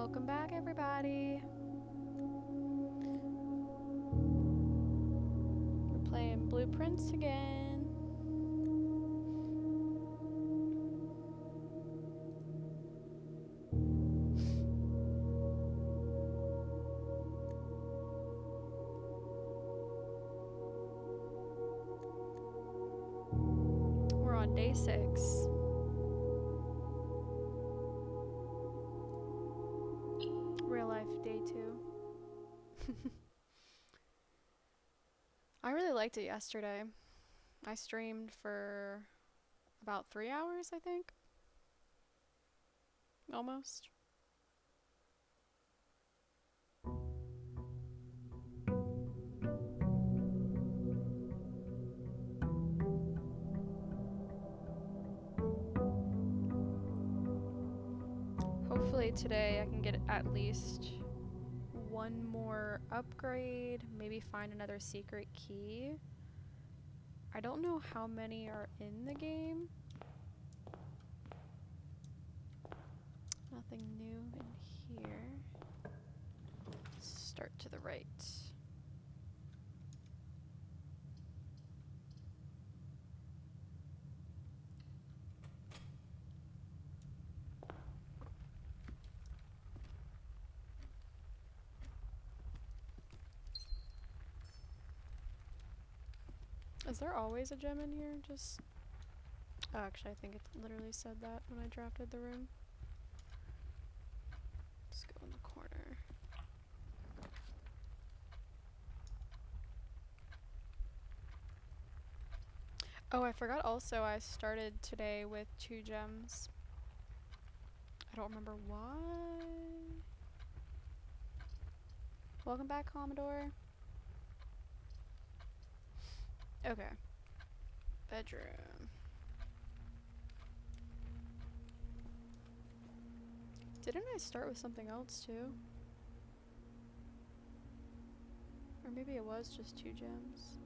Welcome back, everybody. We're playing Blueprints again. We're on day 6. Real life day 2. I really liked it yesterday. I streamed for about 3 hours, I think. Almost. Hopefully today I can get at least one more upgrade, maybe find another secret key. I don't know how many are in the game. Nothing new in here. Start to the right. Is there always a gem in here? Just... Oh, actually, I think it literally said that when I drafted the room. Let's go in the corner. Oh, I forgot also I started today with 2 gems. I don't remember why. Welcome back, Commodore. Okay. Bedroom. Didn't I start with something else too? Or maybe it was just 2 gems.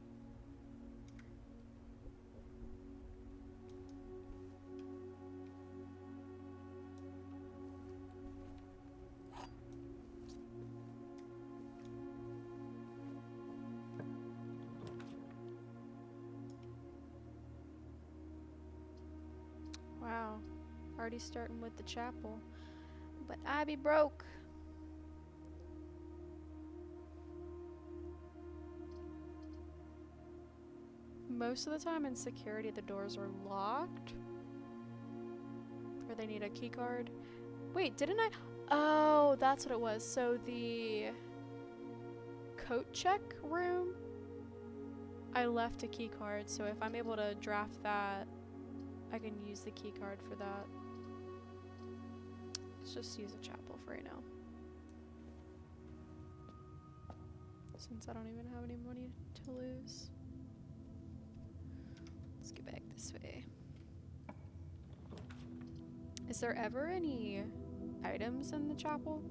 Wow. Already starting with the chapel. But I be broke. Most of the time in security, the doors are locked. Or they need a key card. Wait, didn't I? Oh, that's what it was. So the coat check room, I left a key card. So if I'm able to draft that, I can use the key card for that. Let's just use a chapel for right now. Since I don't even have any money to lose. Let's get back this way. Is there ever any items in the chapel?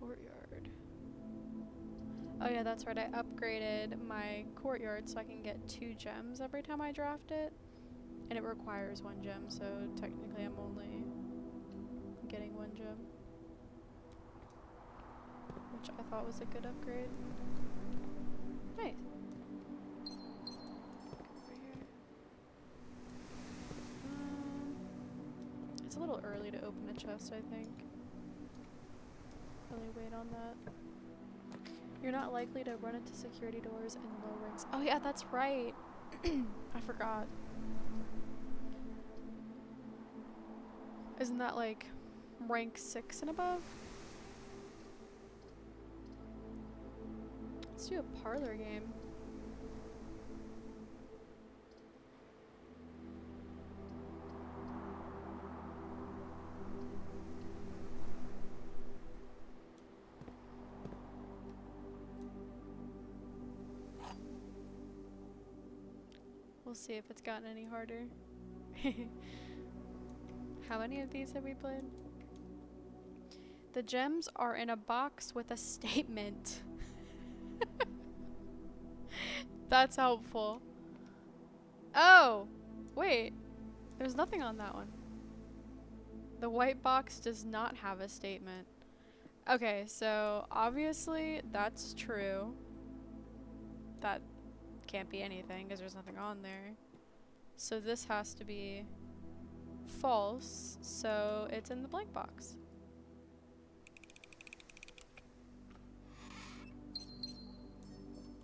Courtyard. Oh yeah, that's right. I upgraded my courtyard so I can get 2 gems every time I draft it. And it requires 1 gem, so technically I'm only getting 1 gem. Which I thought was a good upgrade. Nice. Over here. It's a little early to open a chest, I think. Really wait on that. You're not likely to run into security doors in low ranks. Oh yeah, that's right. I forgot. Isn't that like rank 6 and above? Let's do a parlor game. We'll see if it's gotten any harder. How many of these have we played? The gems are in a box with a statement. That's helpful. Oh! Wait. There's nothing on that one. The white box does not have a statement. Okay, so obviously that's true. That can't be anything because there's nothing on there. So this has to be false, so it's in the blank box.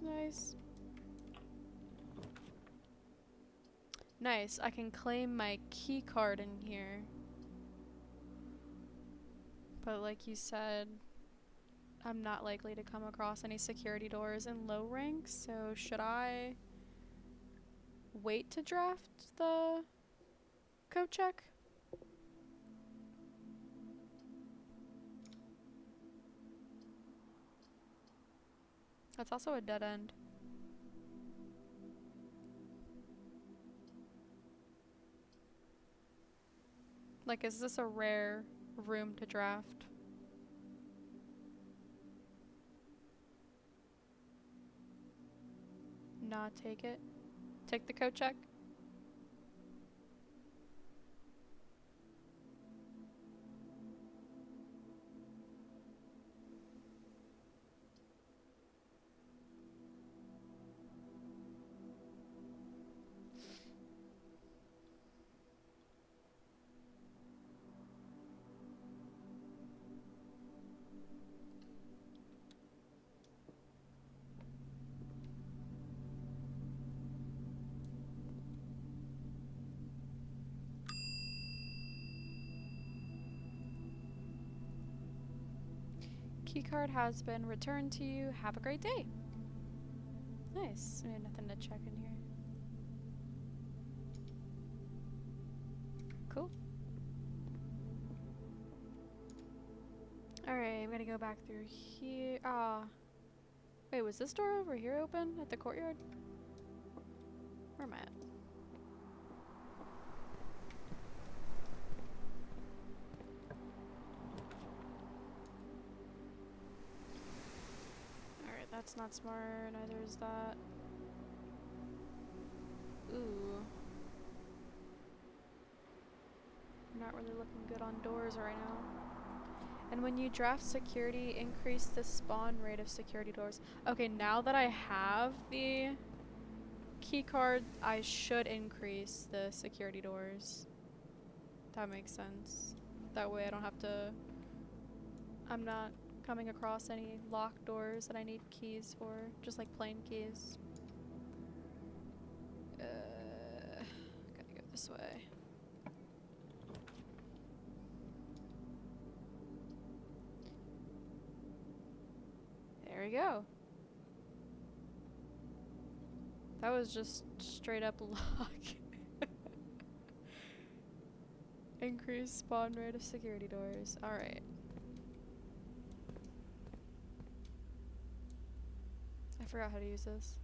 Nice. Nice, I can claim my key card in here. But like you said, I'm not likely to come across any security doors in low ranks, so should I wait to draft the code check? That's also a dead end. Like, is this a rare room to draft? Not take it. Take the code check. Keycard has been returned to you. Have a great day. Nice. We have nothing to check in here. Cool. Alright, I'm gonna go back through here. Ah. Wait, was this door over here open at the courtyard? Where am I at? Alright, that's not smart. Neither is that. Ooh. Not really looking good on doors right now. And when you draft security, increase the spawn rate of security doors. Okay, now that I have the key card, I should increase the security doors. That makes sense. That way I don't have to... I'm not coming across any locked doors that I need keys for. Just like plain keys. Gotta go this way. There we go. That was just straight up lock. Increase spawn rate of security doors. Alright. I forgot how to use this.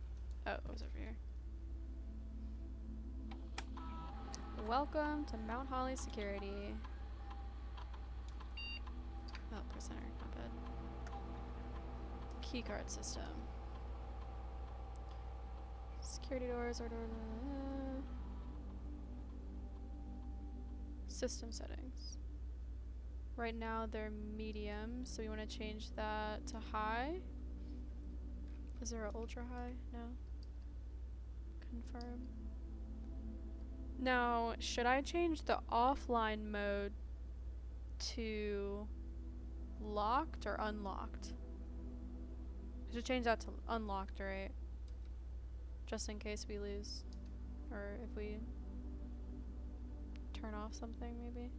Oh, it was over here. Welcome to Mount Holly Security. Oh, presenter, not bad. Keycard system. Security doors are system settings. Right now they're medium, so we want to change that to high. Is there an ultra high? No. Confirm. Now, should I change the offline mode to locked or unlocked? I should change that to unlocked, right? Just in case we lose. Or if we turn off something, maybe.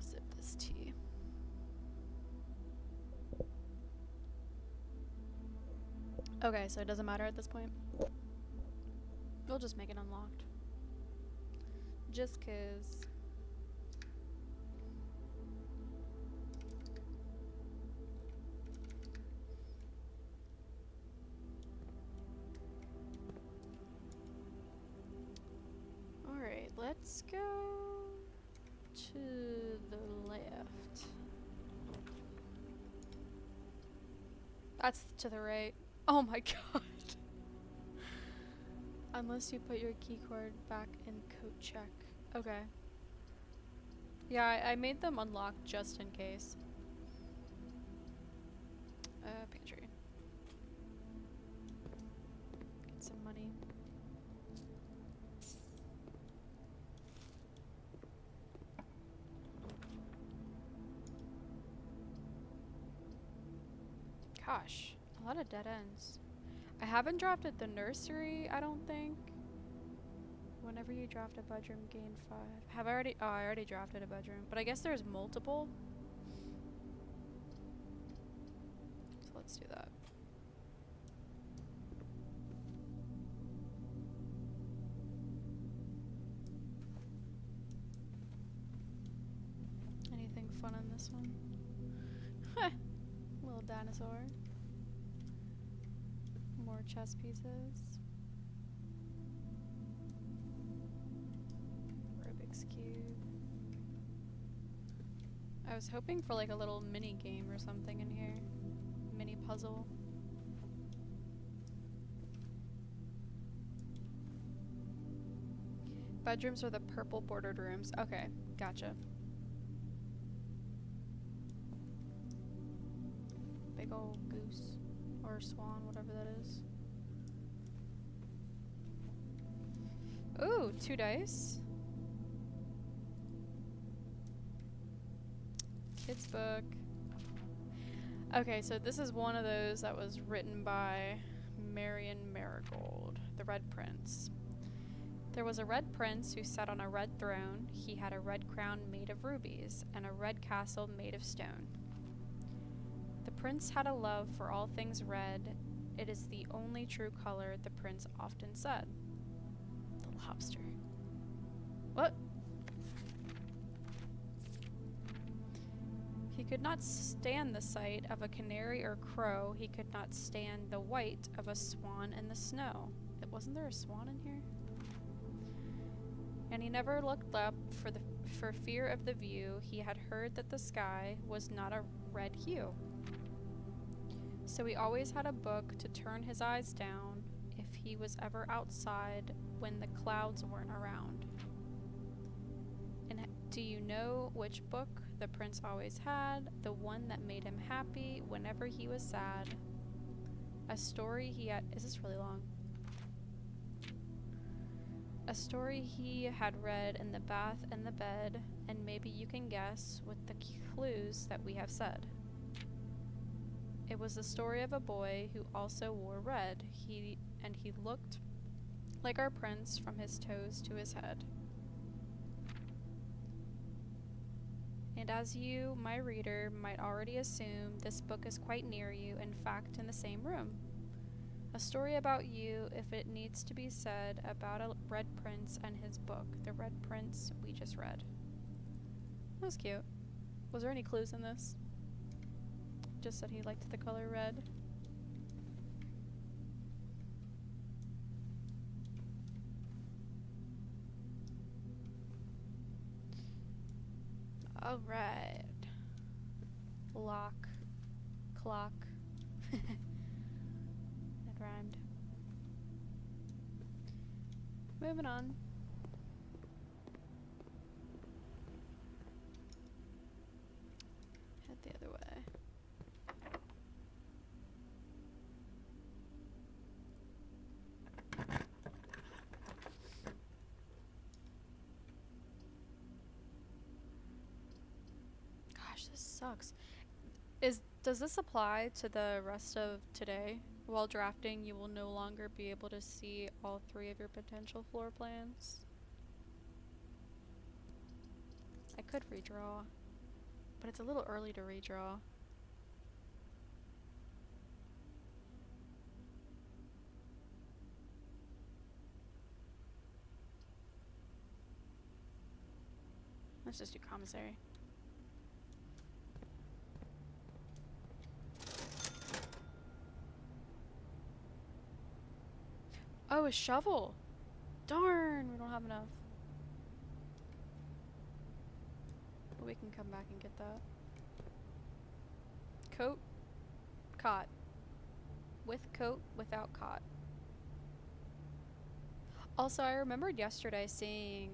Zip this tea. Okay, so it doesn't matter at this point. We'll just make it unlocked. Just 'cause. let's go to the left. That's to the right. Oh my god. Unless you put your key card back in coat check. Okay. Yeah, I made them unlock just in case. Pantry. Get some money. Gosh, a lot of dead ends. I haven't drafted the nursery, I don't think. Whenever you draft a bedroom, gain 5. Have I already? Oh, I already drafted a bedroom. But I guess there's multiple. So let's do that. Anything fun in this one? Little dinosaur. More chess pieces. Rubik's Cube. I was hoping for like a little mini game or something in here. Mini puzzle. Bedrooms are the purple bordered rooms. Okay, gotcha. Big old goose. Or swan, whatever that is. Ooh, 2 dice. Kids book. Okay, so this is one of those that was written by Marion Marigold, the Red Prince. There was a red prince who sat on a red throne. He had a red crown made of rubies and a red castle made of stone. The prince had a love for all things red. It is the only true color, the prince often said. The lobster. What? He could not stand the sight of a canary or crow. He could not stand the white of a swan in the snow. Wasn't there a swan in here? And he never looked up for fear of the view. He had heard that the sky was not a red hue. So he always had a book to turn his eyes down if he was ever outside when the clouds weren't around. And do you know which book the prince always had? The one that made him happy whenever he was sad. A story he had... Is this really long? A story he had read in the bath and the bed, and maybe you can guess with the clues that we have said. It was the story of a boy who also wore red. He looked like our prince from his toes to his head. And as you, my reader, might already assume, this book is quite near you, in fact, in the same room. A story about you, if it needs to be said, about a red prince and his book, the red prince we just read. That was cute. Was there any clues in this? Just said he liked the color red. All right. Lock. Clock. That rhymed. Moving on. Head the other way. This sucks. Does this apply to the rest of today? While drafting, you will no longer be able to see all 3 of your potential floor plans. I could redraw, but it's a little early to redraw. Let's just do commissary. Oh, a shovel! Darn, we don't have enough. We can come back and get that. Coat, cot. With coat, without cot. Also, I remembered yesterday seeing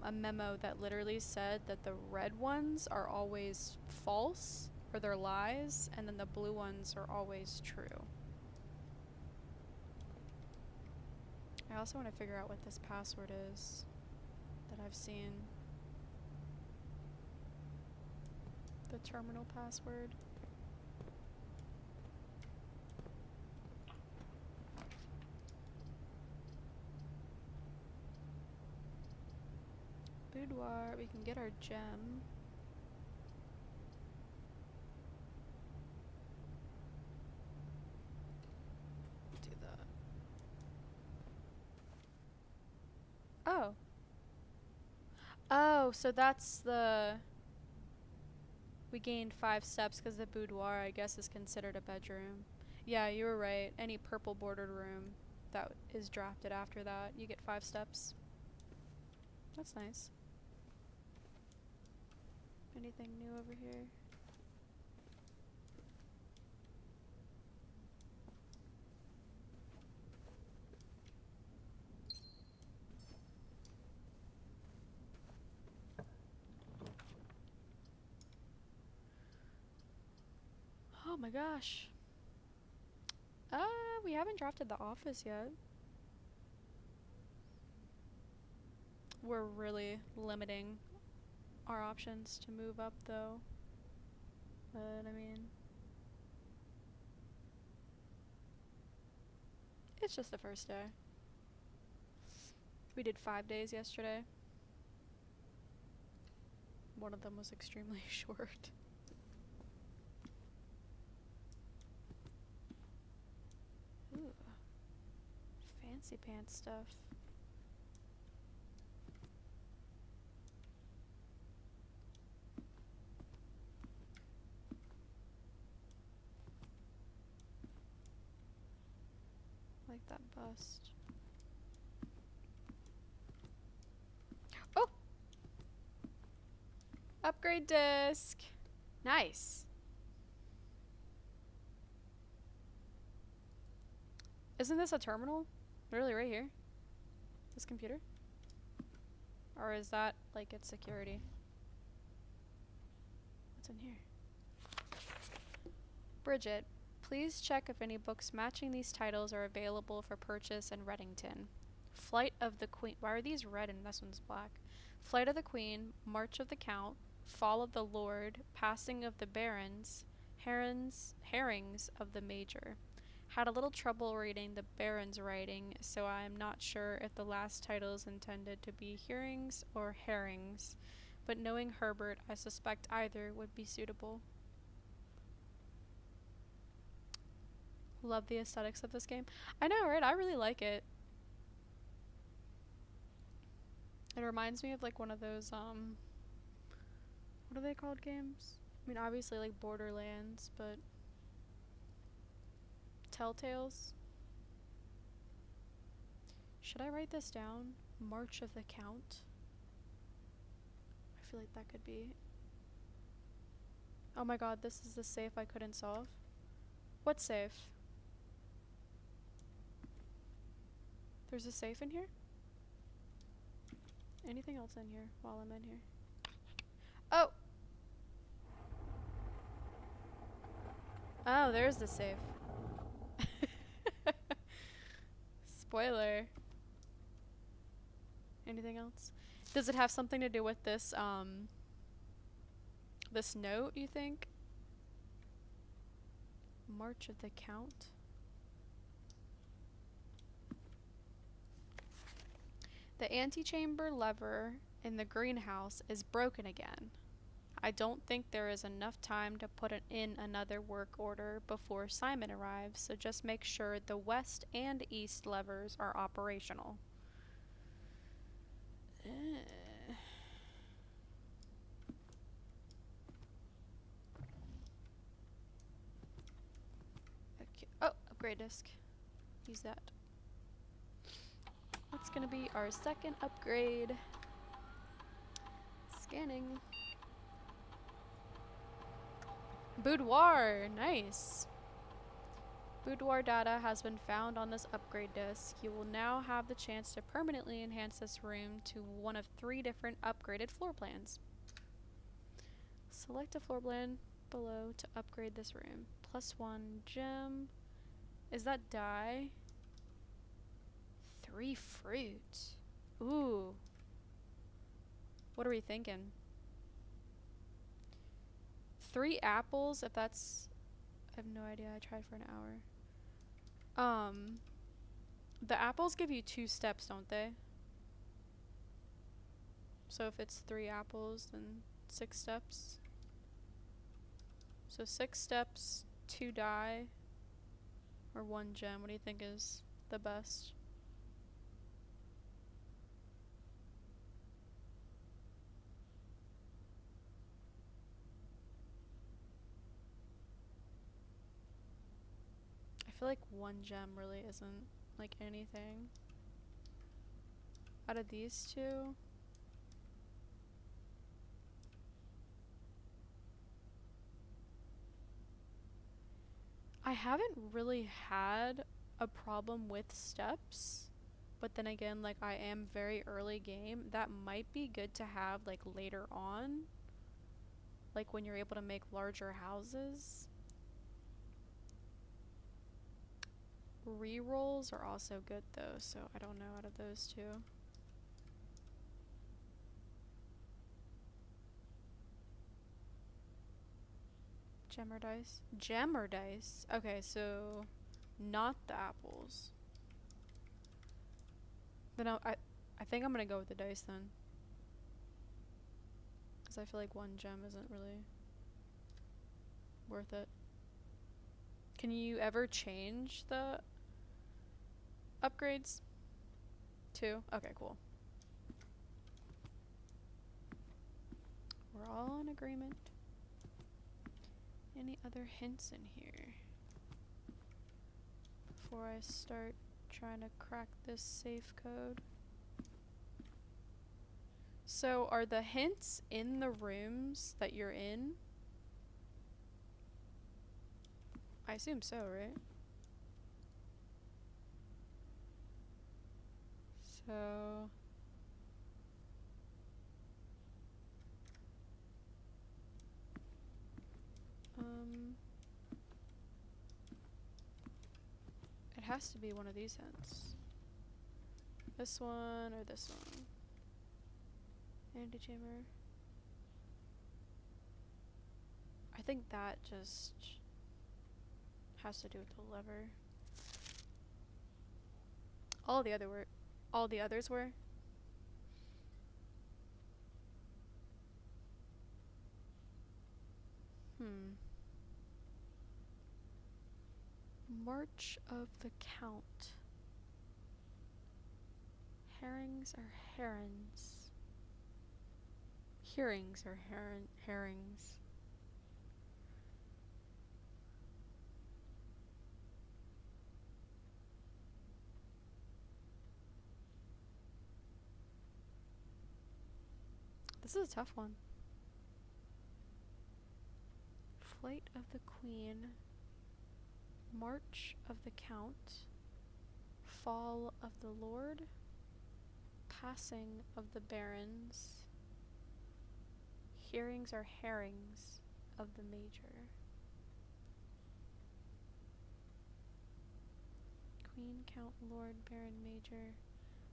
a memo that literally said that the red ones are always false, or they're lies, and then the blue ones are always true. I also want to figure out what this password is that I've seen. The terminal password. Boudoir, we can get our gem. Do that. Oh. Oh, so that's the... We gained 5 steps because the boudoir, I guess, is considered a bedroom. Yeah, you were right. Any purple bordered room that is drafted after that, you get 5 steps. That's nice. Anything new over here? Oh my gosh. We haven't drafted the office yet. We're really limiting our options to move up though. But I mean, it's just the first day. We did 5 days yesterday. One of them was extremely short. Ooh. Fancy pants stuff. Like that bust. Oh! Upgrade disc! Nice. Isn't this a terminal? Literally right here? This computer? Or is that like its security? What's in here? Bridget, please check if any books matching these titles are available for purchase in Reddington. Flight of the Queen. Why are these red and this one's black? Flight of the Queen, March of the Count, Fall of the Lord, Passing of the Barons, Herrings of the Major. Had a little trouble reading the Baron's writing, so I am not sure if the last title is intended to be hearings or herrings, but knowing Herbert, I suspect either would be suitable. Love the aesthetics of this game. I know, right? I really like it. It reminds me of like one of those, what are they called games? I mean, obviously like Borderlands, but Telltales. Should I write this down? March of the Count. I feel like that could be. Oh my god, this is the safe I couldn't solve. What safe? There's a safe in here? Anything else in here while I'm in here? Oh! Oh, there's the safe. Spoiler. Anything else? Does it have something to do with this, this note, you think? March of the Count? The antechamber lever in the greenhouse is broken again. I don't think there is enough time to put in another work order before Simon arrives, so just make sure the west and east levers are operational. Okay. Oh, upgrade disc. Use that. That's gonna be our second upgrade. Scanning. Boudoir, nice. Boudoir data has been found on this upgrade disk. You will now have the chance to permanently enhance this room to one of 3 different upgraded floor plans. Select a floor plan below to upgrade this room. +1 gem. Is that dye? 3 fruit. Ooh. What are we thinking? 3 apples, if that's... I have no idea. I tried for an hour. The apples give you 2 steps, don't they? So if it's 3 apples, then 6 steps. So 6 steps, 2 dye, or 1 gem. What do you think is the best? I feel like 1 gem really isn't like anything. Out of these 2, I haven't really had a problem with steps, but then again, like, I am very early game. That might be good to have like later on, like when you're able to make larger houses. Rerolls are also good though, so I don't know out of those 2. Gem or dice? Gem or dice? Okay, so not the apples. Then I think I'm gonna go with the dice then. Because I feel like 1 gem isn't really worth it. Can you ever change the upgrades? 2? Okay, cool. We're all in agreement. Any other hints in here? Before I start trying to crack this safe code. So are the hints in the rooms that you're in? I assume so, right? So... it has to be one of these hints. This one or this one. Antechamber. I think that just has to do with the lever. All the others were. March of the Count. Herrings or herons? Hearings or herrings? This is a tough one. Flight of the Queen. March of the Count. Fall of the Lord. Passing of the Barons. Hearings or herrings of the Major. Queen, Count, Lord, Baron, Major.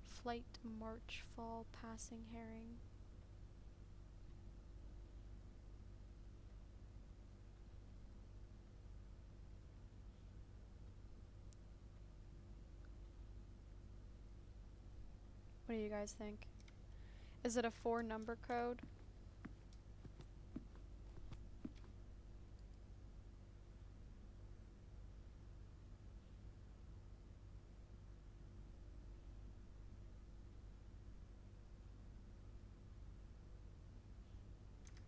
Flight, march, fall, passing, herring. What do you guys think? Is it a 4-number code?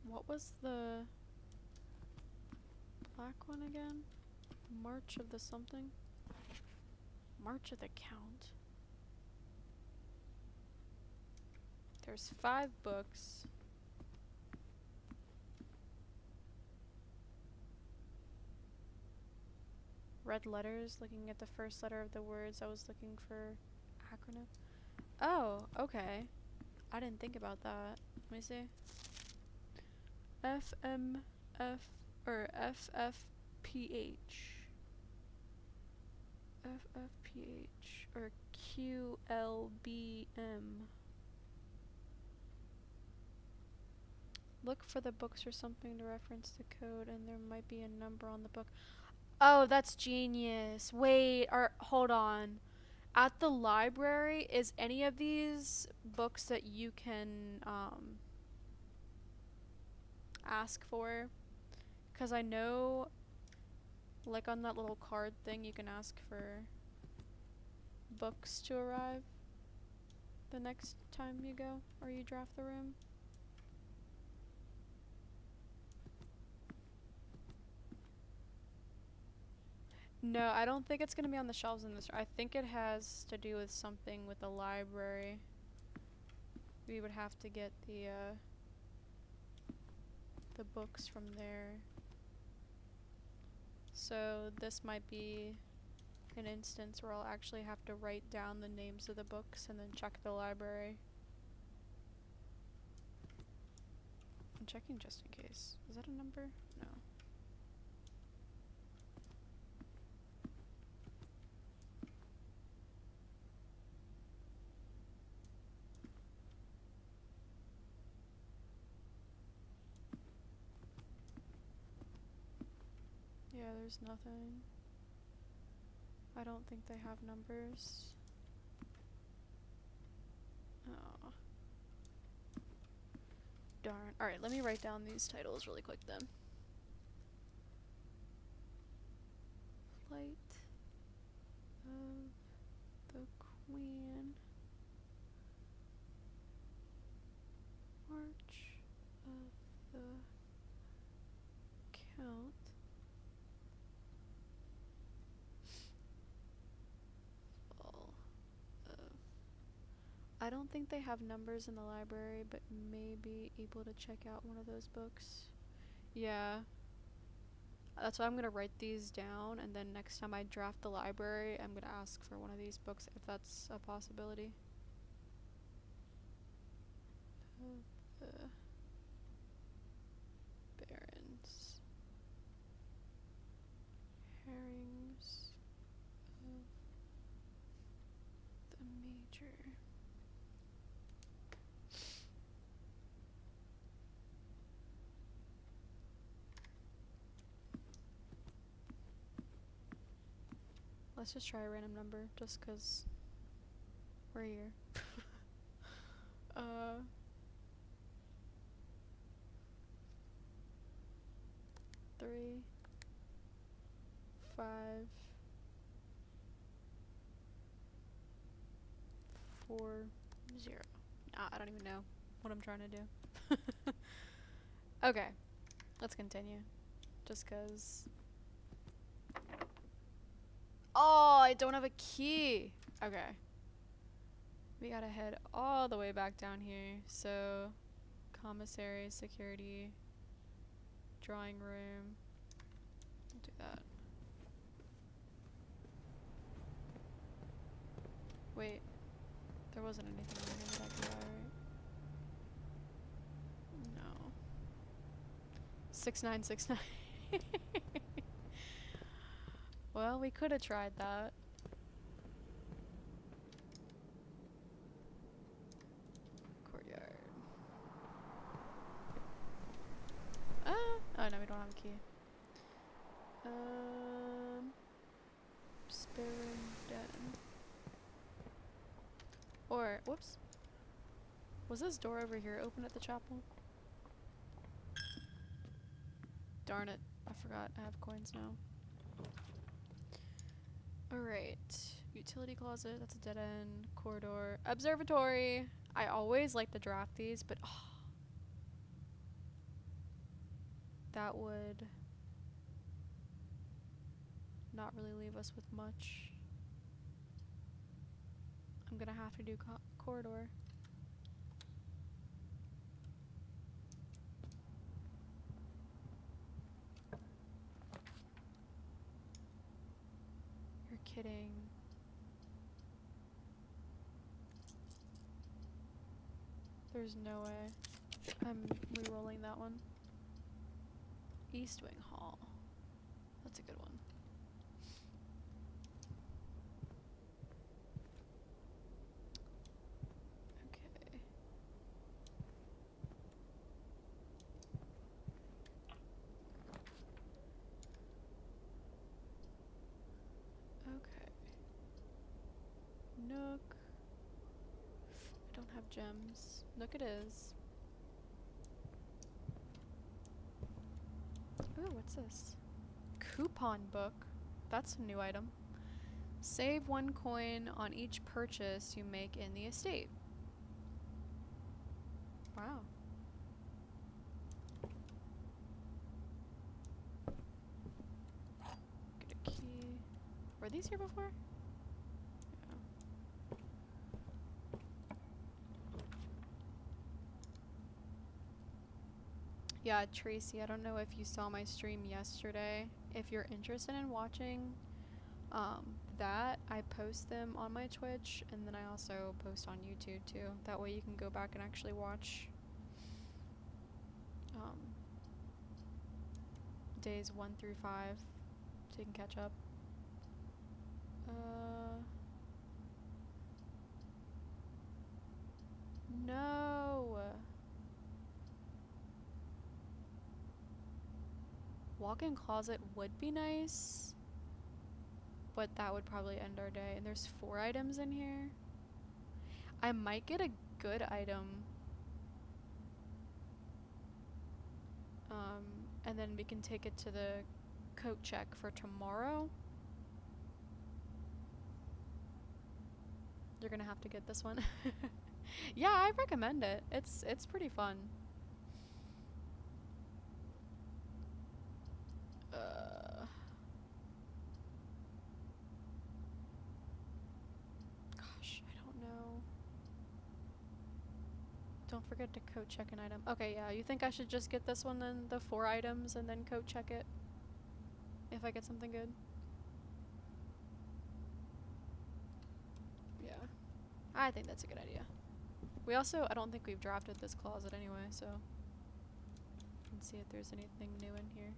What was the black one again? March of the something? March of the Count. There's 5 books. red letters, looking at the first letter of the words. I was looking for acronym. Oh, okay. I didn't think about that. Let me see. FMF or FFPH. FFPH or QLBM. Look for the books or something to reference the code, and there might be a number on the book. Oh, that's genius. Wait, or hold on. At the library, is any of these books that you can ask for? Because I know, like on that little card thing, you can ask for books to arrive the next time you go or you draft the room. No, I don't think it's going to be on the shelves in this. I think it has to do with something with the library. We would have to get the books from there. So this might be an instance where I'll actually have to write down the names of the books and then check the library. I'm checking just in case. Is that a number? No. Yeah, there's nothing. I don't think they have numbers. Oh. Darn. Alright, let me write down these titles really quick then. Flight of the Queen. March of the Count. Fall of... I don't think they have numbers in the library, but may be able to check out one of those books. Yeah. That's why I'm gonna write these down, and then next time I draft the library, I'm gonna ask for one of these books if that's a possibility. The Barons. Herrings of the Major. Let's just try a random number, just 'cause we're here. 3, 5, 4, 0. I don't even know what I'm trying to do. Okay, let's continue. Just 'cause... Oh, I don't have a key! Okay. We gotta head all the way back down here. So, commissary, security, drawing room. I'll do that. Wait. There wasn't anything in here that I could buy, right? No. 6969. Well, we could have tried that. Courtyard. Oh no, we don't have a key. Spare room den. Or, whoops. Was this door over here open at the chapel? Darn it. I forgot. I have coins now. Alright. Utility closet. That's a dead end. Corridor. Observatory. I always like to draft these, but that would not really leave us with much. I'm gonna have to do corridor. kidding. There's no way. I'm re-rolling that one. East Wing Hall. That's a good one. Okay. Okay. Nook. I don't have gems. Nook it is. Ooh, what's this? Coupon book. That's a new item. Save 1 coin on each purchase you make in the estate. Wow. Get a key. Were these here before? Yeah, Tracy, I don't know if you saw my stream yesterday. If you're interested in watching that, I post them on my Twitch, and then I also post on YouTube too. That way you can go back and actually watch days 1 through 5, so you can catch up. No! Walk-in closet would be nice, but that would probably end our day. And there's 4 items in here. I might get a good item. And then we can take it to the coat check for tomorrow. You're gonna have to get this one. Yeah, I recommend it. It's pretty fun. Gosh, I don't know. Don't forget to code check an item. Okay, yeah, you think I should just get this one then? The 4 items and then code check it? If I get something good? Yeah. I think that's a good idea. We also, I don't think we've drafted this closet anyway, so let's see if there's anything new in here.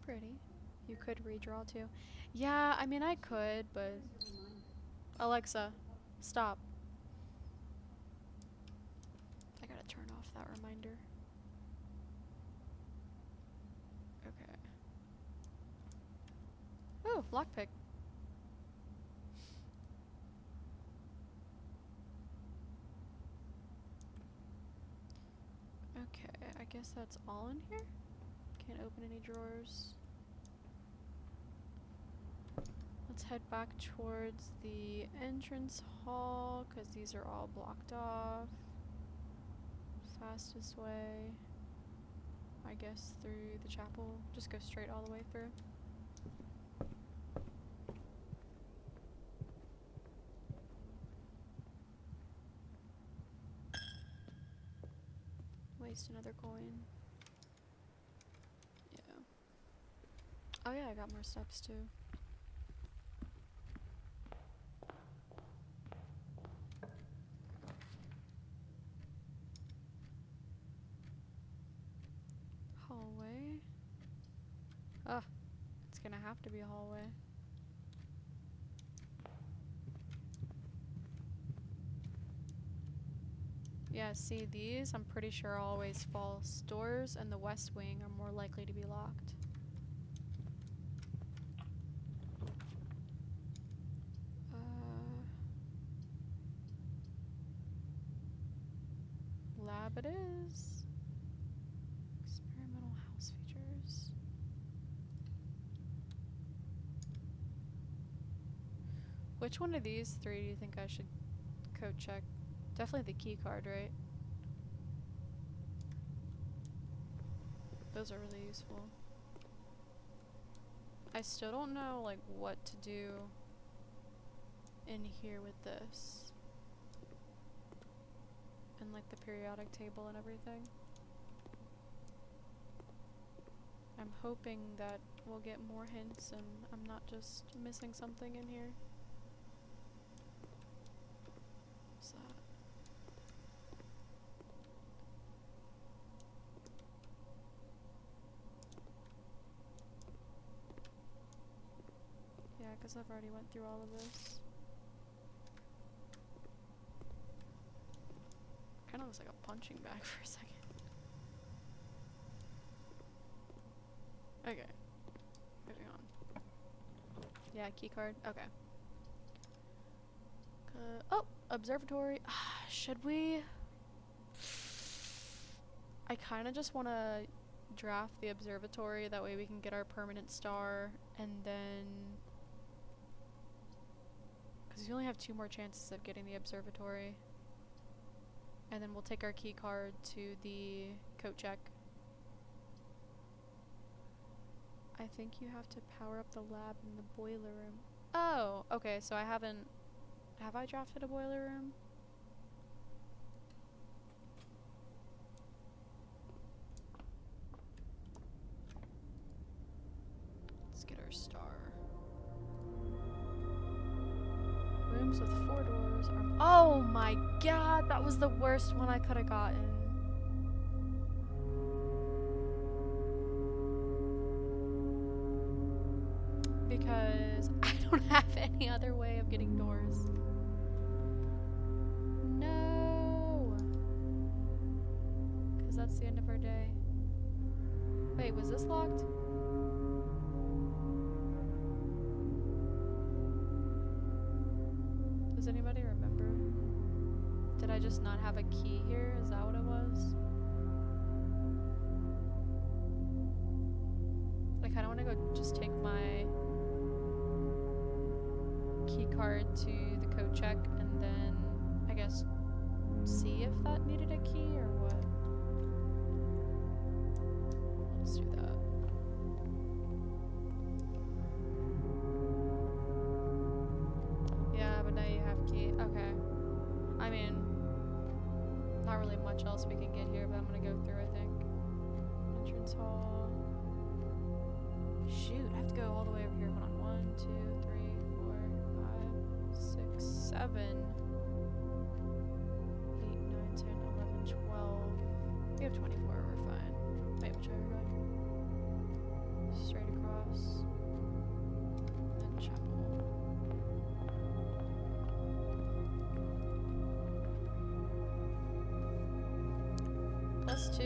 Pretty. You could redraw too. Yeah, I mean I could, but Alexa, stop. I gotta turn off that reminder. Okay. Oh, lockpick. Okay, I guess that's all in here? Can't open any drawers. Let's head back towards the entrance hall, because these are all blocked off. Fastest way, I guess, through the chapel. Just go straight all the way through. Waste another coin. Yeah. Oh yeah, I got more steps too. Hallway. Ugh, it's gonna have to be a hallway. Yeah, see these, I'm pretty sure are always false doors, and the west wing are more likely to be locked. Lab it is. Experimental house features. Which one of these 3 do you think I should code check? Definitely the key card, right? Those are really useful. I still don't know, like, what to do in here with this. And like the periodic table and everything. I'm hoping that we'll get more hints and I'm not just missing something in here. What's that? Yeah, because I've already went through all of this. Kind of looks like a punching bag for a second. Okay. Moving on. Yeah, key card. Okay. Oh, observatory. Should we? I kind of just want to draft the observatory. That way we can get our permanent star. And then... because we only have 2 more chances of getting the observatory. And then we'll take our key card to the coat check. I think you have to power up the lab in the boiler room. Oh, okay, so I haven't... have I drafted a boiler room? Let's get our star. Rooms with 4 doors are... oh my god, that was the worst one I could have gotten. Because I don't have any other way of getting doors. No! Because that's the end of our day. Wait, was this locked? Does anybody remember? Did I just not have a key here? Is that what it was? I kind of want to go just take my key card to the code check and then I guess see if that needed a key or what. Let's do that. Yeah, but now you have key. Okay. I mean, not really much else we can get here, but I'm gonna go through, I think. Entrance hall. Shoot, I have to go all the way over here. Hold on. 1, 2, 3, 4, 5, 6, 7, 8, 9, 10, 11, 12. We have 24. We're fine. Wait, which way are we going? Straight across. And then chapel. +2.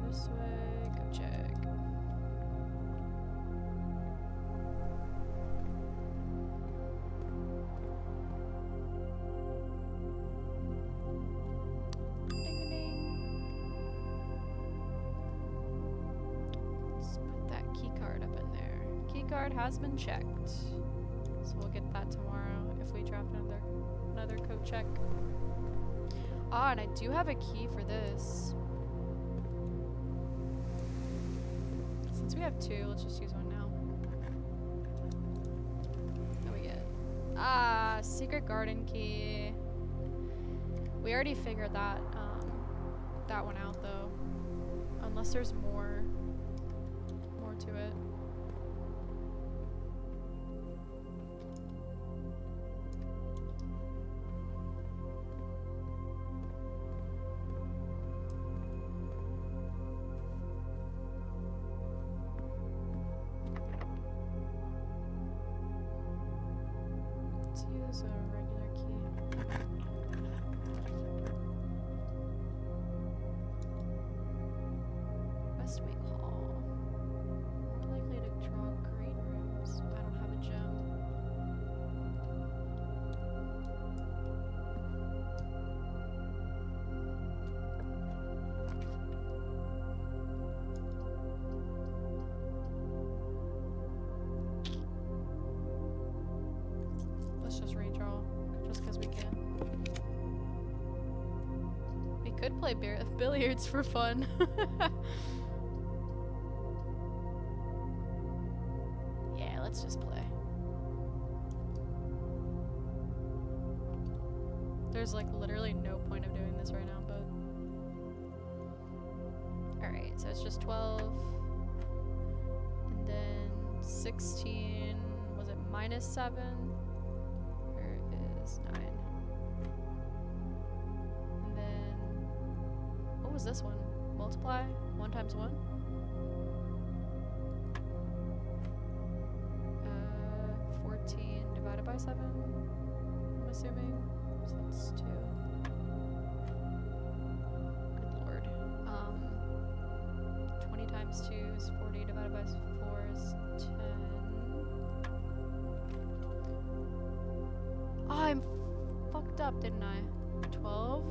This way, go check. Ding a ding. Let's put that key card up in there. Key card has been checked. So we'll get that tomorrow if we draft another code check. Ah, and I do have a key for this. Since we have 2, let's just use one now. What do we get? Ah, secret garden key. We already figured that one out though. Unless there's more to it. Use a regular key. West Wing Hall. More likely to draw green rooms. I don't have a gem. Let's just redraw, just because we can. We could play billiards for fun. Yeah, let's There's like literally no point of doing this right now, but... Alright, so it's just 12. And then 16, was it minus 7? Where is 9? And then, what was this one? Multiply? 1 times 1? 14 divided by 7, I'm assuming. So that's 2. Good lord. 20 times 2 is 40 divided by 4 is 10. Oh, I'm fucked up, didn't I? 12?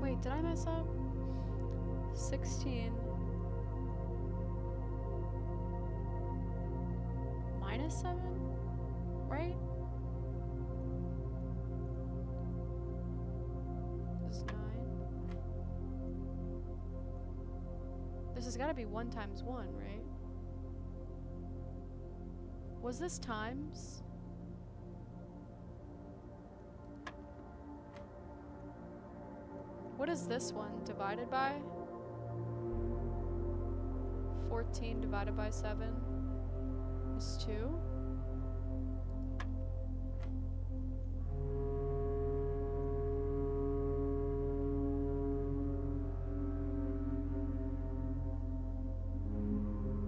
Wait, did I mess up? 16 minus 7? Right? This is 9. This has got to be 1 times 1, right? Was this times? What is this one divided by? 14 divided by 7 is 2.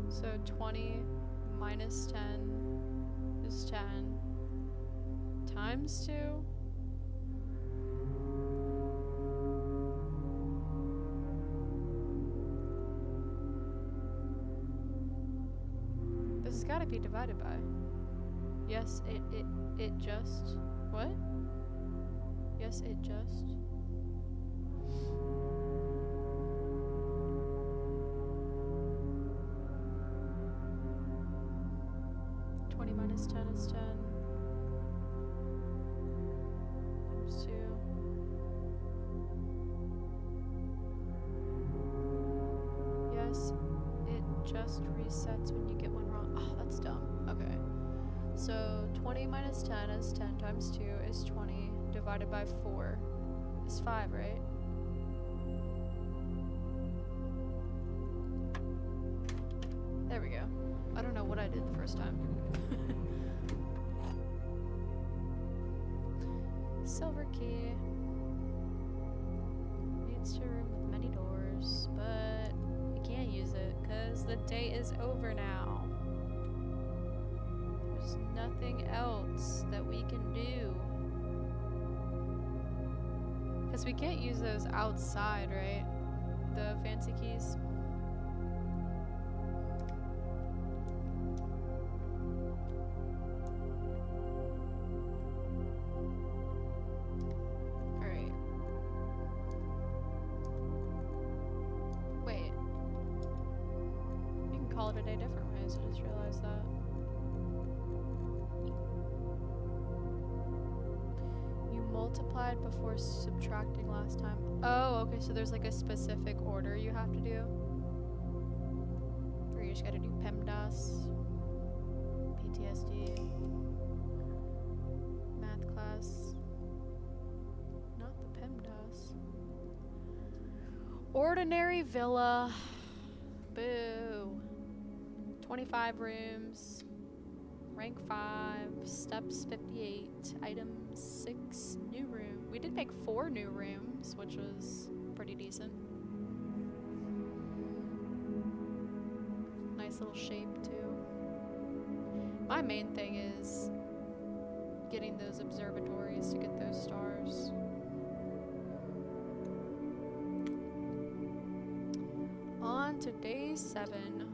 So 20 minus 10 is 10 times 2. This has got to be divided by. Yes, it just. What? Yes, it just. Minus 10 is 10 times 2. Yes, it just resets when you get one wrong. Oh, that's dumb. Okay. So 20 minus 10 is 10 times 2 is 20 divided by 4 is 5, right? There we go. I don't know what I did the first time. Silver key. Leads to a room with many doors, but we can't use it because the day is over now. There's nothing else that we can do. Because we can't use those outside, right? The fancy keys. Call it a day different ways. I just realized that. You multiplied before subtracting last time. Oh, okay, so there's like a specific order you have to do. Or you just gotta do PEMDAS, PTSD, math class. Not the PEMDAS. Ordinary villa. Boo. 25 rooms, rank 5, steps 58, items 6, new room. We did make 4 new rooms, which was pretty decent. Nice little shape too. My main thing is getting those observatories to get those stars. On to day 7.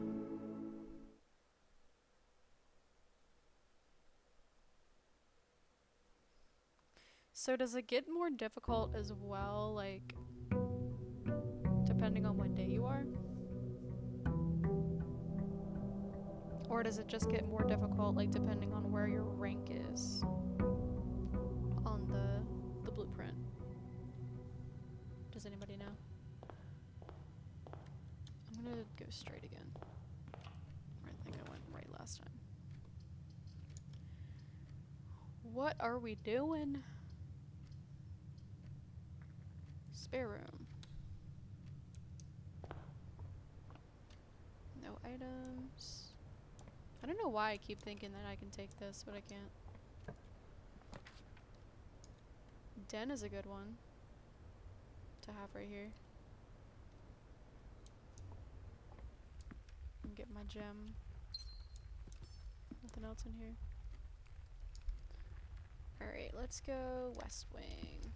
So does it get more difficult as well, like, depending on what day you are? Or does it just get more difficult, like, depending on where your rank is on the blueprint? Does anybody know? I'm gonna go straight again. I think I went right last time. What are we doing? Spare room. No items. I don't know why I keep thinking that I can take this, but I can't. Den is a good one to have right here. And get my gem. Nothing else in here. Alright, let's go West Wing.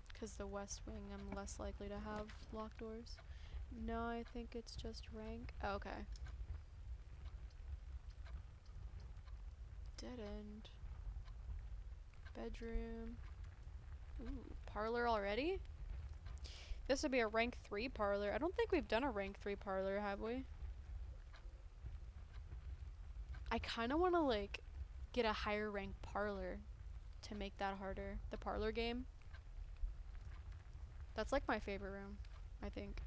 Because the West Wing I'm less likely to have locked doors. No, I think it's just rank. Oh, okay. Dead end. Bedroom. Ooh, parlor already? This would be a rank 3 parlor. I don't think we've done a rank 3 parlor, have we? I kind of want to, like, get a higher rank parlor to make that harder. The parlor game. That's like my favorite room, I think.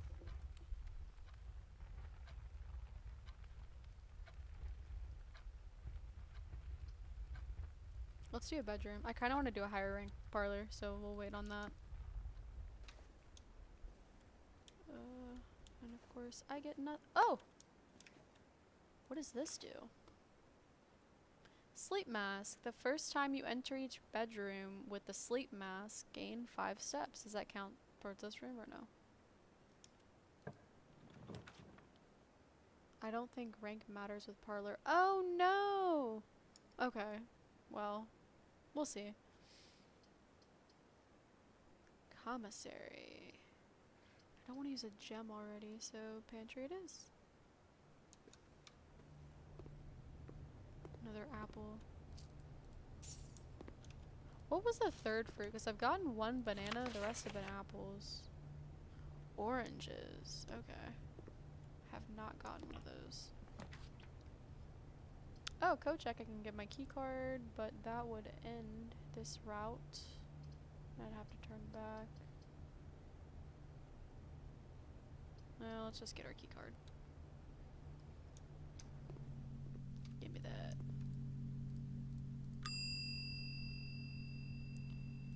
Let's do a bedroom. I kind of want to do a higher rank parlor, so we'll wait on that. And of course I get oh! What does this do? Sleep mask. The first time you enter each bedroom with the sleep mask, gain 5 steps. Does that count towards this room or no? I don't think rank matters with parlor. Oh no! Okay. Well, we'll see. Commissary. I don't want to use a gem already, so pantry it is. Another apple. What was the third fruit? Because I've gotten 1 banana, the rest have been apples. Oranges. Okay. Have not gotten one of those. Oh, code check. I can get my key card, but that would end this route. I'd have to turn back. Well, let's just get our key card. Give me that.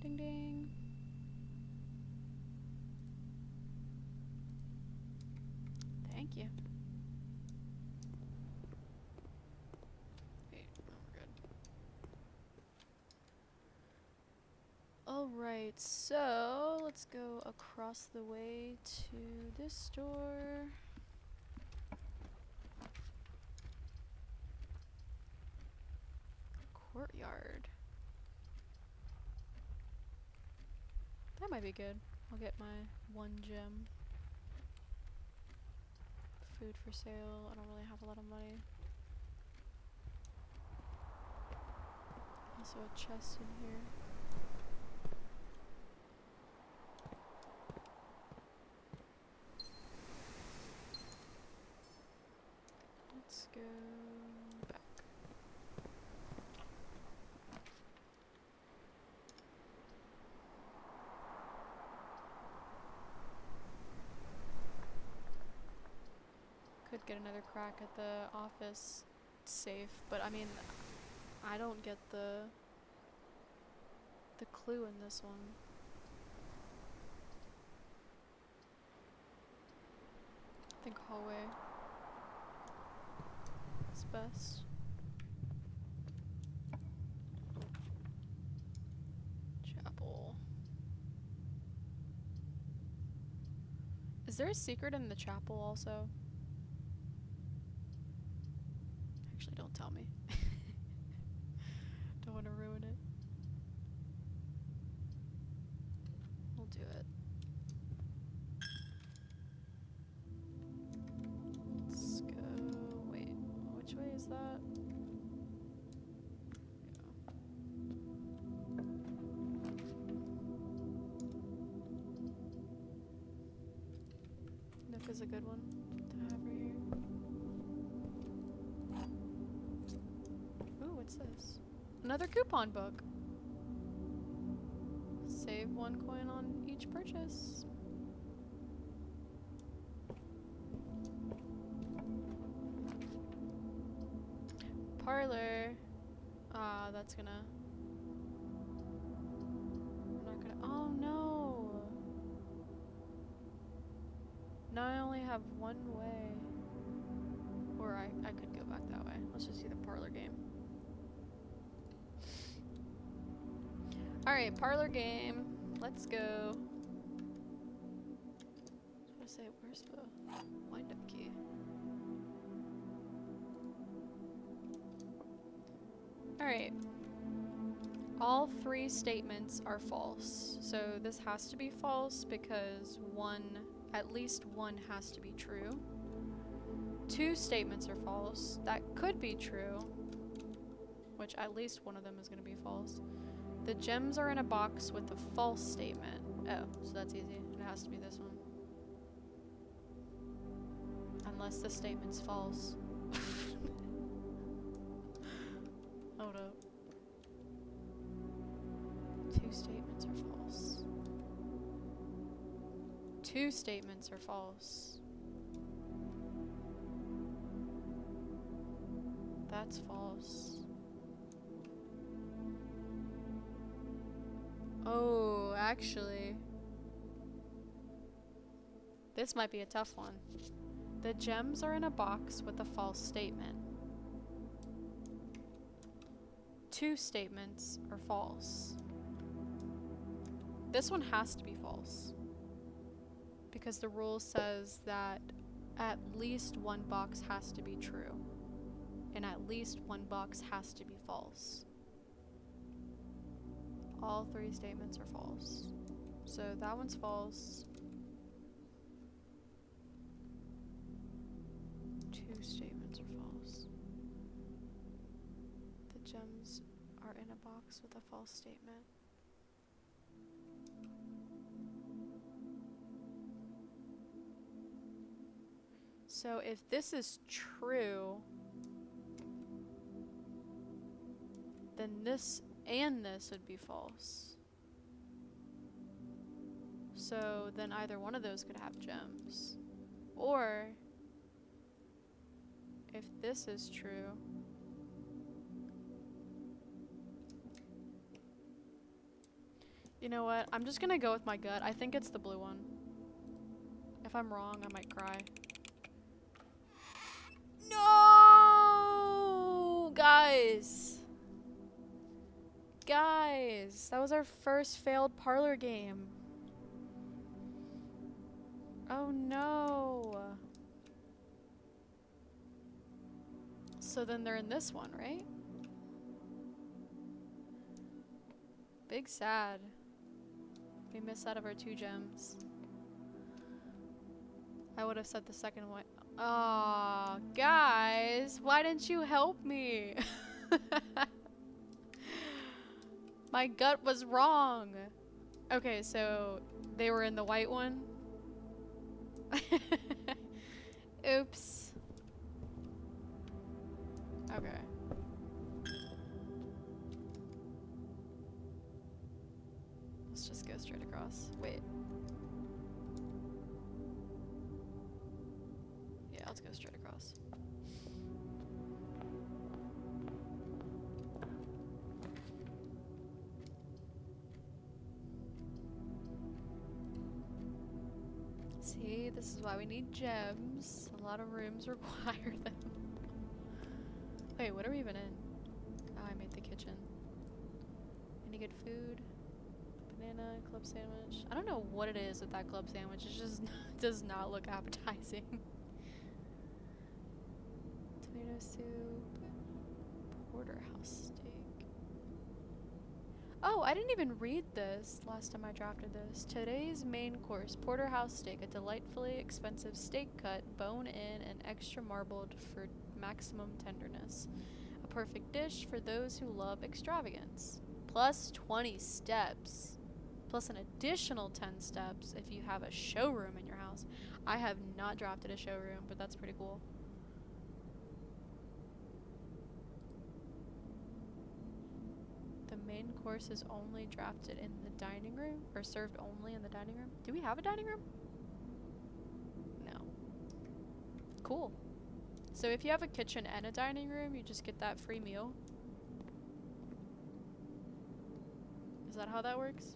Ding ding. Thank you. Wait, no, we're good. Alright, so let's go across the way to this store. Courtyard. That might be good. I'll get my 1 gem. Food for sale. I don't really have a lot of money. Also a chest in here. Let's go back. Could get another crack at the office safe, but I mean, I don't get the clue in this one. I think hallway is best. Chapel. Is there a secret in the chapel also? Actually, don't tell me. Don't want to ruin it. We'll do it. Let's go. Wait, which way is that? Nook is a good one to have right here. Ooh, what's this? Another coupon book. Save 1 coin on each purchase. Parlor. Ah, that's gonna Now I only have one way. Or I could go back that way. Let's just do the parlor game. Alright, parlor game. Let's go. I was gonna say, where's the wind up key? Alright. All three statements are false. So this has to be false because at least one has to be true. Two statements are false. That could be true, which at least one of them is going to be false. The gems are in a box with a false statement. Oh, so that's easy. It has to be this one. Unless the statement's false. Hold up. Two statements are false. Two statements are false. That's false. Oh, actually. This might be a tough one. The gems are in a box with a false statement. Two statements are false. This one has to be false. Because the rule says that at least one box has to be true. And at least one box has to be false. All three statements are false. So that one's false. Two statements are false. The gems are in a box with a false statement. So if this is true, then this and this would be false. So then either one of those could have gems. Or if this is true, you know what? I'm just gonna go with my gut. I think it's the blue one. If I'm wrong, I might cry. No! Guys! Guys! That was our first failed parlor game. Oh no! So then they're in this one, right? Big sad. We missed out of our 2 gems. I would have said the second one. Aw, guys, why didn't you help me? My gut was wrong. Okay, so they were in the white one. Oops. Okay. Let's just go straight across. Wait. Yeah, let's go straight across. See, this is why we need gems. A lot of rooms require them. Wait, what are we even in? Oh, I made the kitchen. Any good food? Banana, club sandwich. I don't know what it is with that club sandwich. It just does not look appetizing. Tomato soup. Porterhouse steak. Oh, I didn't even read this last time I drafted this. Today's main course, porterhouse steak, a delightfully expensive steak cut, bone-in and extra marbled for maximum tenderness. A perfect dish for those who love extravagance. Plus 20 steps. Plus an additional 10 steps if you have a showroom in your house. I have not drafted a showroom, but that's pretty cool. The main course is only drafted in the dining room, or served only in the dining room. Do we have a dining room? No. Cool. So if you have a kitchen and a dining room, you just get that free meal. Is that how that works?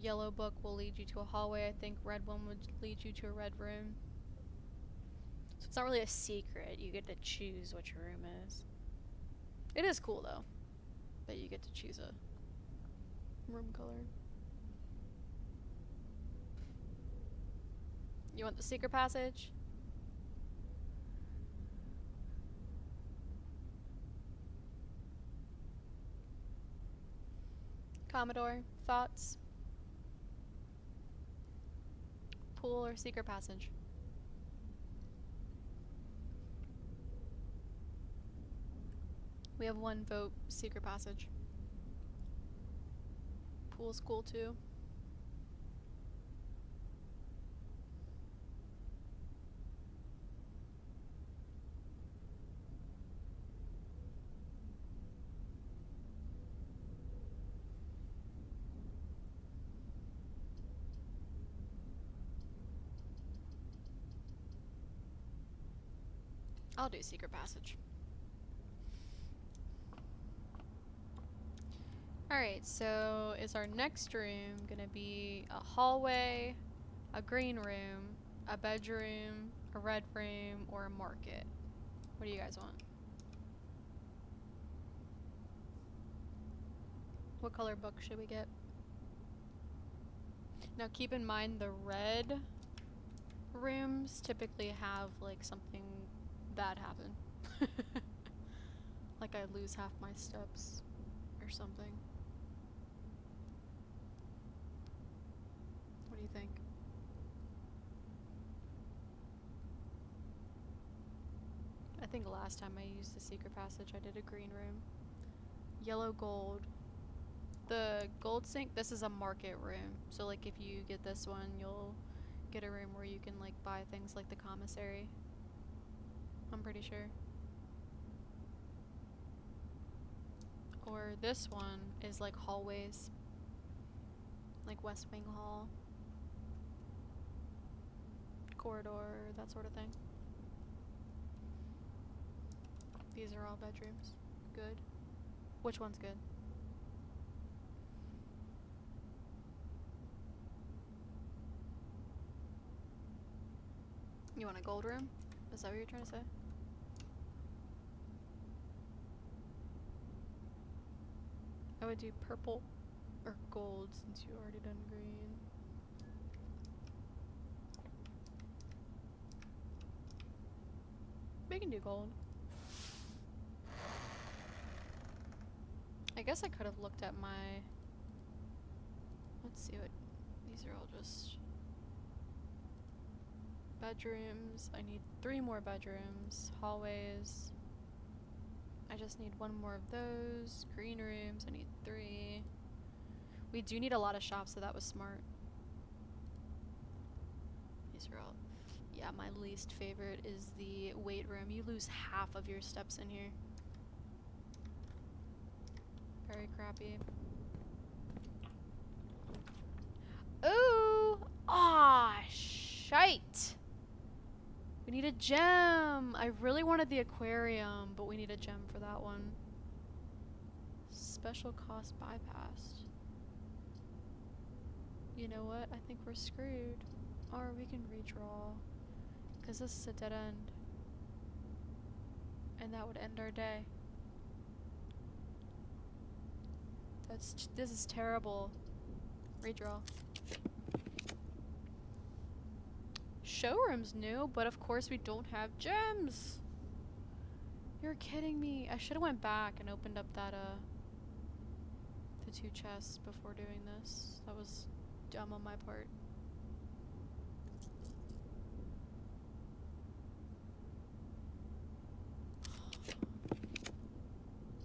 Yellow book will lead you to a hallway. I think red one would lead you to a red room. So it's not really a secret. You get to choose what your room is. It is cool though, that you get to choose a room color. You want the secret passage? Commodore, thoughts? Pool or secret passage? We have one vote, secret passage. Pool's cool too. I'll do secret passage. Alright, so is our next room gonna be a hallway, a green room, a bedroom, a red room, or a market? What do you guys want? What color book should we get? Now keep in mind the red rooms typically have like something bad happen. Like I lose half my steps or something. What do you think? I think last time I used the secret passage I did a green room. Yellow gold. The gold sink, this is a market room. So like if you get this one, you'll get a room where you can like buy things like the commissary. I'm pretty sure. Or this one is like hallways. Like West Wing Hall. Corridor, that sort of thing. These are all bedrooms. Good. Which one's good? You want a gold room? Is that what you're trying to say? I would do purple or gold since you already done green. We can do gold. I guess I could have looked at my... Let's see what... These are all just... bedrooms. I need 3 more bedrooms. Hallways. I just need 1 more of those. Green rooms. I need 3. We do need a lot of shops, so that was smart. These are all... Yeah, my least favorite is the weight room. You lose half of your steps in here. Very crappy. Ooh! Ah, shite! We need a gem! I really wanted the aquarium, but we need a gem for that one. Special cost bypassed. You know what? I think we're screwed. Or we can redraw. Because this is a dead end. And that would end our day. This is terrible. Redraw. Showroom's new, but of course we don't have gems. You're kidding me. I should have went back and opened up that the 2 chests before doing this. That was dumb on my part.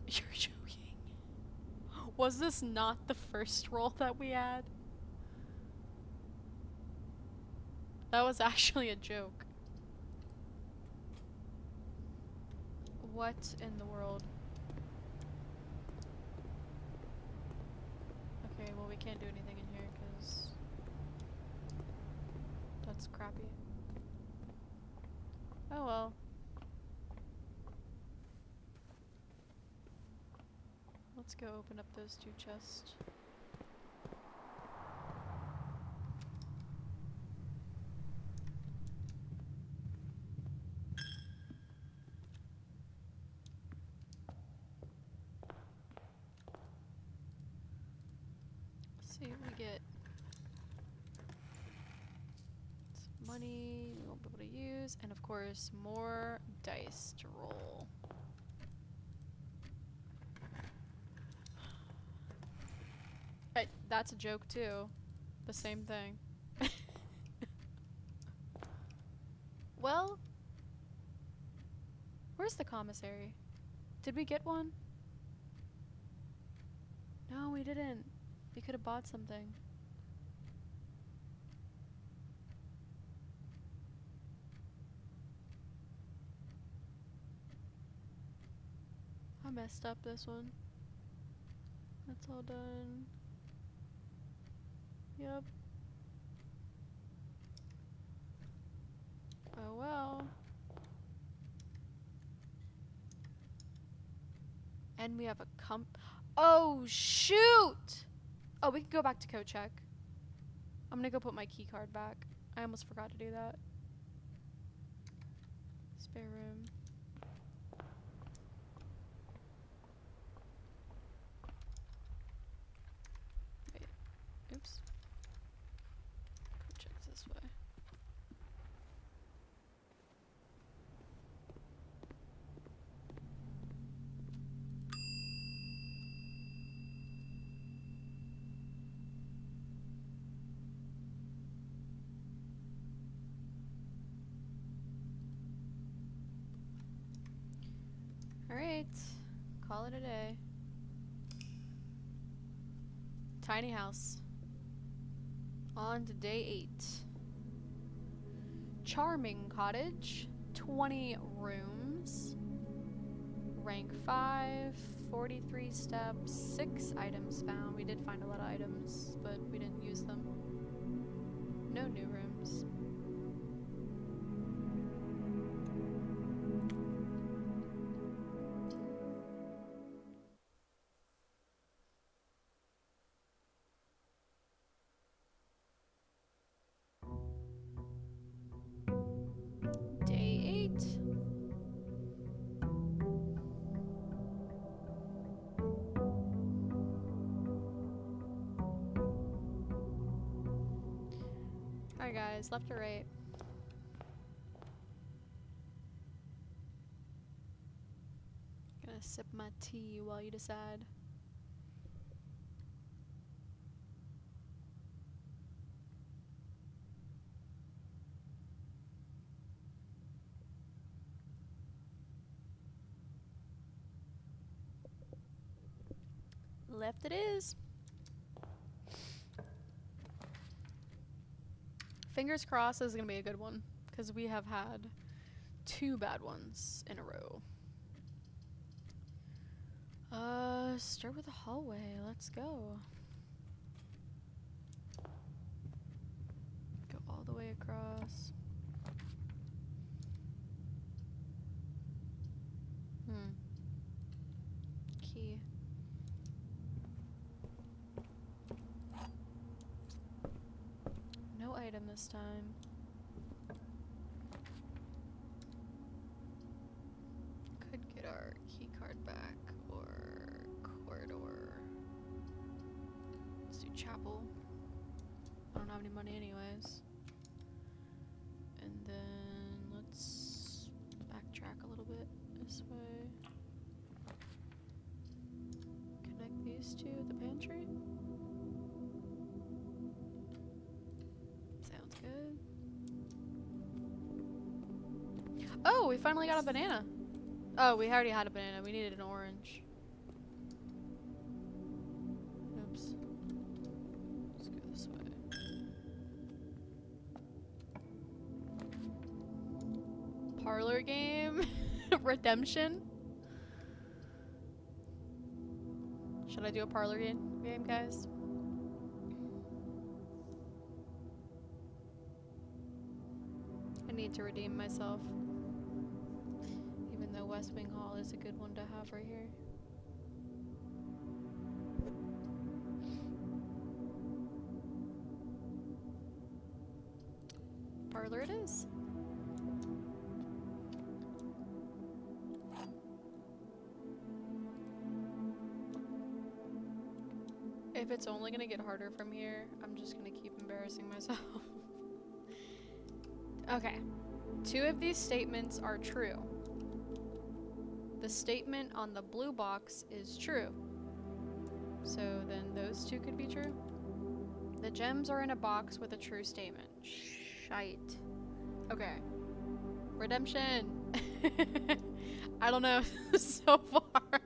You're joking. Was this not the first roll that we had? That was actually a joke. What in the world? Okay, well we can't do anything in here because that's crappy. Oh well. Let's go open up those 2 chests. See if we get some money we won't be able to use, and of course more dice to roll. That's a joke too. The same thing. Well, where's the commissary? Did we get one? No, we didn't. We could have bought something. I messed up this one. That's all done. Yep. Oh well. And we have a oh shoot! Oh, we can go back to code check. I'm gonna go put my key card back. I almost forgot to do that. Spare room. Wait. Oops. Code check's this way. Alright, call it a day. Tiny house. On to day 8. Charming cottage. 20 rooms. Rank 5. 43 steps. 6 items found. We did find a lot of items, but we didn't use them. No new rooms. Day 8. Alright guys, left or right? Gonna sip my tea while you decide. Left it is. Fingers crossed this is gonna be a good one, because we have had 2 bad ones in a row. Start with the hallway. Let's go. Go all the way across. Key. No item this time. Could get our key card back or corridor. Let's do chapel. I don't have any money anyways. And then let's backtrack a little bit this way. Connect these two at the pantry. Sounds good. Oh, we finally got a banana. Oh, we already had a banana. We needed an orange. Oops. Let's go this way. Parlor game? Redemption? Should I do a parlor game, guys? I need to redeem myself. Even though West Wing Hall is a good one to have right here. Parlor it is. If it's only gonna get harder from here, I'm just gonna keep embarrassing myself. Okay. 2 of these statements are true. The statement on the blue box is true. So then those 2 could be true. The gems are in a box with a true statement. Shite. Okay. Redemption. I don't know so far.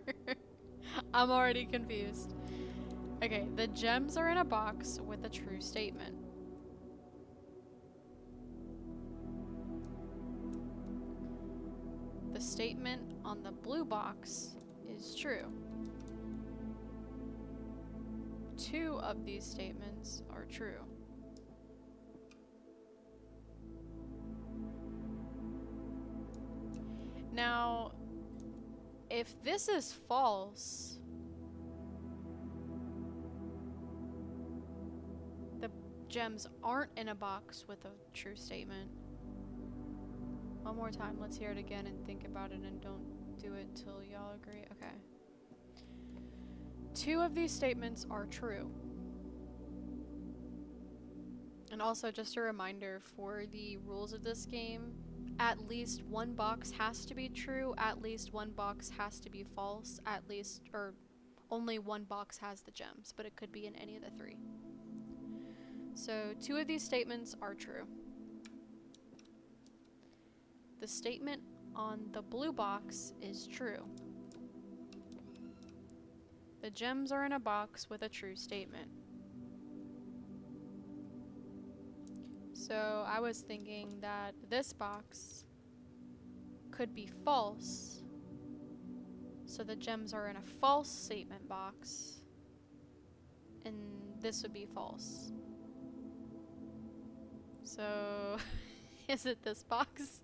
I'm already confused. Okay, the gems are in a box with a true statement. The statement on the blue box is true. 2 of these statements are true. Now, if this is false, the gems aren't in a box with a true statement. One more time, let's hear it again and think about it and don't do it till y'all agree. Okay. 2 of these statements are true. And also, just a reminder for the rules of this game, at least 1 box has to be true, at least 1 box has to be false, at least, or only 1 box has the gems, but it could be in any of the 3. So 2 of these statements are true. The statement on the blue box is true. The gems are in a box with a true statement. So I was thinking that this box could be false. So the gems are in a false statement box. And this would be false. So is it this box?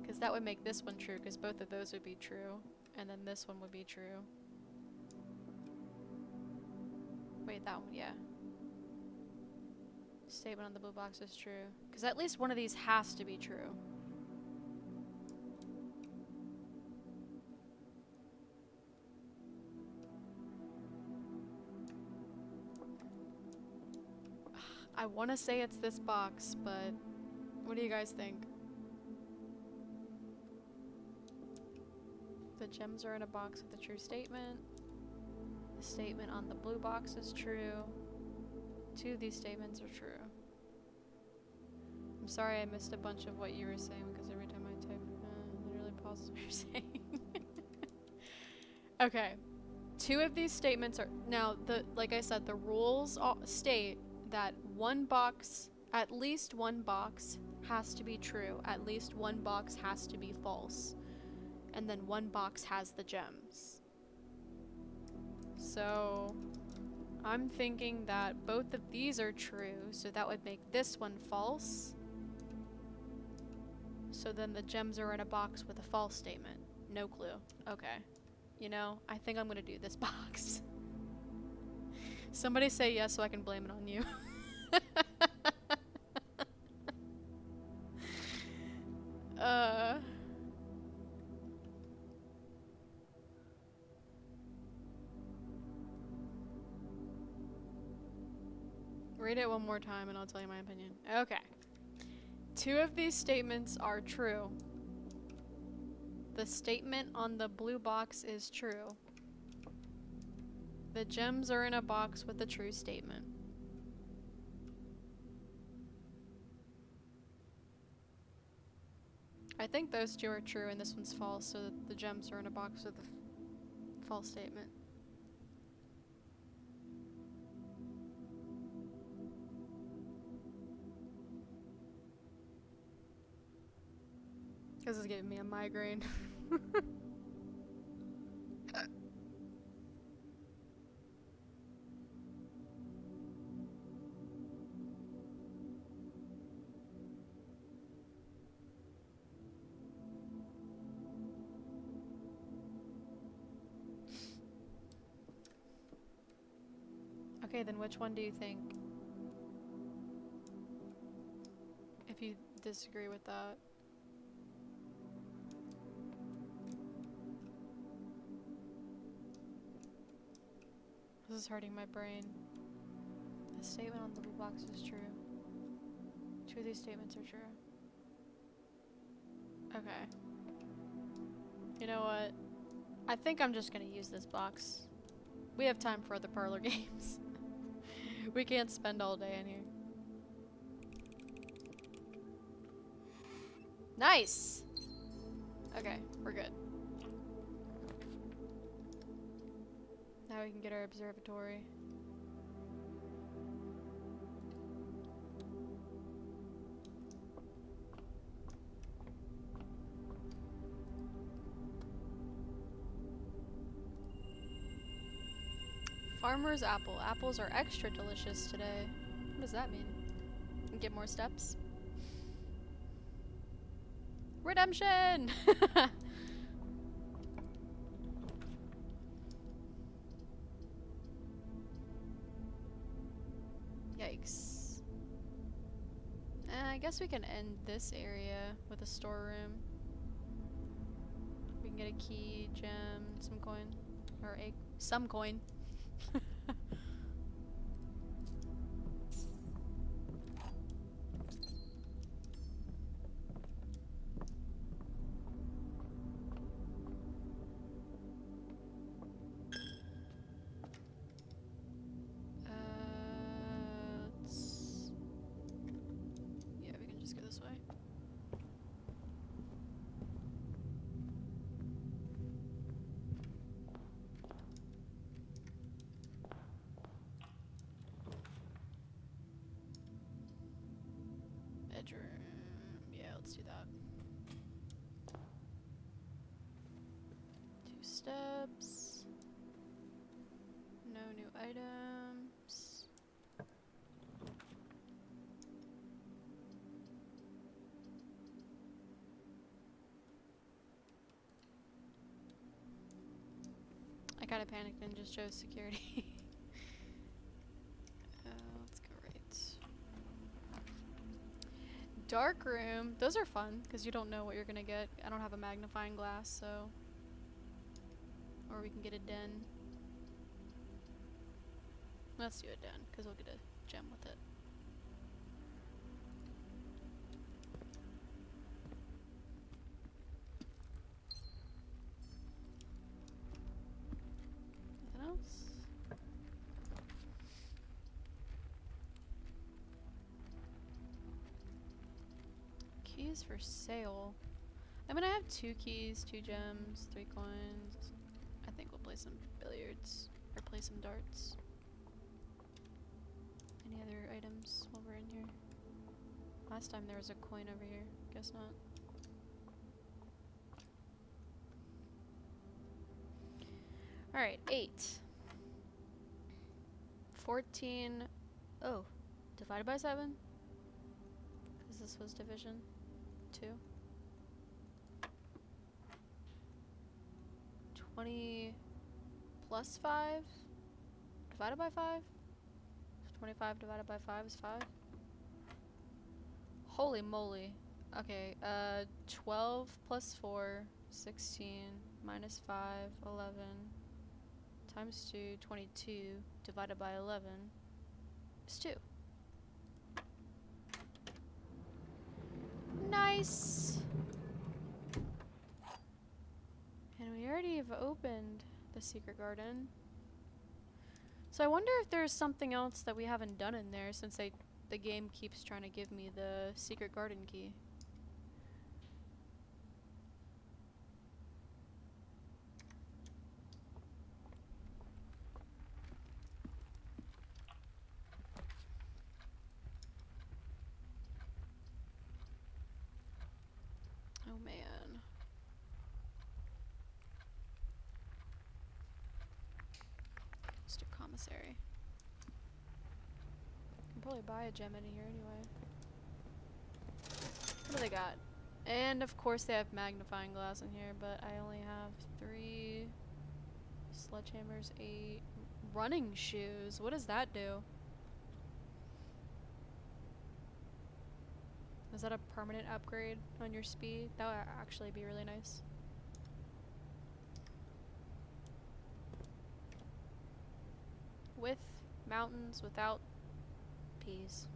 Because that would make this one true, because both of those would be true. And then this one would be true. Wait, that one, yeah. Statement on the blue box is true. Because at least one of these has to be true. I want to say it's this box, but what do you guys think? The gems are in a box with a true statement. The statement on the blue box is true. 2 of these statements are true. I'm sorry I missed a bunch of what you were saying because every time I type, it literally pauses what you're saying. Okay. 2 of these statements are... Now, like I said, the rules state that 1 box, at least 1 box, has to be true. At least 1 box has to be false. And then 1 box has the gems. So I'm thinking that both of these are true, so that would make this one false. So then the gems are in a box with a false statement. No clue. Okay. You know, I think I'm gonna do this box. Somebody say yes so I can blame it on you. Read it one more time and I'll tell you my opinion. Okay. 2 of these statements are true. The statement on the blue box is true. The gems are in a box with a true statement. I think those 2 are true and this one's false, so the gems are in a box with a false statement. This is giving me a migraine. Okay, then which one do you think? If you disagree with that. is hurting my brain. The statement on the blue box is true. Two of these statements are true. Okay. You know what? I think I'm just gonna use this box. We have time for other parlor games. We can't spend all day in here. Nice! Okay, we're good. Now we can get our observatory. Farmer's apple. Apples are extra delicious today. What does that mean? Get more steps? Redemption! Yikes. I guess we can end this area with a storeroom. We can get a key, gem, some coin. Or some coin. Yeah, we can just go this way. Bedroom. Yeah, let's do that. 2 steps. No new items. I kinda panicked and just chose security. Let's go right. Dark room. Those are fun, because you don't know what you're gonna get. I don't have a magnifying glass, so... Or we can get a den. Let's do a den, because we'll get a gem with it. Nothing else? Keys for sale. I mean, I have 2 keys, 2 gems, 3 coins. I think we'll play some billiards, or play some darts. Any other items while we're in here? Last time there was a coin over here. Guess not. Alright, 8. 14. Oh, divided by 7? Because this was division 2. 20 plus 5 divided by 5? 25 divided by 5 is 5. Holy moly. Okay, 12 plus 4, 16, minus 5, 11, times 2, 22, divided by 11 is 2. Nice! And we already have opened the secret garden. So I wonder if there's something else that we haven't done in there since the game keeps trying to give me the secret garden key. Oh man. Let's do commissary. Can probably buy a gem in here anyway. What do they got? And of course they have magnifying glass in here, but I only have 3 sledgehammers, 8 running shoes. What does that do? Is that a permanent upgrade on your speed? That would actually be really nice. with mountains, without peas.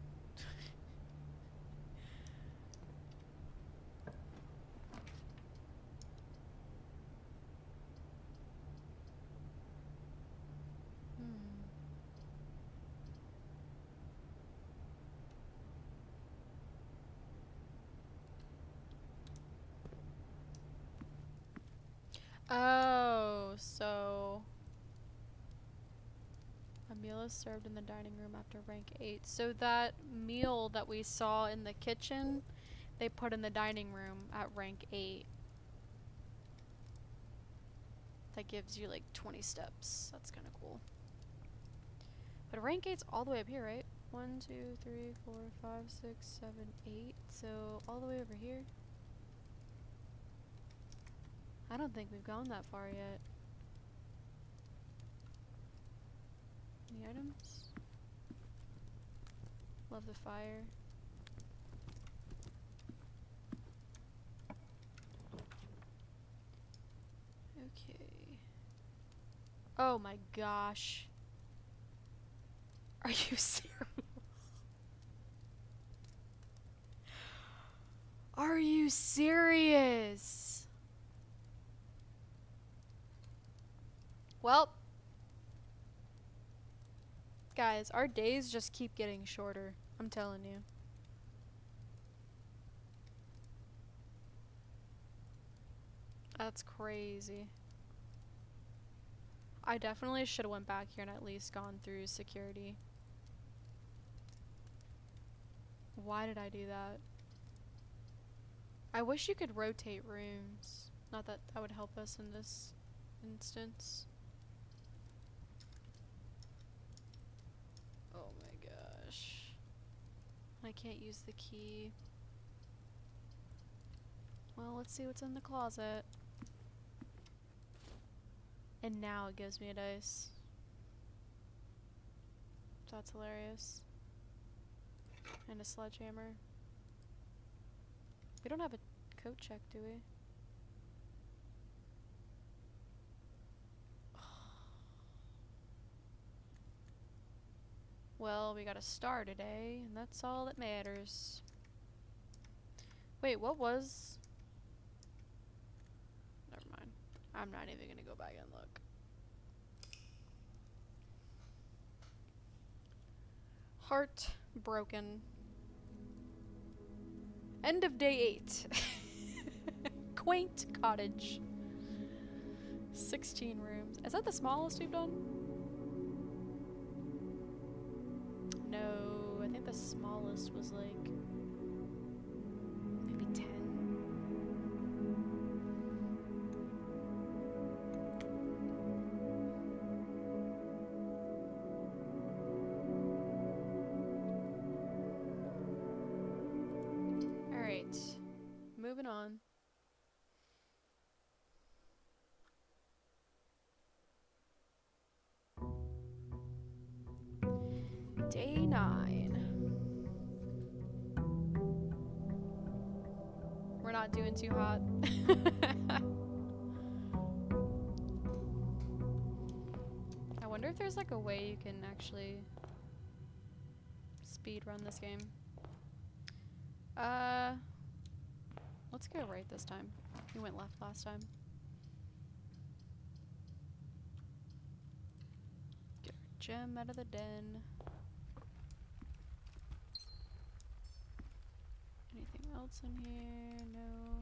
Oh, so a meal is served in the dining room after rank 8. So that meal that we saw in the kitchen, they put in the dining room at rank 8. That gives you like 20 steps. That's kind of cool. But rank 8's all the way up here, right? 1, 2, 3, 4, 5, 6, 7, 8. So all the way over here. I don't think we've gone that far yet. Any items? Love the fire. Okay. Oh my gosh. Are you serious? Are you serious? Well, guys, our days just keep getting shorter. I'm telling you. That's crazy. I definitely should have went back here and at least gone through security. Why did I do that? I wish you could rotate rooms. Not that that would help us in this instance. Oh my gosh. I can't use the key. Well, let's see what's in the closet. And now it gives me a dice. That's hilarious. And a sledgehammer. We don't have a coat check, do we? Well, we got a star today, and that's all that matters. Wait, what was... Never mind. I'm not even gonna go back and look. Heart broken. End of day 8. Quaint Cottage. 16 rooms. Is that the smallest we've done? No, I think the smallest was like maybe 10. Alright, moving on. Day 9. We're not doing too hot. I wonder if there's like a way you can actually speed run this game. Let's go right this time. We went left last time. Get our gem out of the den. Anything else in here? No.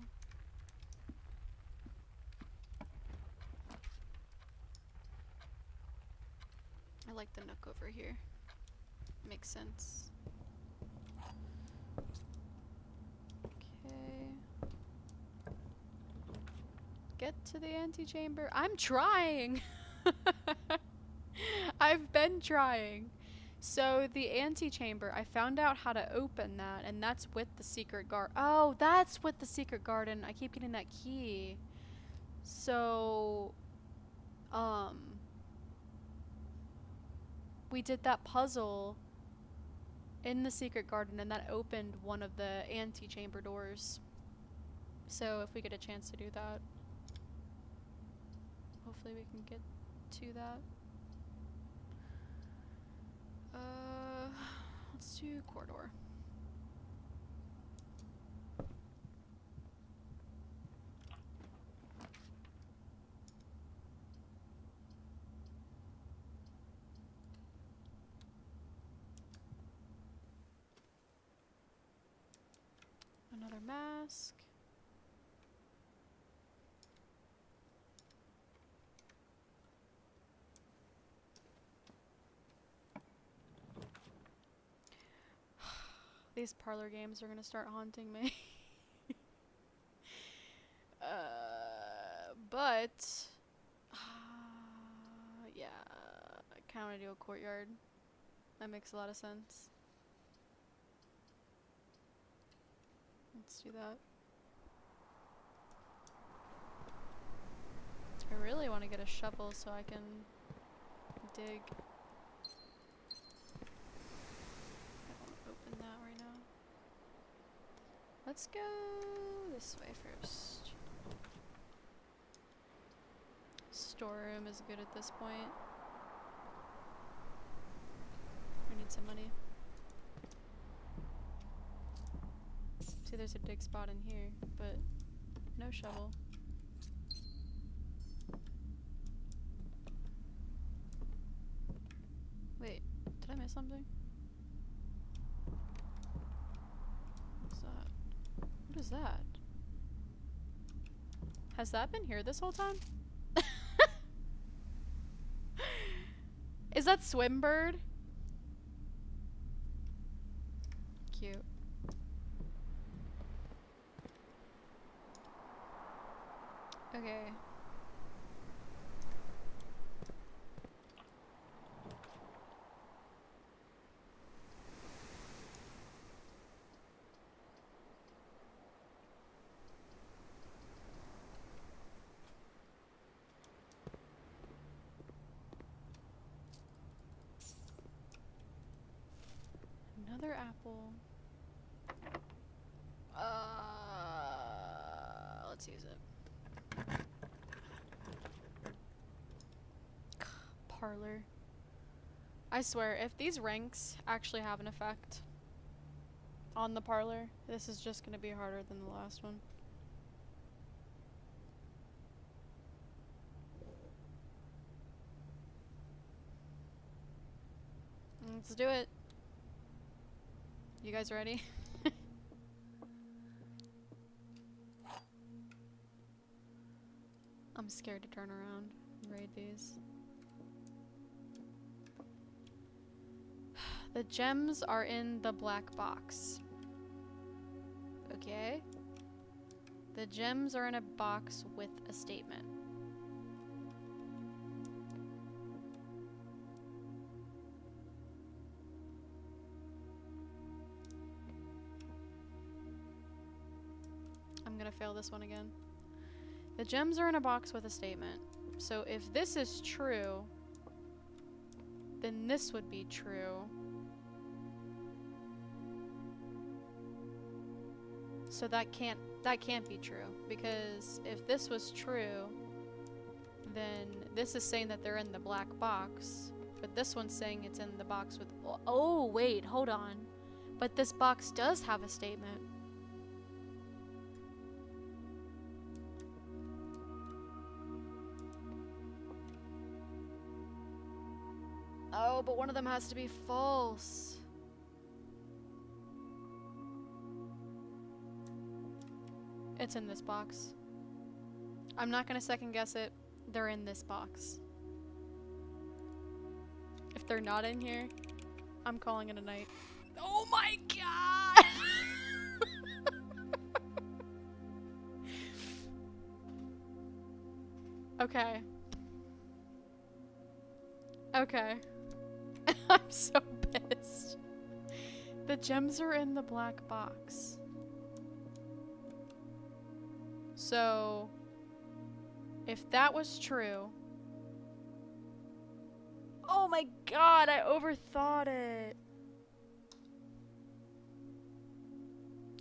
I like the nook over here. Makes sense. Okay. Get to the antechamber. I'm trying! I've been trying. So the antechamber, I found out how to open that, and that's with the secret guard. Oh, that's with the secret garden. I keep getting that key. So, we did that puzzle in the secret garden, and that opened one of the antechamber doors. So if we get a chance to do that, hopefully we can get to that. Let's do corridor. Another mask. These parlor games are gonna start haunting me. But yeah, I kind of want to do a courtyard. That makes a lot of sense. Let's do that. I really want to get a shovel so I can dig. I won't open that right now. Let's go this way first. Storeroom is good at this point. We need some money. See, there's a dig spot in here, but no shovel. Wait, did I miss something? What's that? What is that? Has that been here this whole time? Is that Swimbird? Cute. Okay. Another apple. Let's use it. Parlor. I swear, if these ranks actually have an effect on the parlor, this is just gonna be harder than the last one. Let's do it. You guys ready? I'm scared to turn around and raid these. The gems are in the black box. Okay. The gems are in a box with a statement. I'm gonna fail this one again. The gems are in a box with a statement. So if this is true, then this would be true. So that can't be true, because if this was true, then this is saying that they're in the black box, but this one's saying it's in the box with oh wait, hold on. But this box does have a statement. Oh, but one of them has to be false. It's in this box. I'm not gonna second guess it. They're in this box. If they're not in here, I'm calling it a night. Oh my god! Okay. Okay. I'm so pissed. The gems are in the black box. So, if that was true... Oh my god, I overthought it.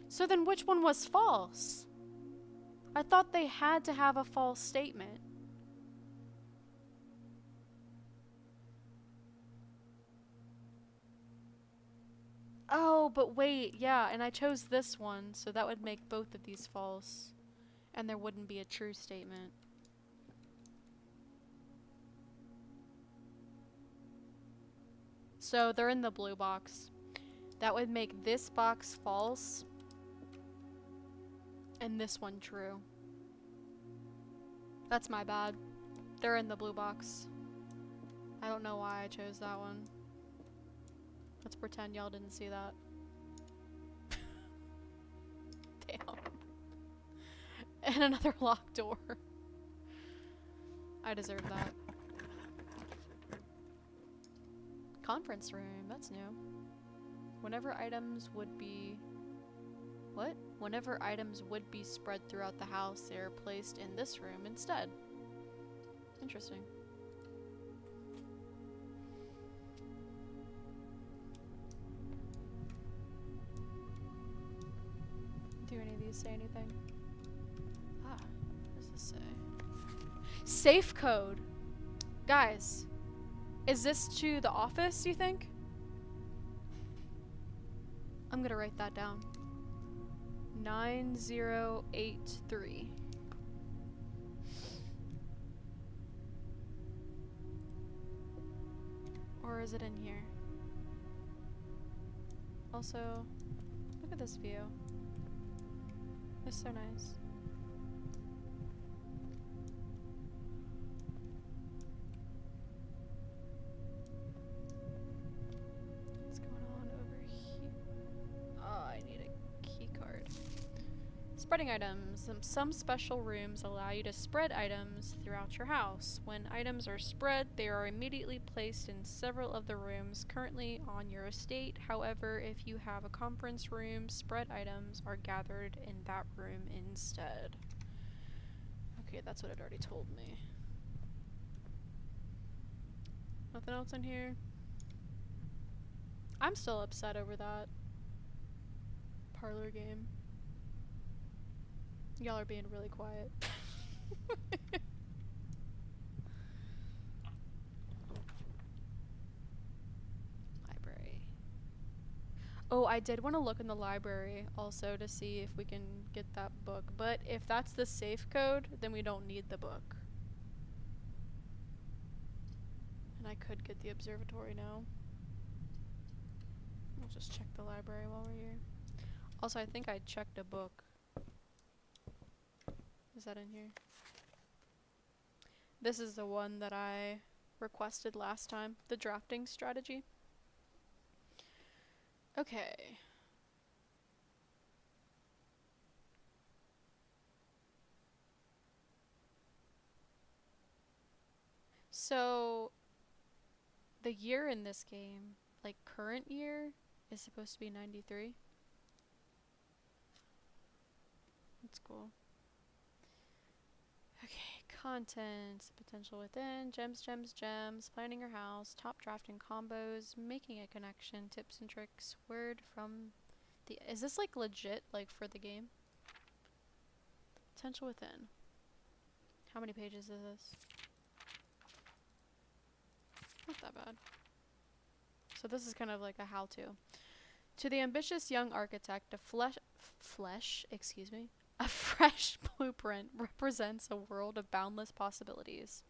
So then which one was false? I thought they had to have a false statement. Oh, but wait, yeah, and I chose this one, so that would make both of these false. And there wouldn't be a true statement. So they're in the blue box. That would make this box false and this one true. That's my bad. They're in the blue box. I don't know why I chose that one. Let's pretend y'all didn't see that. Damn. And another locked door. I deserve that. Conference room, that's new. Whenever items would be... What? Whenever items would be spread throughout the house, they are placed in this room instead. Interesting. Do any of these say anything? Ah, what does this say? Safe code! Guys, is this to the office, you think? I'm gonna write that down. 9083. Or is it in here? Also, look at this view. It's so nice. What's going on over here? Oh, I need a key card. Spreading items. Some special rooms allow you to spread items throughout your house. When items are spread, they are immediately placed in several of the rooms currently on your estate. However, if you have a conference room, spread items are gathered in that room instead. Okay, that's what it already told me. Nothing else in here? I'm still upset over that parlor game. Y'all are being really quiet. Library. Oh, I did want to look in the library also to see if we can get that book. But if that's the safe code, then we don't need the book. And I could get the observatory now. I'll just check the library while we're here. Also, I think I checked a book. Is that in here? This is the one that I requested last time, the drafting strategy. Okay. So, the year in this game, like current year, is supposed to be 93. That's cool. Okay, contents, potential within, gems, gems, gems, planning your house, top drafting combos, making a connection, tips and tricks, word from the... Is this like legit, like for the game? Potential within. How many pages is this? Not that bad. So this is kind of like a how-to. To the ambitious young architect, a a fresh blueprint represents a world of boundless possibilities.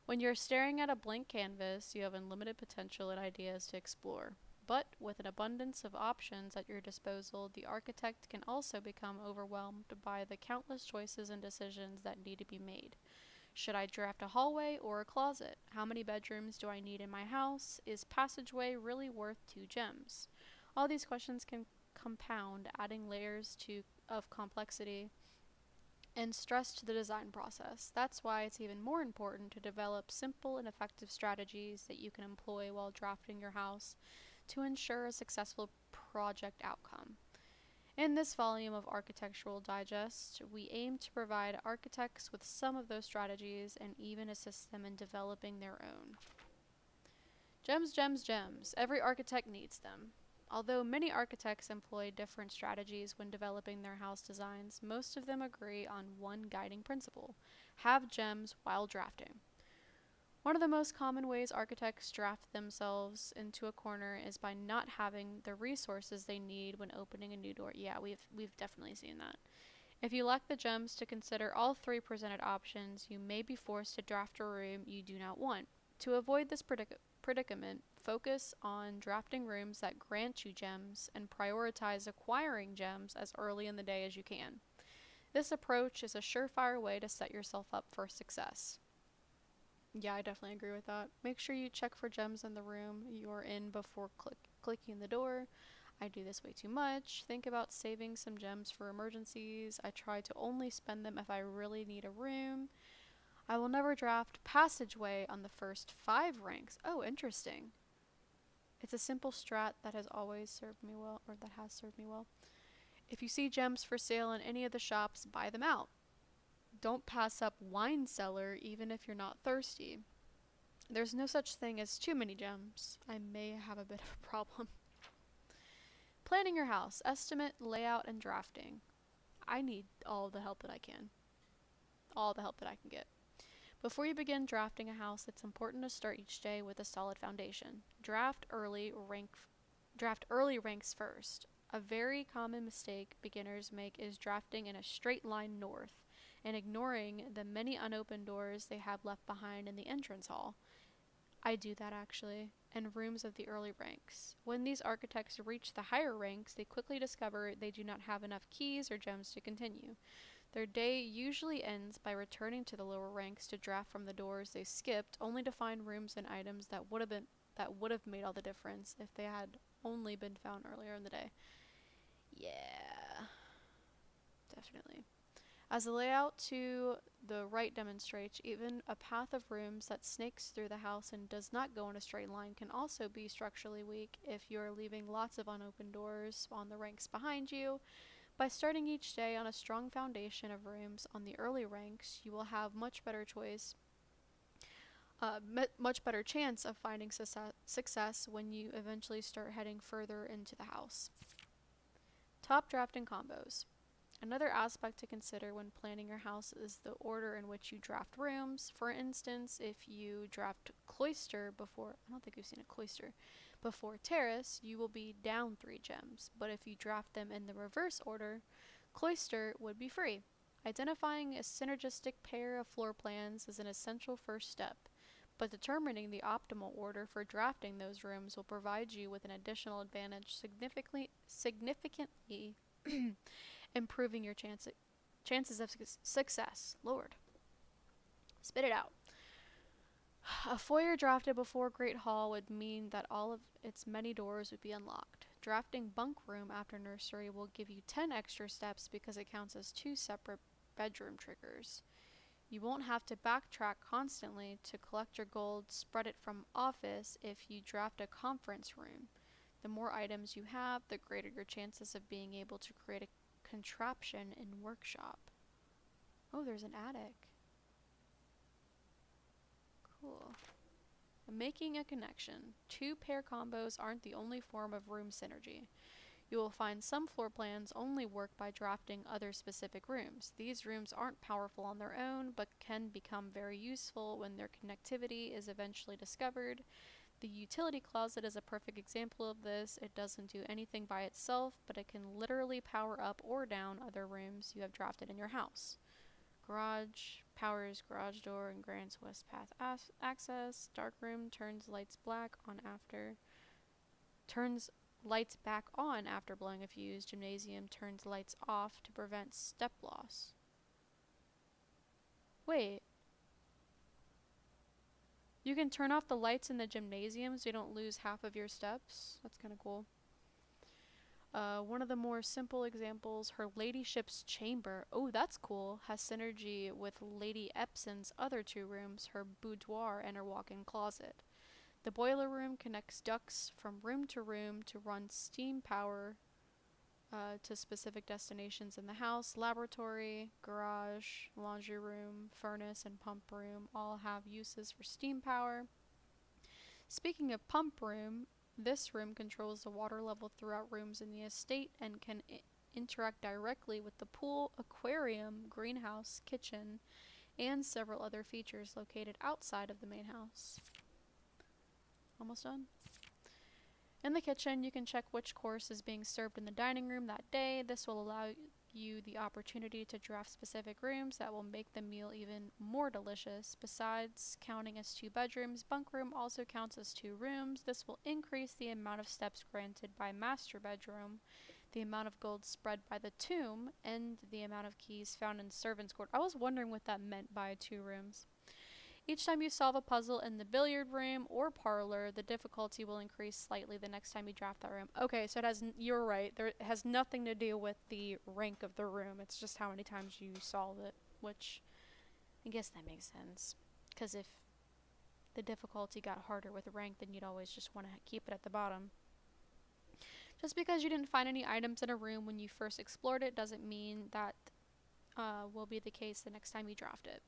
When you're staring at a blank canvas, you have unlimited potential and ideas to explore. But with an abundance of options at your disposal, the architect can also become overwhelmed by the countless choices and decisions that need to be made. Should I draft a hallway or a closet? How many bedrooms do I need in my house? Is passageway really worth 2 gems? All these questions can compound, adding layers of complexity and stress to the design process. That's why it's even more important to develop simple and effective strategies that you can employ while drafting your house to ensure a successful project outcome. In this volume of Architectural Digest, we aim to provide architects with some of those strategies and even assist them in developing their own. Gems, gems, gems. Every architect needs them. Although many architects employ different strategies when developing their house designs, most of them agree on one guiding principle: have gems while drafting. One of the most common ways architects draft themselves into a corner is by not having the resources they need when opening a new door. Yeah, we've definitely seen that. If you lack the gems to consider all three presented options, you may be forced to draft a room you do not want. To avoid this predicament, focus on drafting rooms that grant you gems and prioritize acquiring gems as early in the day as you can. This approach is a surefire way to set yourself up for success. Yeah, I definitely agree with that. Make sure you check for gems in the room you're in before clicking the door. I do this way too much. Think about saving some gems for emergencies. I try to only spend them if I really need a room. I will never draft passageway on the first 5 ranks. Oh, interesting. It's a simple strat that has always served me well, or that has served me well. If you see gems for sale in any of the shops, buy them out. Don't pass up wine cellar even if you're not thirsty. There's no such thing as too many gems. I may have a bit of a problem. Planning your house, estimate, layout, and drafting. I need all the help that I can. All the help that I can get. Before you begin drafting a house, it's important to start each day with a solid foundation. Draft early ranks first. A very common mistake beginners make is drafting in a straight line north and ignoring the many unopened doors they have left behind in the entrance hall. I do that actually, and rooms of the early ranks. When these architects reach the higher ranks, they quickly discover they do not have enough keys or gems to continue. Their day usually ends by returning to the lower ranks to draft from the doors they skipped, only to find rooms and items that would have made all the difference if they had only been found earlier in the day. Yeah, definitely. As the layout to the right demonstrates, even a path of rooms that snakes through the house and does not go in a straight line can also be structurally weak if you are leaving lots of unopened doors on the ranks behind you. By starting each day on a strong foundation of rooms on the early ranks, you will have much better chance of finding success when you eventually start heading further into the house. Top drafting combos. Another aspect to consider when planning your house is the order in which you draft rooms. For instance, if you draft cloister before, I don't think we've seen a cloister, before terrace, you will be down 3 gems. But if you draft them in the reverse order, cloister would be free. Identifying a synergistic pair of floor plans is an essential first step, but determining the optimal order for drafting those rooms will provide you with an additional advantage, significantly improving your chances of success. Lord, spit it out. A foyer drafted before Great Hall would mean that all of its many doors would be unlocked. Drafting bunk room after nursery will give you 10 extra steps because it counts as 2 separate bedroom triggers. You won't have to backtrack constantly to collect your gold, spread it from office if you draft a conference room. The more items you have, the greater your chances of being able to create a contraption in workshop. Oh, there's an attic. Cool. Making a connection. 2 pair combos aren't the only form of room synergy. You will find some floor plans only work by drafting other specific rooms. These rooms aren't powerful on their own, but can become very useful when their connectivity is eventually discovered. The utility closet is a perfect example of this. It doesn't do anything by itself, but it can literally power up or down other rooms you have drafted in your house. Garage powers garage door and grants west path access. Dark room turns lights back on after blowing a fuse. Gymnasium turns lights off to prevent step loss. Wait. You can turn off the lights in the gymnasium so you don't lose half of your steps. That's kind of cool. One of the more simple examples, her ladyship's chamber. Oh, that's cool. Has synergy with Lady Epson's other 2 rooms, her boudoir and her walk-in closet. The boiler room connects ducts from room to run steam power to specific destinations in the house. Laboratory, garage, laundry room, furnace, and pump room all have uses for steam power. Speaking of pump room, this room controls the water level throughout rooms in the estate and can interact directly with the pool, aquarium, greenhouse, kitchen, and several other features located outside of the main house. Almost done. In the kitchen, you can check which course is being served in the dining room that day. This will allow you the opportunity to draft specific rooms that will make the meal even more delicious. Besides counting as 2 bedrooms, bunk room also counts as 2 rooms. This will increase the amount of steps granted by master bedroom, the amount of gold spread by the tomb, and the amount of keys found in servant's court. I was wondering what that meant by 2 rooms. Each time you solve a puzzle in the billiard room or parlor, the difficulty will increase slightly the next time you draft that room. Okay, so you're right. It has nothing to do with the rank of the room. It's just how many times you solve it, which I guess that makes sense. Because if the difficulty got harder with rank, then you'd always just want to keep it at the bottom. Just because you didn't find any items in a room when you first explored it doesn't mean that will be the case the next time you draft it.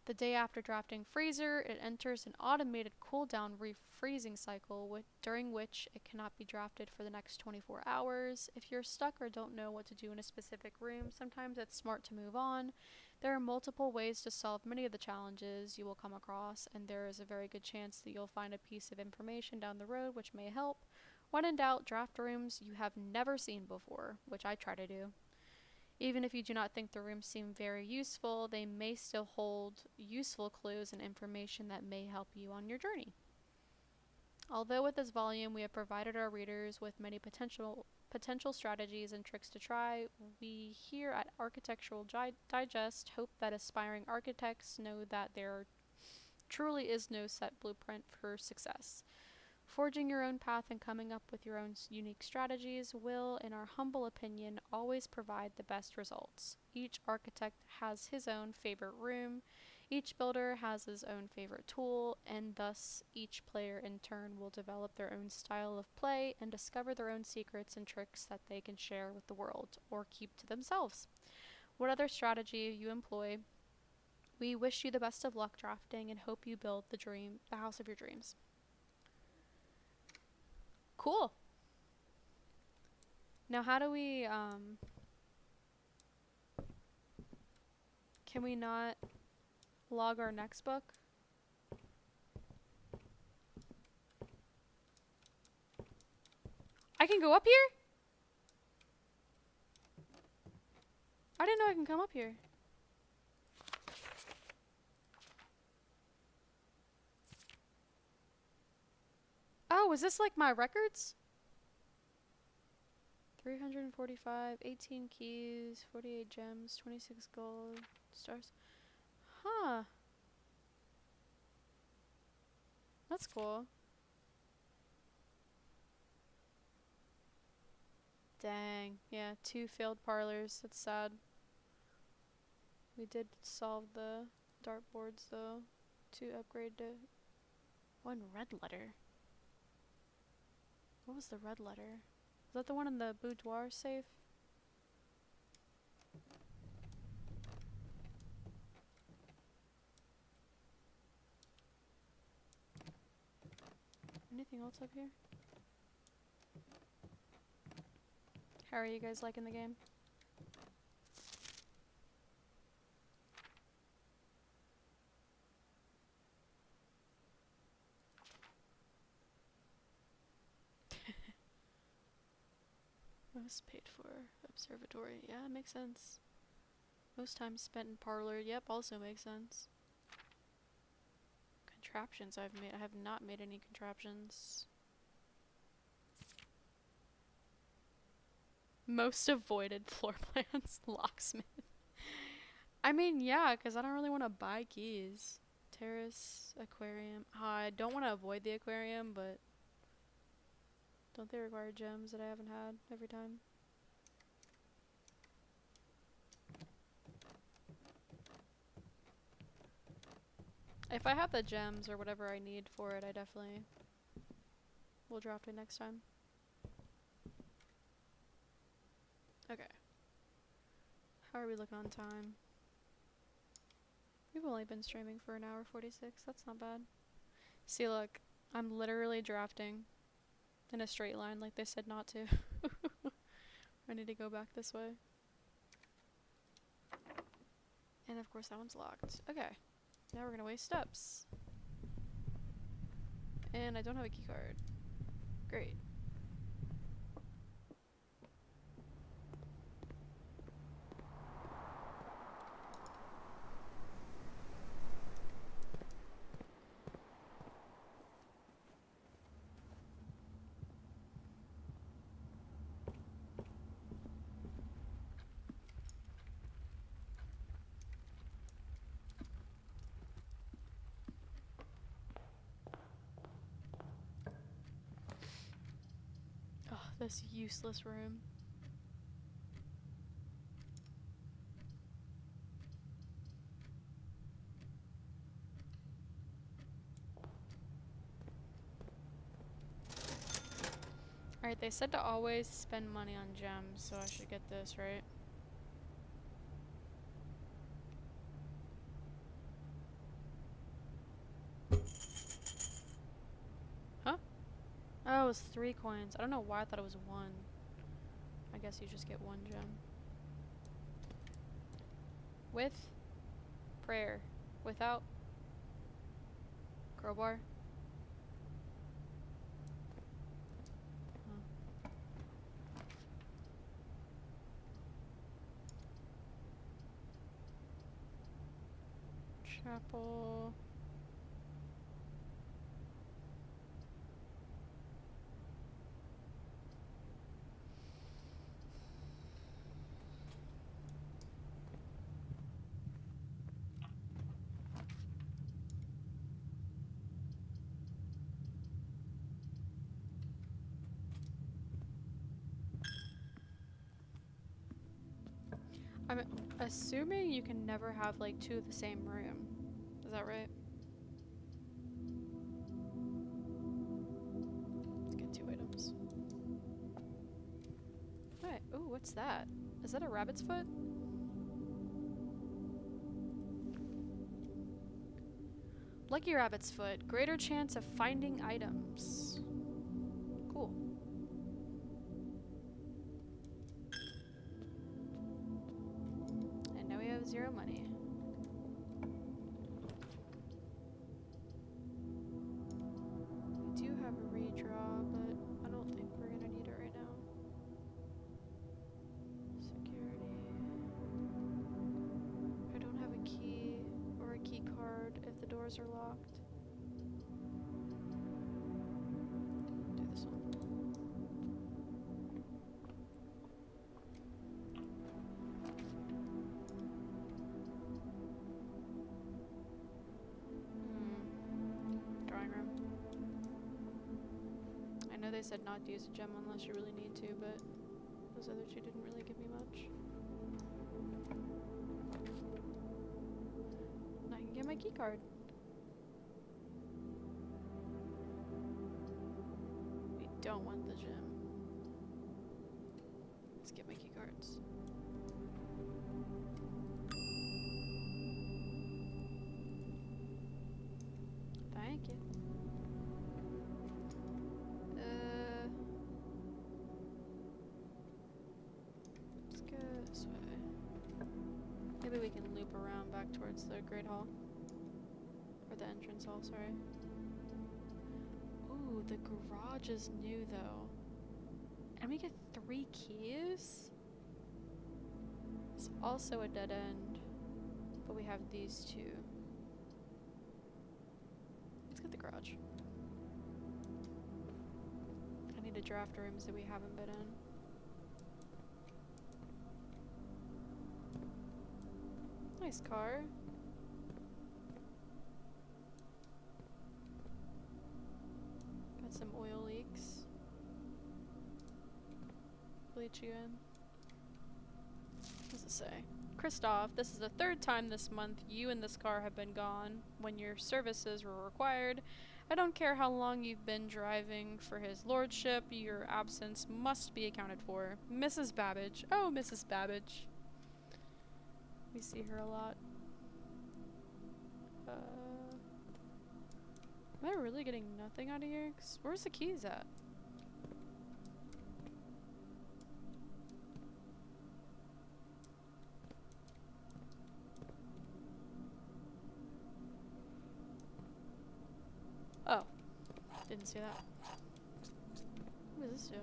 The day after drafting freezer, it enters an automated cooldown refreezing cycle during which it cannot be drafted for the next 24 hours. If you're stuck or don't know what to do in a specific room, sometimes it's smart to move on. There are multiple ways to solve many of the challenges you will come across, and there is a very good chance that you'll find a piece of information down the road which may help. When in doubt, draft rooms you have never seen before, which I try to do. Even if you do not think the rooms seem very useful, they may still hold useful clues and information that may help you on your journey. Although with this volume we have provided our readers with many potential strategies and tricks to try, we here at Architectural Digest hope that aspiring architects know that there truly is no set blueprint for success. Forging your own path and coming up with your own unique strategies will, in our humble opinion, always provide the best results. Each architect has his own favorite room, each builder has his own favorite tool, and thus each player in turn will develop their own style of play and discover their own secrets and tricks that they can share with the world or keep to themselves. Whatever strategy you employ, we wish you the best of luck drafting and hope you build the house of your dreams. Cool. Now how do we, can we not log our next book? I can go up here? I didn't know I can come up here. Oh, is this like my records? 345, 18 keys, 48 gems, 26 gold stars. Huh. That's cool. Dang. Yeah, 2 failed parlors. That's sad. We did solve the dartboards though. To upgrade to 1 red letter. What was the red letter? Is that the one in the boudoir safe? Anything else up here? How are you guys liking the game? Most paid for observatory. Yeah, it makes sense. Most time spent in parlor. Yep, also makes sense. Contraptions I've made. I have not made any contraptions. Most avoided floor plans. Locksmith. I mean, yeah, because I don't really want to buy keys. Terrace, aquarium. I don't want to avoid the aquarium, but don't they require gems that I haven't had every time? If I have the gems or whatever I need for it, I definitely will draft it next time. Okay. How are we looking on time? We've only been streaming for 1:46. That's not bad. See, look. I'm literally drafting in a straight line like they said not to. I need to go back this way. And of course that one's locked. Okay. Now we're gonna waste steps. And I don't have a key card. Great. Oh, this useless room. Alright, they said to always spend money on gems, so I should get this, right? Huh? Oh, it was 3 coins. I don't know why I thought it was 1. I guess you just get 1 gem. With prayer. Without crowbar. Chapel. I'm assuming you can never have like 2 of the same room. Is that right? Let's get 2 items. Alright. Ooh, what's that? Is that a rabbit's foot? Lucky rabbit's foot. Greater chance of finding items. Cool. And now we have 0 money. We do have a redraw, but I don't think we're gonna need it right now. Security. I don't have a key or a key card if the doors are locked. Do this one. Drawing room. I know they said not to use a gem unless you really need to, but those other 2 didn't really give me much. And I can get my key card. We don't want the gem. Let's get my key cards. Thank you. Let's go this way. Maybe we can loop around back towards the Great Hall. Or the entrance hall, sorry. Ooh, the garage is new though. And we get 3 keys? It's also a dead end. But we have these 2. Let's get the garage. I need to draft rooms that we haven't been in. Nice car. Got some oil leaks. Bleach you in. What does it say? Christoph, this is the 3rd time this month you and this car have been gone when your services were required. I don't care how long you've been driving for his lordship, your absence must be accounted for. Mrs. Babbage. Oh, Mrs. Babbage. We see her a lot. Am I really getting nothing out of here? 'Cause where's the keys at? Didn't see that. What does this do?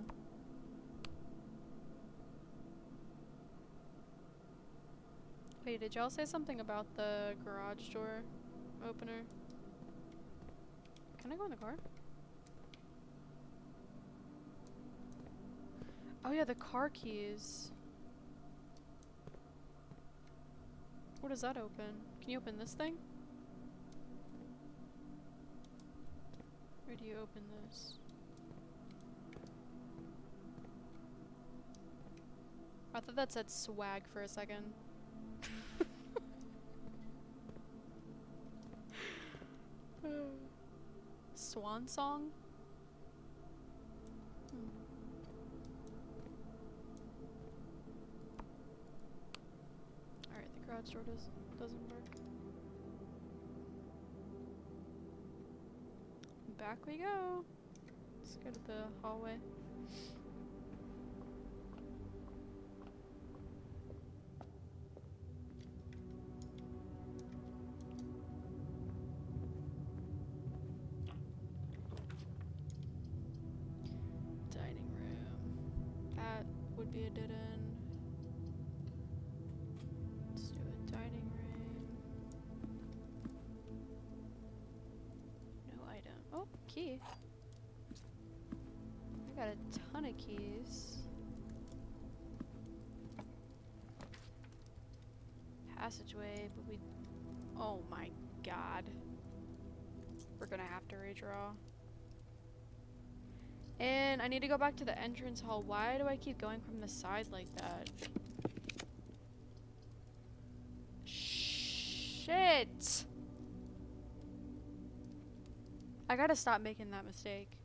Wait, did y'all say something about the garage door opener? Can I go in the car? Oh yeah, the car keys. What does that open? Can you open this thing? Or do you open this? I thought that said swag for a second. Swan song? Alright, the garage door doesn't work. Back we go. Let's go to the hallway. Dining room. That would be a dead end. Let's do a dining room. No item. Oh, key. I got a ton of keys. Passageway, but we... Oh my god. We're gonna have to redraw. And I need to go back to the entrance hall. Why do I keep going from the side like that? Shit! I gotta stop making that mistake.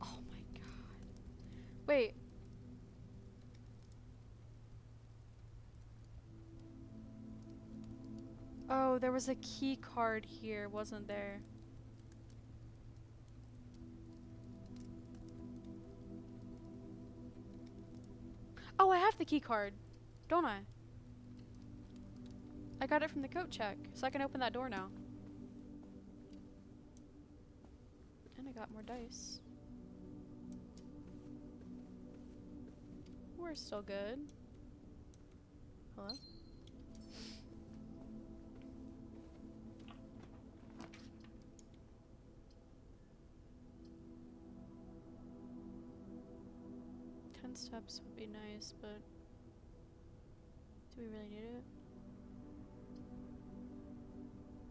Oh my god. Wait. Oh, there was a key card here, wasn't there? Oh, I have the key card, don't I? I got it from the coat check, so I can open that door now. And I got more dice. We're still good. Hello? Steps would be nice, but do we really need it?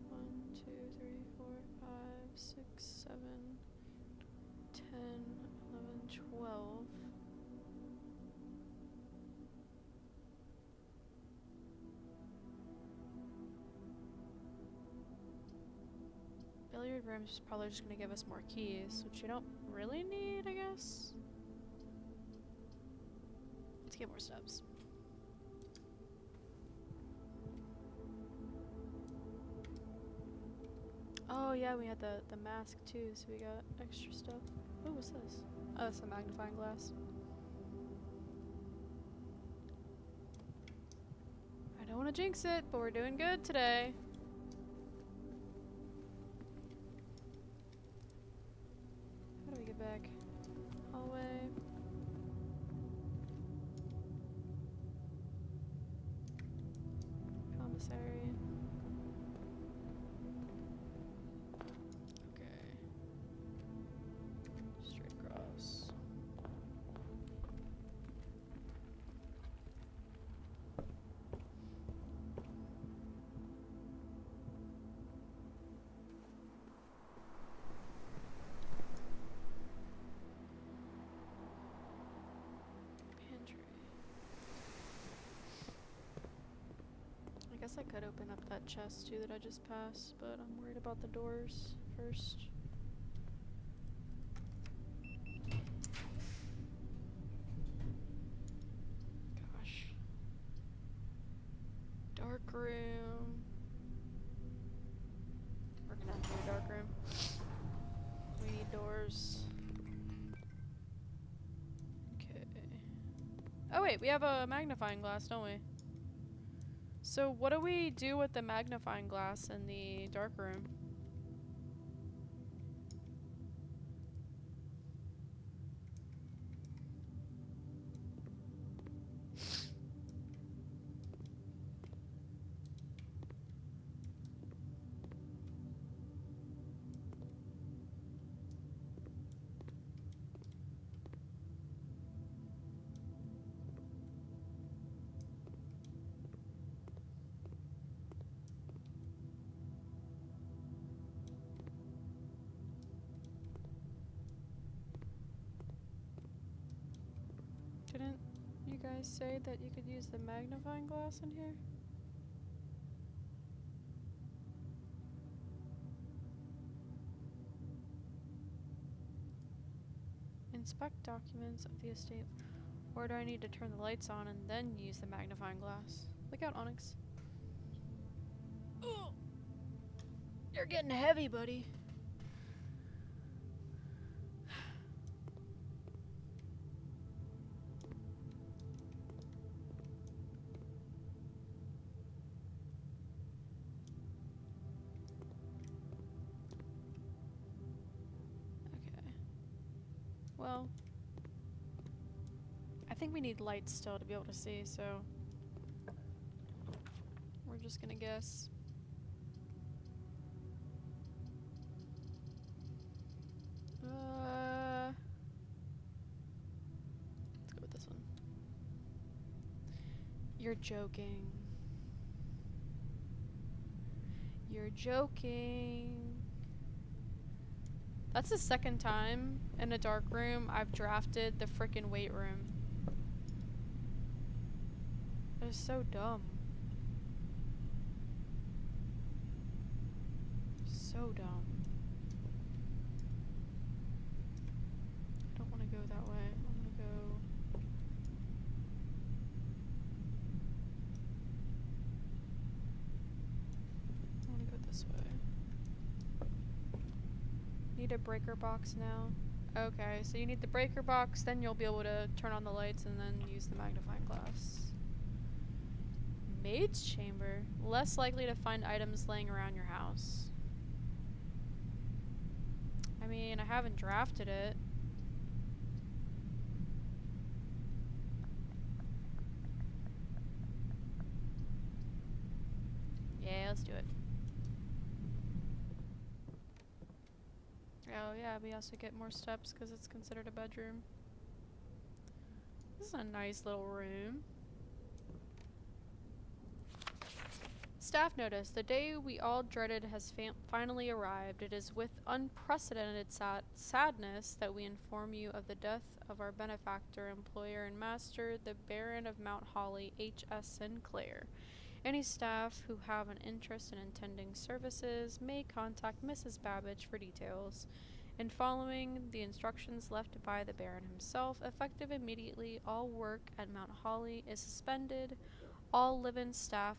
1, 2, 3, 4, 5, 6, 7, 10, 11, 12. Billiard room's probably just gonna give us more keys, which we don't really need, I guess. Let's get more steps. Oh yeah, we had the mask too, so we got extra stuff. What was this? Oh, it's a magnifying glass. I don't want to jinx it, but we're doing good today. How do we get back? Hallway. Commissary. Okay. Straight across. Pantry. I guess I could open up that chest too that I just passed, but I'm worried about the doors first. Gosh. Dark room. We're gonna have to do a dark room. We need doors. Okay. Oh wait, we have a magnifying glass, don't we? So what do we do with the magnifying glass in the dark room? Didn't you guys say that you could use the magnifying glass in here? Inspect documents of the estate. Or do I need to turn the lights on and then use the magnifying glass? Look out, Onyx. Ugh. You're getting heavy, buddy. Okay. Well, I think we need lights still to be able to see, so we're just gonna guess. Let's go with this one. You're joking. You're joking. That's the second time in a dark room I've drafted the frickin' weight room. That is so dumb. So dumb. I don't want to go that way. I want to go... I want to go this way. Need a breaker box now. Okay, so you need the breaker box, then you'll be able to turn on the lights and then use the magnifying glass. Maid's chamber. Less likely to find items laying around your house. I mean, I haven't drafted it. Yeah, let's do it. Oh yeah, we also get more steps because it's considered a bedroom. This is a nice little room. Staff notice, the day we all dreaded has finally arrived. It is with unprecedented sadness that we inform you of the death of our benefactor, employer, and master, the Baron of Mount Holly, H.S. Sinclair. Any staff who have an interest in attending services may contact Mrs. Babbage for details. In following the instructions left by the Baron himself, effective immediately, all work at Mount Holly is suspended. All live-in staff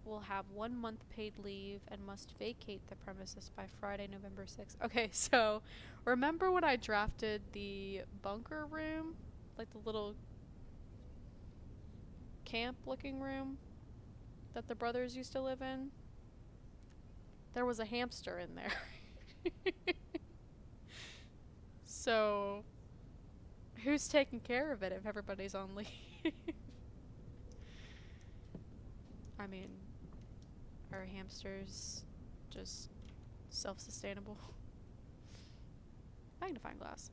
will have 1 month paid leave and must vacate the premises by Friday, November 6th. Okay, so remember when I drafted the bunker room? Like the little camp-looking room that the brothers used to live in? There was a hamster in there. So, who's taking care of it if everybody's on leave? I mean, are hamsters just self-sustainable? Magnifying glass.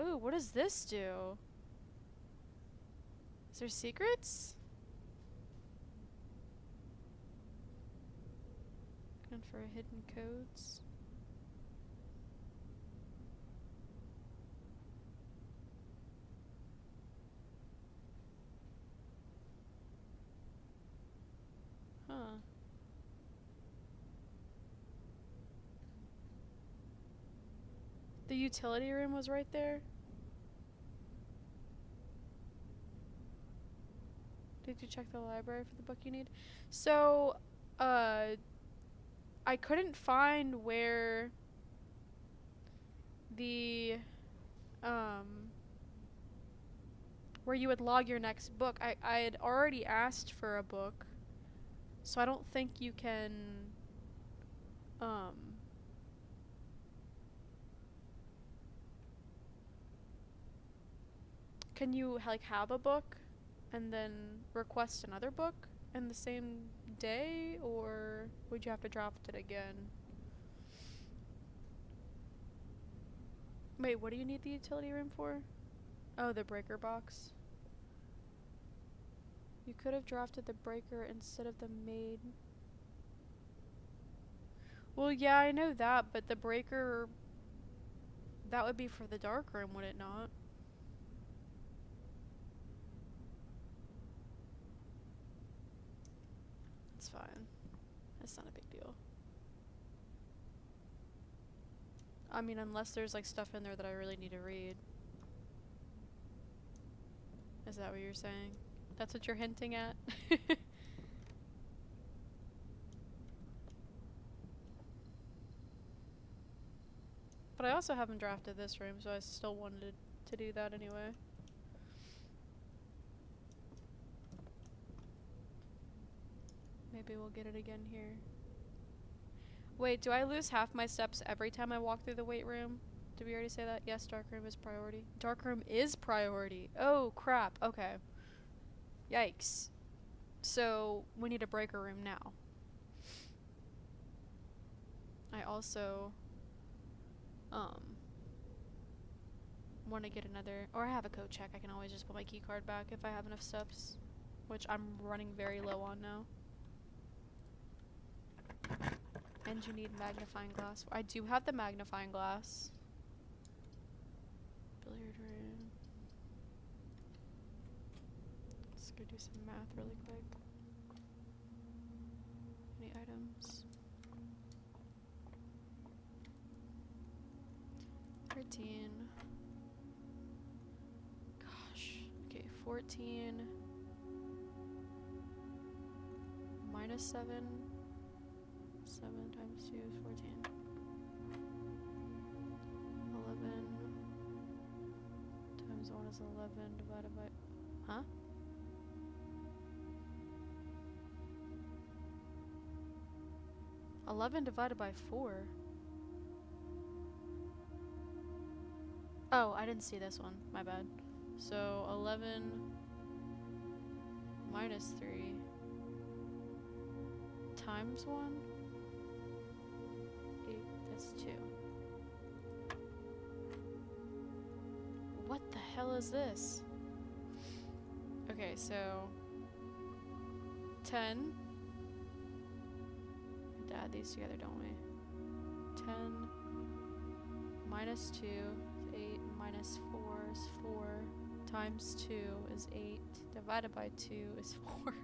Ooh, what does this do? Is there secrets? And for hidden codes. Huh. The utility room was right there. Did you check the library for the book you need? So, I couldn't find where the, where you would log your next book. I had already asked for a book, so I don't think you can, um, can you like have a book and then request another book in the same day, or would you have to draft it again? Wait, what do you need the utility room for? Oh, the breaker box. You could have drafted the breaker instead of the maid. Well, yeah, I know that, but the breaker, that would be for the dark room, would it not? It's fine. It's not a big deal. I mean, unless there's like stuff in there that I really need to read. Is that what you're saying? That's what you're hinting at? But I also haven't drafted this room, so I still wanted to do that anyway. Maybe we'll get it again here. Wait, do I lose half my steps every time I walk through the weight room? Did we already say that? Yes, darkroom is priority. Darkroom is priority. Oh, crap. Okay. Yikes. So, we need a breaker room now. I also, want to get another, or I have a code check. I can always just put my key card back if I have enough steps, which I'm running very low on now. And you need magnifying glass. I do have the magnifying glass. Billiard room. Let's go do some math really quick. Any items? 13. Gosh. Okay, 14. Minus 7. 7 times 2 is 14. 11 times 1 is 11 divided by... Huh? $11 divided by 4. Oh, I didn't see this one. My bad. So 11 minus 3 times 1? 8, that's 2. What the hell is this? Okay, so 10. We have to add these together, don't we? 10 minus 2 is 8, minus 4 is 4, times 2 is 8, divided by 2 is 4.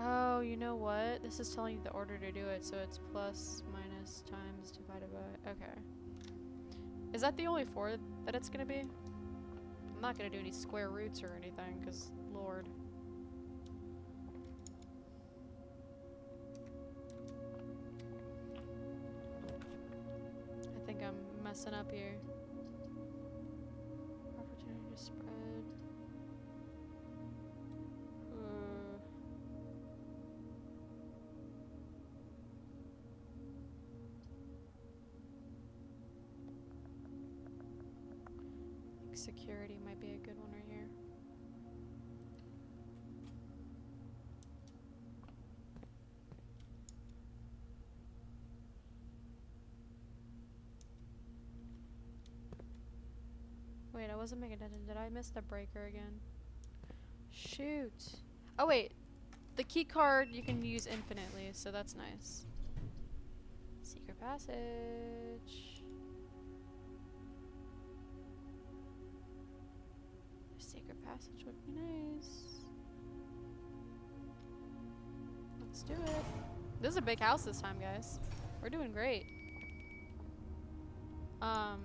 Oh, you know what? This is telling you the order to do it, so it's plus, minus, times, divided by... Okay. Is that the only 4 that it's gonna be? I'm not gonna do any square roots or anything, because, lord. I think I'm messing up here. Opportunity to spread. Security might be a good one right here. Wait, I wasn't making attention. Did I miss the breaker again? Shoot. Oh wait, the key card you can use infinitely, so that's nice. Secret passage. Secret passage would be nice. Let's do it. This is a big house this time, guys. We're doing great. I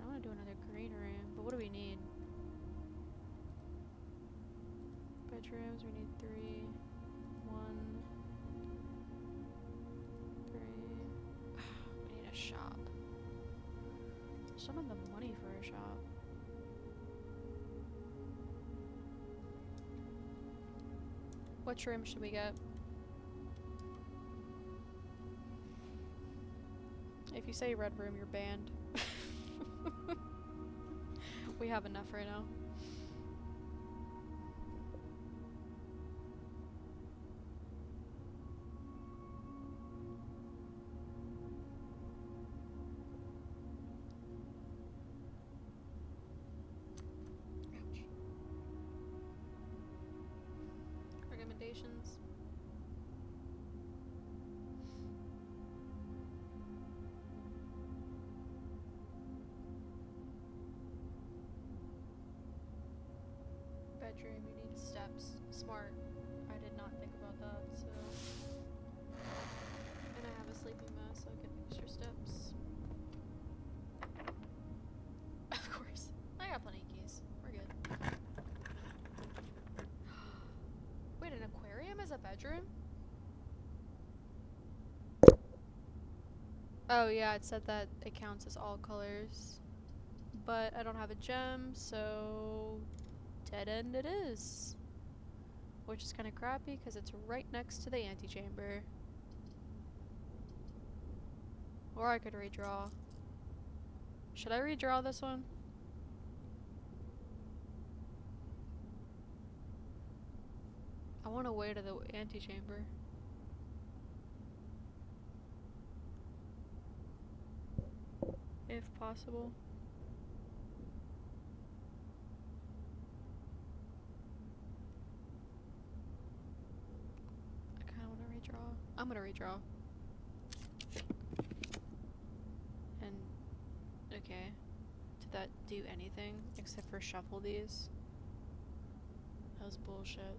want to do another green room, but what do we need? Bedroom, doors, we need 3. 1, 3. We need a shop. Just don't have the money for a shop. Which room should we get? If you say red room, you're banned. We have enough right now. Ouch. Recommendations. Bedroom, you need steps. Smart. I did not think about that, so. And I have a sleeping mask, so I can fix your steps. Of course. I got plenty of keys. We're good. Wait, an aquarium is a bedroom? Oh yeah, it said that it counts as all colors. But I don't have a gem, so dead end it is. Which is kind of crappy because it's right next to the antechamber. Or I could redraw. Should I redraw this one? I want to way to the antechamber. If possible. I kind of want to redraw. I'm going to redraw. And, okay. Did that do anything except for shuffle these? That was bullshit.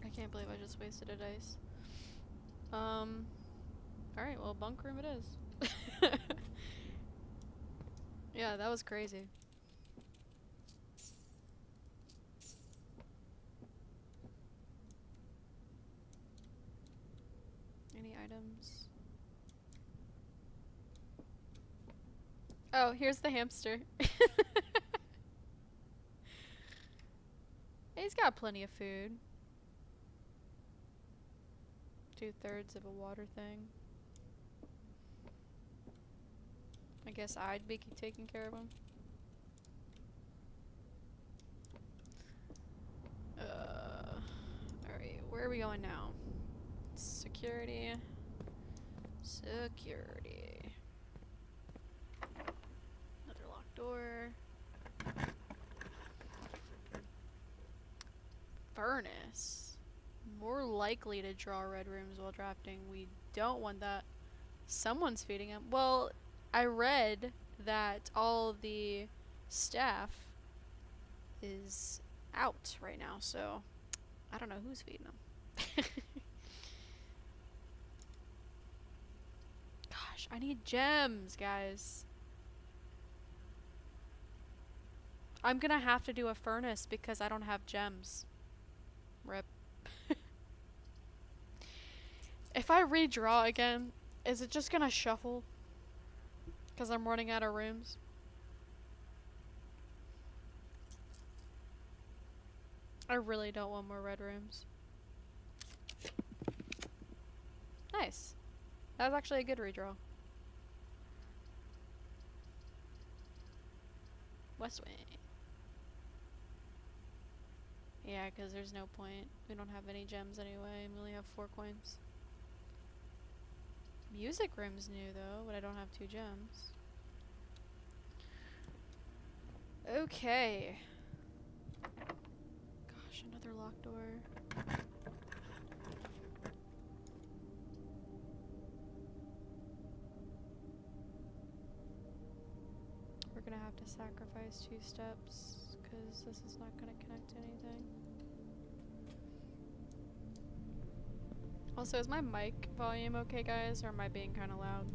I can't believe I just wasted a dice. Alright, well, bunk room it is. Yeah, that was crazy. Any items? Oh, here's the hamster. He's got plenty of food. 2/3 of a water thing. I guess I'd be taking care of him. Alright, where are we going now? Security. Security. Another locked door. Furnace. More likely to draw red rooms while drafting. We don't want that. Someone's feeding him. Well, I read that all of the staff is out right now, so I don't know who's feeding them. Gosh, I need gems, guys. I'm gonna have to do a furnace because I don't have gems. Rip. If I redraw again, is it just gonna shuffle? Because I'm running out of rooms. I really don't want more red rooms. Nice. That was actually a good redraw. West Wing. Yeah, because there's no point. We don't have any gems anyway, and we only have 4 coins. Music room's new though, but I don't have 2 gems. Okay. Gosh, another locked door. We're gonna have to sacrifice 2 steps, because this is not gonna connect to anything. Also, is my mic volume okay, guys, or am I being kind of loud?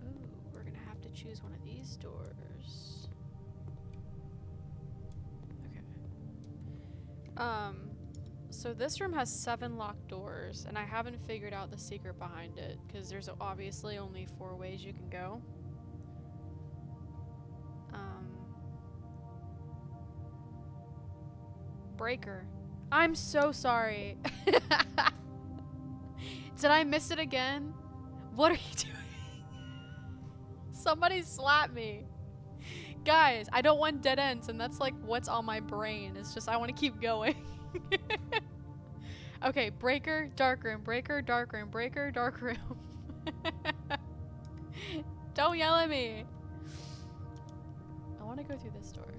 Ooh, we're gonna have to choose one of these doors. Okay. So this room has 7 locked doors, and I haven't figured out the secret behind it, because there's obviously only 4 ways you can go. Breaker. I'm so sorry. Did I miss it again? What are you doing? Somebody slap me. Guys, I don't want dead ends, and that's like what's on my brain. It's just I want to keep going. Okay, breaker, dark room, breaker, dark room, breaker, dark room. Don't yell at me. I want to go through this door.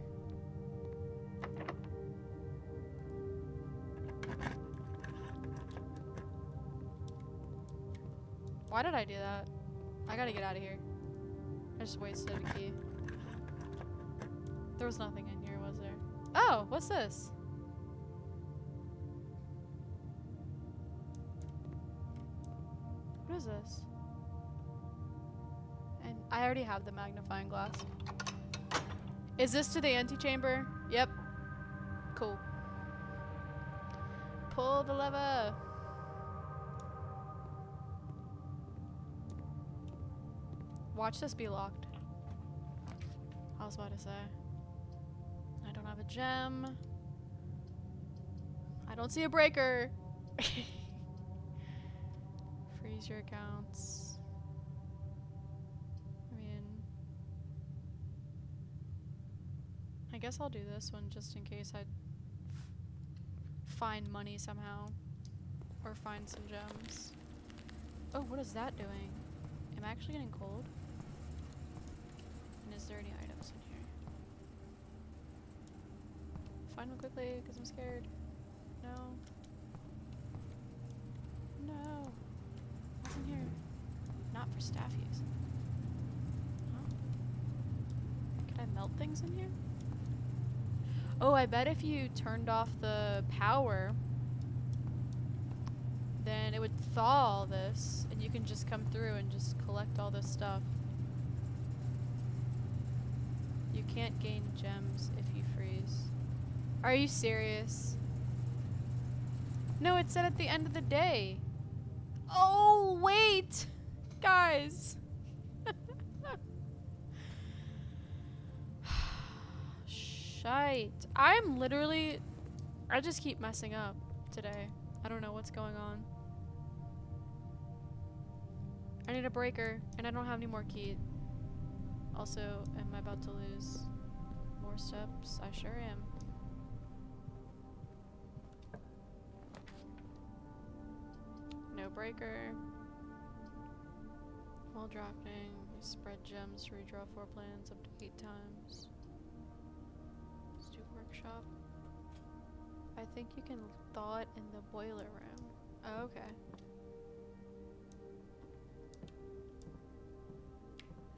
Why did I do that? I gotta get out of here. I just wasted a key. There was nothing in here, was there? Oh, what's this? What is this? And I already have the magnifying glass. Is this to the antechamber? Yep. Cool. Pull the lever. Watch this be locked. I was about to say. I don't have a gem. I don't see a breaker. Freeze your accounts. I mean, I guess I'll do this one just in case I find money somehow. Or find some gems. Oh, what is that doing? Am I actually getting cold? And is there any items in here? Find one quickly, because I'm scared. No. No. What's in here? Not for staff use. Huh? Can I melt things in here? Oh, I bet if you turned off the power, then it would thaw all this, and you can just come through and just collect all this stuff. You can't gain gems if you freeze. Are you serious? No, it said at the end of the day. Oh, wait! Guys! Shite. I'm literally... I just keep messing up today. I don't know what's going on. I need a breaker, and I don't have any more keys. Also, am I about to lose more steps? I sure am. No breaker. While drafting, you spread gems to redraw floor plans up to 8 times. Let's do workshop. I think you can thaw it in the boiler room. Oh, okay.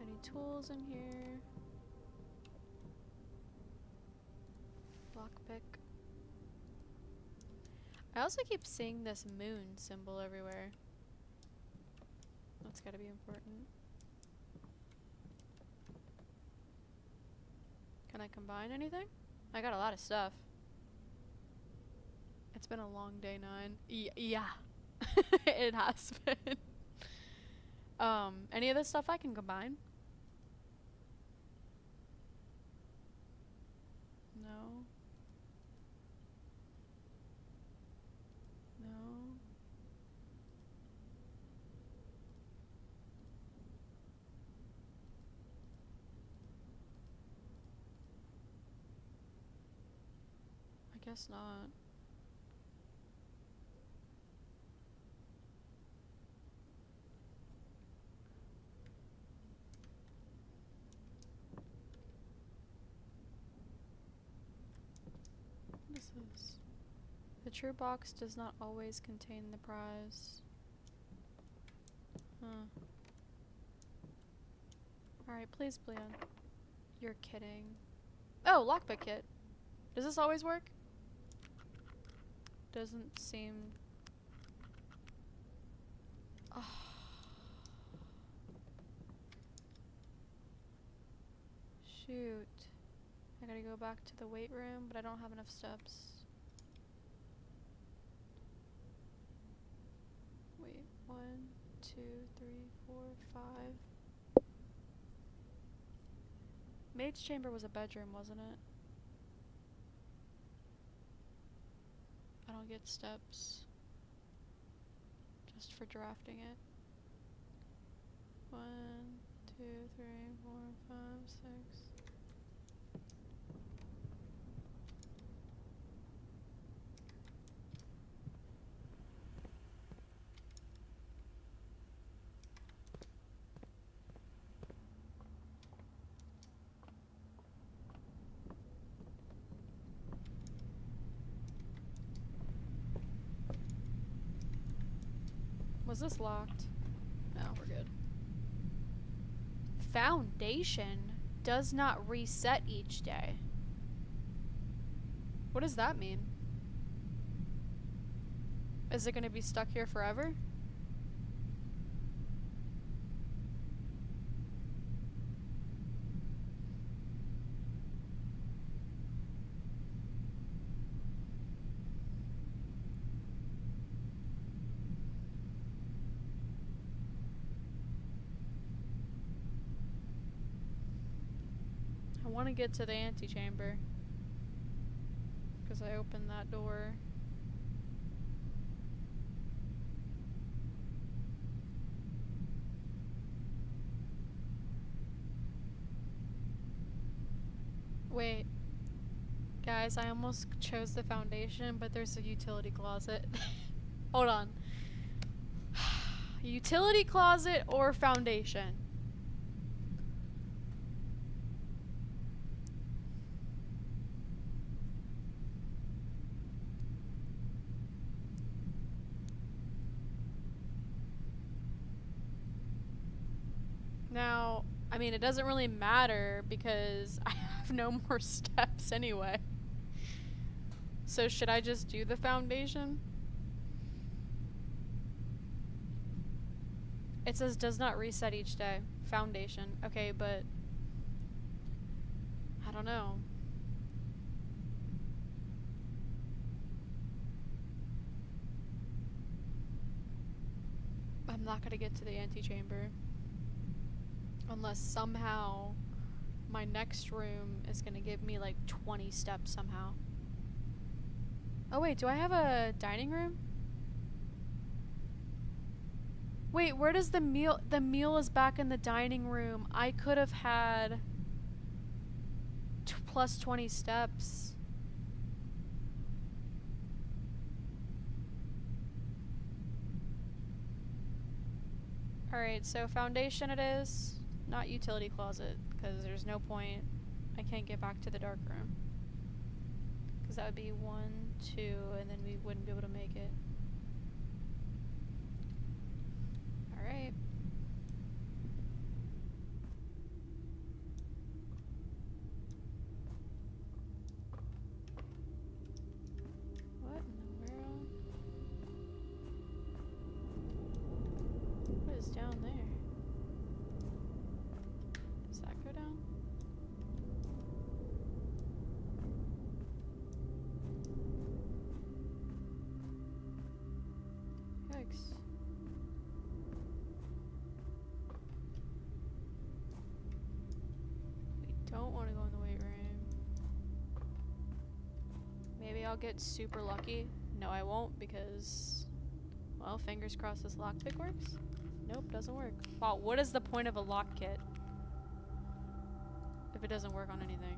Any tools in here? Lockpick. I also keep seeing this moon symbol everywhere. That's gotta be important. Can I combine anything? I got a lot of stuff. It's been a long day 9. Yeah. It has been. Any of this stuff I can combine? No. No. I guess not. What is this? The true box does not always contain the prize. Huh. Alright, please, Bleon. You're kidding. Oh, lockpick kit. Does this always work? Doesn't seem... Oh. Shoot. I gotta go back to the weight room, but I don't have enough steps. Wait, 1, 2, 3, 4, 5. Maid's chamber was a bedroom, wasn't it? I don't get steps. Just for drafting it. 1, 2, 3, 4, 5, 6. Was this locked? No, we're good. Foundation does not reset each day. What does that mean? Is it gonna be stuck here forever? I want to get to the antechamber because I opened that door. Wait, guys, I almost chose the foundation, but there's a utility closet. Hold on. Utility closet or foundation? Now, I mean, it doesn't really matter because I have no more steps anyway. So should I just do the foundation? It says does not reset each day. Foundation. Okay, but I don't know. I'm not gonna get to the antechamber. Unless somehow my next room is gonna give me like 20 steps somehow. Oh wait, do I have a dining room? Wait, where does the meal... The meal is back in the dining room. I could have had plus 20 steps. Alright, so foundation it is. Not utility closet, because there's no point. I can't get back to the dark room. Because that would be 1, 2, and then we wouldn't be able to make it. Alright. What in the world? What is down there? Does that go down? Yikes. We don't want to go in the weight room. Maybe I'll get super lucky. No, I won't because, well, fingers crossed this lockpick works. Nope, doesn't work. Wow, what is the point of a lock kit if it doesn't work on anything?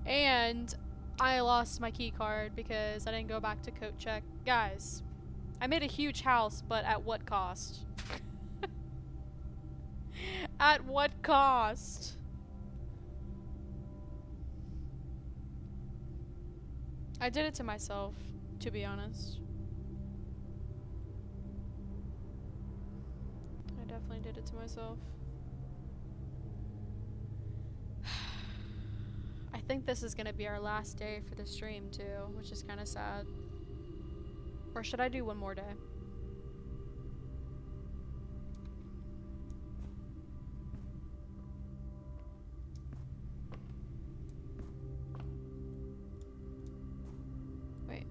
And I lost my key card because I didn't go back to coat check. Guys, I made a huge house, but at what cost? At what cost? I did it to myself, to be honest. definitely did it to myself. I think this is gonna be our last day for the stream too, which is kind of sad. Or should I do one more day? Wait.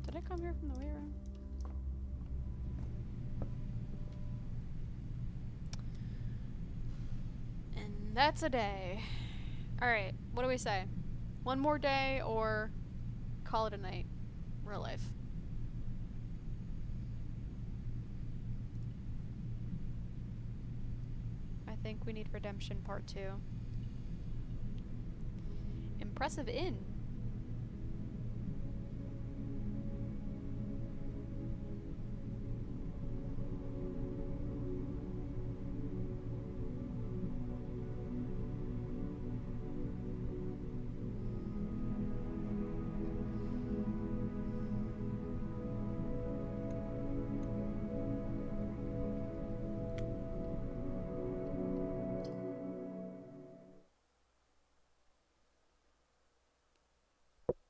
Did I come here from the weight room? And that's a day. Alright, what do we say? One more day or call it a night? Real life. I think we need redemption part 2. Impressive inn.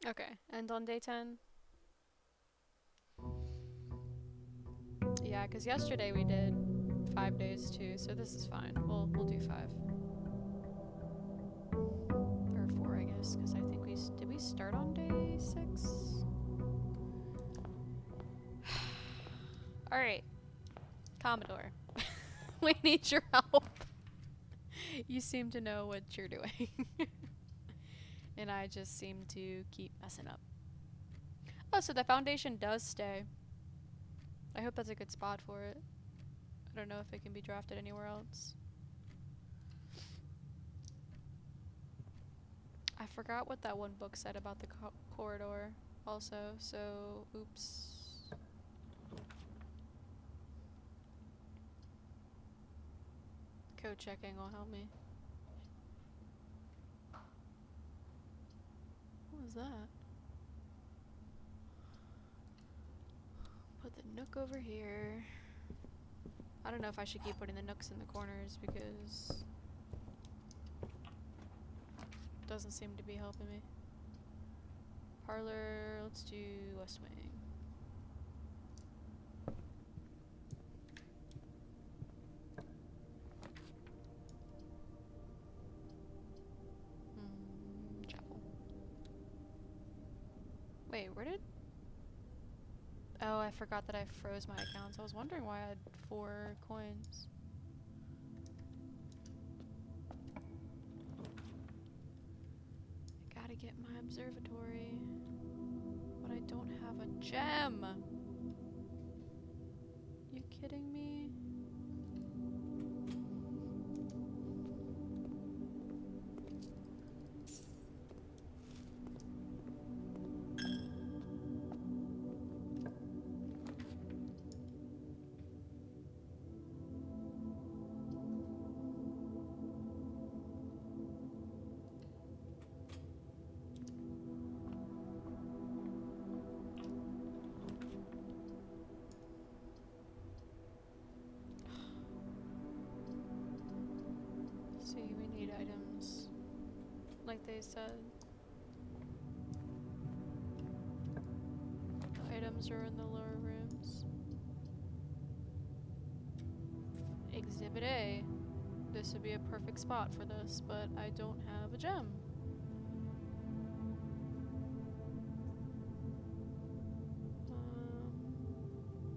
Okay, and on day 10? Yeah, because yesterday we did 5 days too, so this is fine. We'll do 5. Or 4, I guess, because I think did we start on day 6? Alright, Commodore. We need your help. You seem to know what you're doing. And I just seem to keep messing up. Oh, so the foundation does stay. I hope that's a good spot for it. I don't know if it can be drafted anywhere else. I forgot what that one book said about the corridor also, so oops. Code checking will help me. What was that? Put the nook over here. I don't know if I should keep putting the nooks in the corners because it doesn't seem to be helping me. Parlor, let's do West Wing. Chapel. Wait, where did... Oh, I forgot that I froze my accounts. I was wondering why I had 4 coins. I gotta get my observatory. But I don't have a gem! You kidding me? See, we need items. Like they said. The items are in the lower rooms. Exhibit A. This would be a perfect spot for this, but I don't have a gem.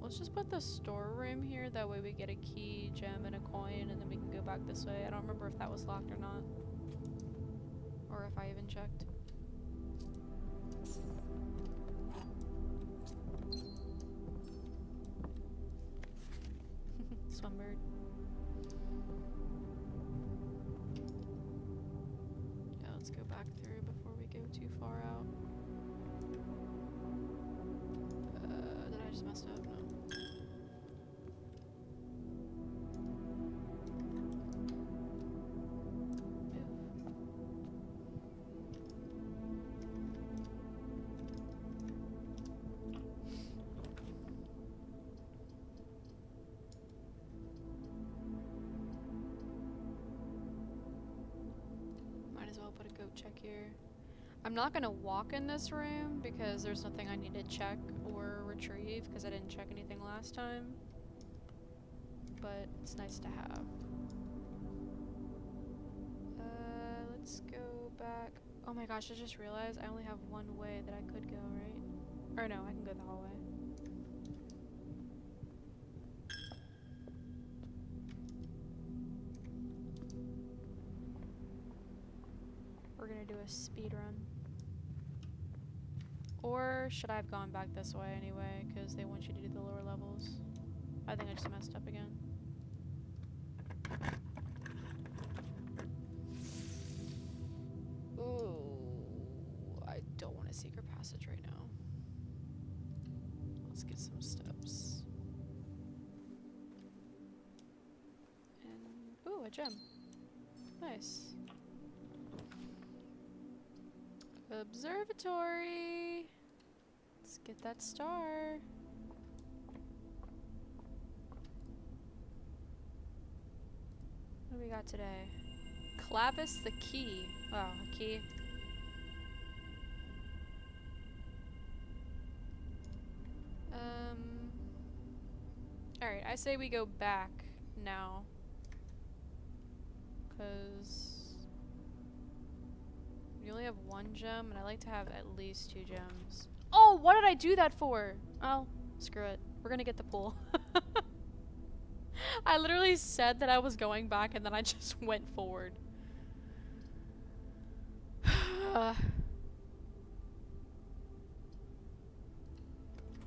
Let's just put the storeroom here, that way we get a key, gem, and a coin, and then we can go back this way. I don't remember if that was locked or not. Or if I even checked. Swimbird. Yeah, let's go back through before we go too far out. Did I just messed up? No. I'll put a goat check here. I'm not gonna walk in this room because there's nothing I need to check or retrieve because I didn't check anything last time. But it's nice to have. Let's go back. Oh my gosh, I just realized I only have one way that I could go, right? Or no, I can go the hallway. We're gonna do a speed run. Or should I have gone back this way anyway, because they want you to do the lower levels? I think I just messed up again. Ooh, I don't want a secret passage right now. Let's get some steps. And, ooh, a gem. Nice. Observatory. Let's get that star. What do we got today? Clavis the key. Wow, a key. Alright, I say we go back now. 'Cause we only have one gem, and I like to have at least 2 gems. Oh, what did I do that for? Oh, screw it. We're gonna get the pool. I literally said that I was going back, and then I just went forward.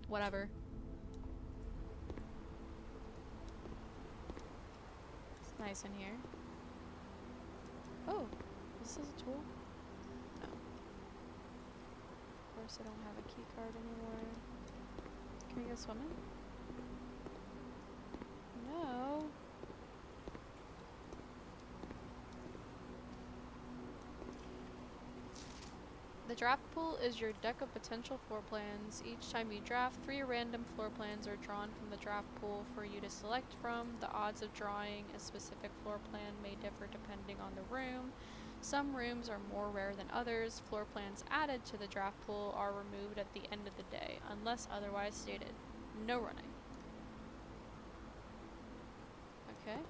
Whatever. It's nice in here. Oh, this is a tool? No. Of course I don't have a key card anymore. Can we go swimming? No. The draft pool is your deck of potential floor plans. Each time you draft, 3 random floor plans are drawn from the draft pool for you to select from. The odds of drawing a specific floor plan may differ depending on the room. Some rooms are more rare than others. Floor plans added to the draft pool are removed at the end of the day, unless otherwise stated. No running. Okay.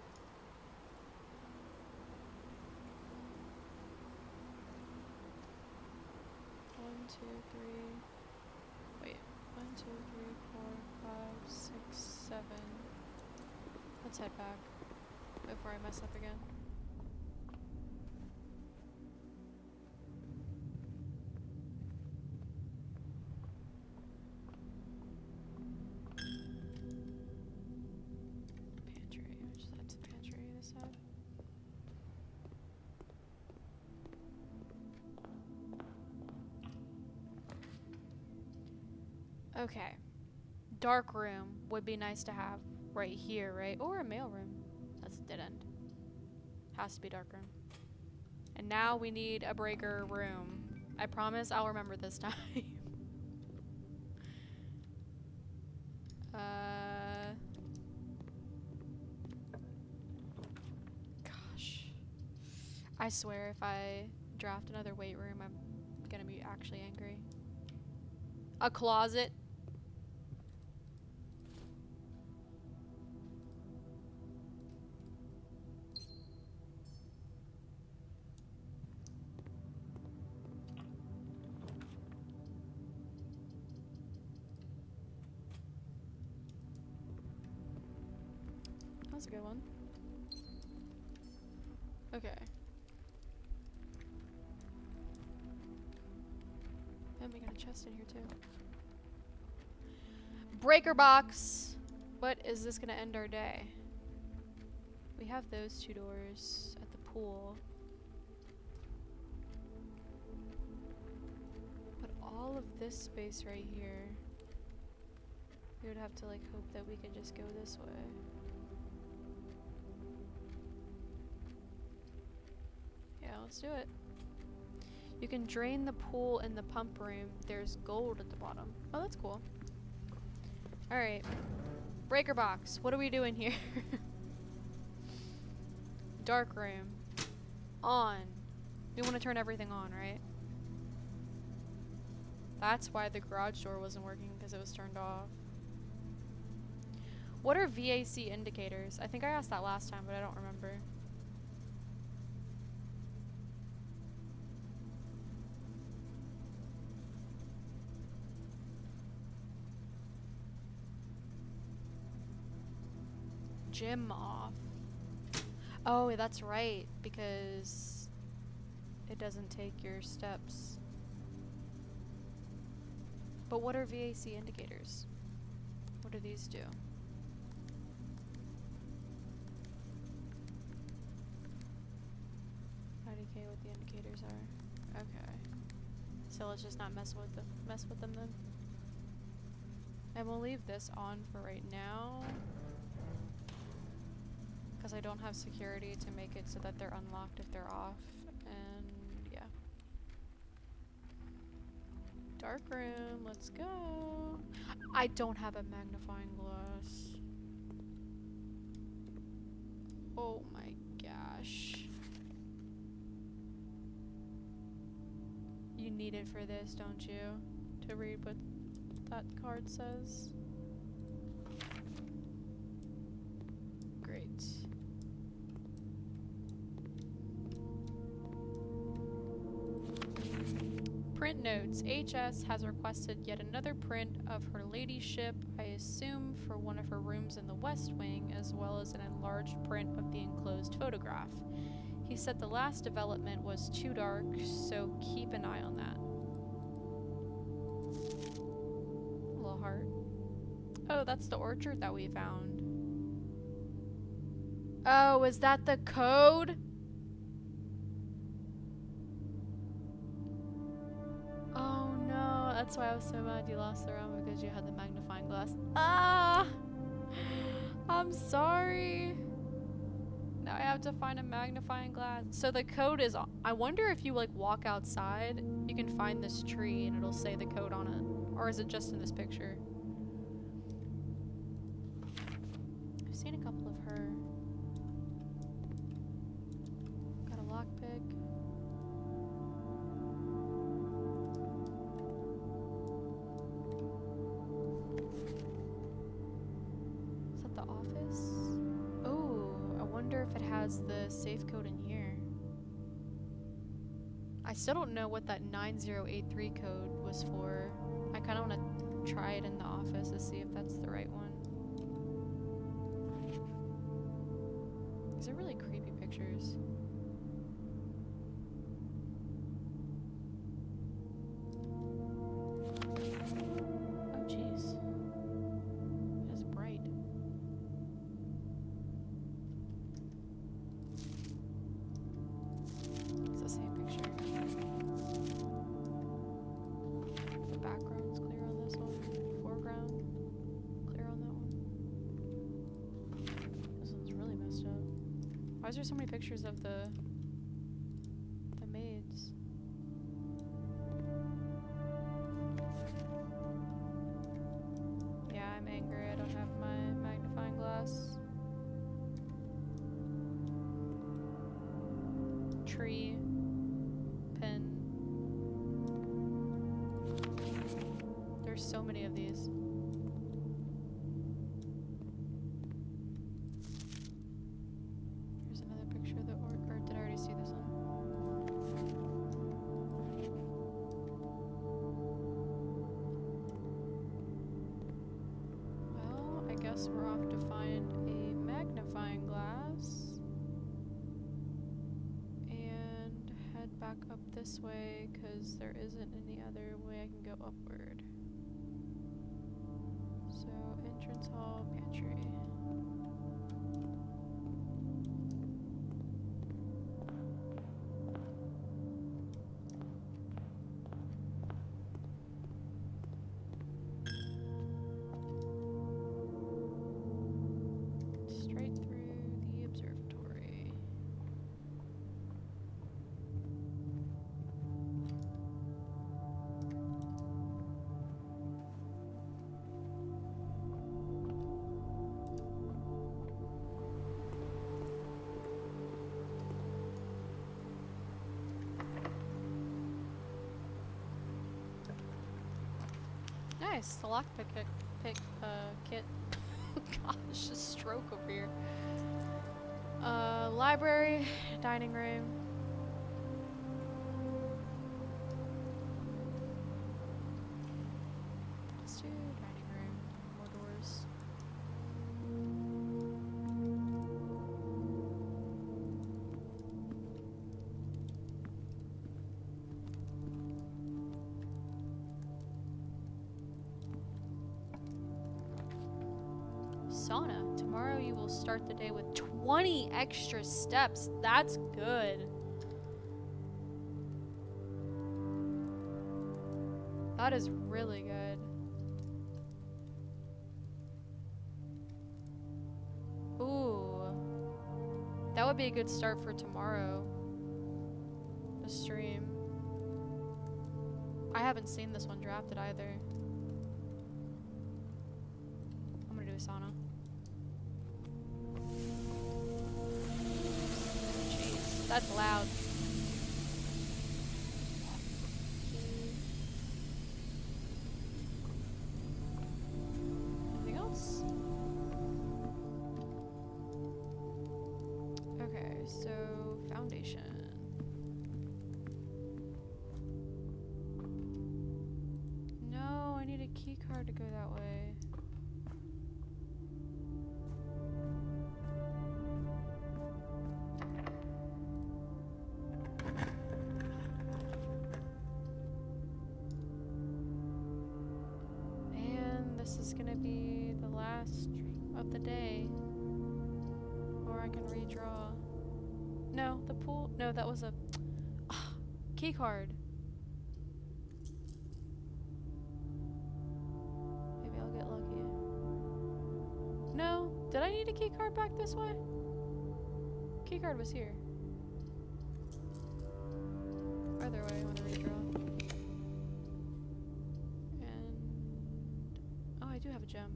One, two, three. Wait. 1, 2, 3, 4, 5, 6, 7. Let's head back before I mess up again. Pantry. Which is that's the pantry this side. Okay. Dark room would be nice to have right here, right? Or a mail room. That's a dead end. Has to be dark room. And now we need a breaker room. I promise I'll remember this time. Gosh. I swear if I draft another weight room, I'm gonna be actually angry. A closet. That's a good one. Okay. And we got a chest in here too. Breaker box! What is this gonna end our day? We have those 2 doors at the pool. But all of this space right here, we would have to like hope that we could just go this way. Yeah, let's do it. You can drain the pool in the pump room. There's gold at the bottom. Oh, that's cool. Alright. Breaker box. What are we doing here? Dark room. On. We want to turn everything on, right? That's why the garage door wasn't working, because it was turned off. What are VAC indicators? I think I asked that last time, but I don't remember. Gym off. Oh, that's right, because it doesn't take your steps. But what are VAC indicators? What do these do? IDK what the indicators are. Okay. So let's just not mess with them then. And we'll leave this on for right now, because I don't have security to make it so that they're unlocked if they're off. And yeah. Dark room, let's go. I don't have a magnifying glass. Oh my gosh. You need it for this, don't you? To read what that card says. Great. Print notes. HS has requested yet another print of her ladyship, I assume for one of her rooms in the West Wing, as well as an enlarged print of the enclosed photograph. He said the last development was too dark, so keep an eye on that. A little heart. Oh, that's the orchard that we found. Oh, is that the code? Oh no, that's why I was so mad you lost the round, because you had the magnifying glass. Ah! I'm sorry. Now I have to find a magnifying glass. So the code is, I wonder if you like walk outside, you can find this tree and it'll say the code on it. Or is it just in this picture? I've seen a couple of her. Got a lockpick. Is that the office? Oh, I wonder if it has the safe code in here. I still don't know what that 9083 code was for. I kind of want to try it in the office to see if that's the right one. These are really creepy pictures. Oh jeez. It's bright. It's the same picture. The background's clear on this one. Foreground, clear on that one. This one's really messed up. Why is there so many pictures of the maids? Yeah, I'm angry. I don't have my magnifying glass. Tree. Pen. There's so many of these. Here's another picture of the or did I already see this one? Well, I guess we're off to find a magnifying glass and head back up this way, because there isn't any other way I can go upward. So, entrance hall, pantry. Straight through the observatory. Nice, the lockpick kit. Gosh, a stroke over here. Library, dining room. Let's do dining room. More doors. Sauna. Tomorrow you will start the day with 20 extra steps. That's good. That is really good. Ooh. That would be a good start for tomorrow. The stream. I haven't seen this one drafted either. I'm gonna do a sauna. Jeez, that's loud. Anything else? Okay, so foundation. No, I need a key card to go that way. This is gonna be the last of the day. Or I can redraw. No, the pool. No, that was a key card. Maybe I'll get lucky. No, did I need a key card back this way? Key card was here. Either way, I want to redraw. I do have a gem.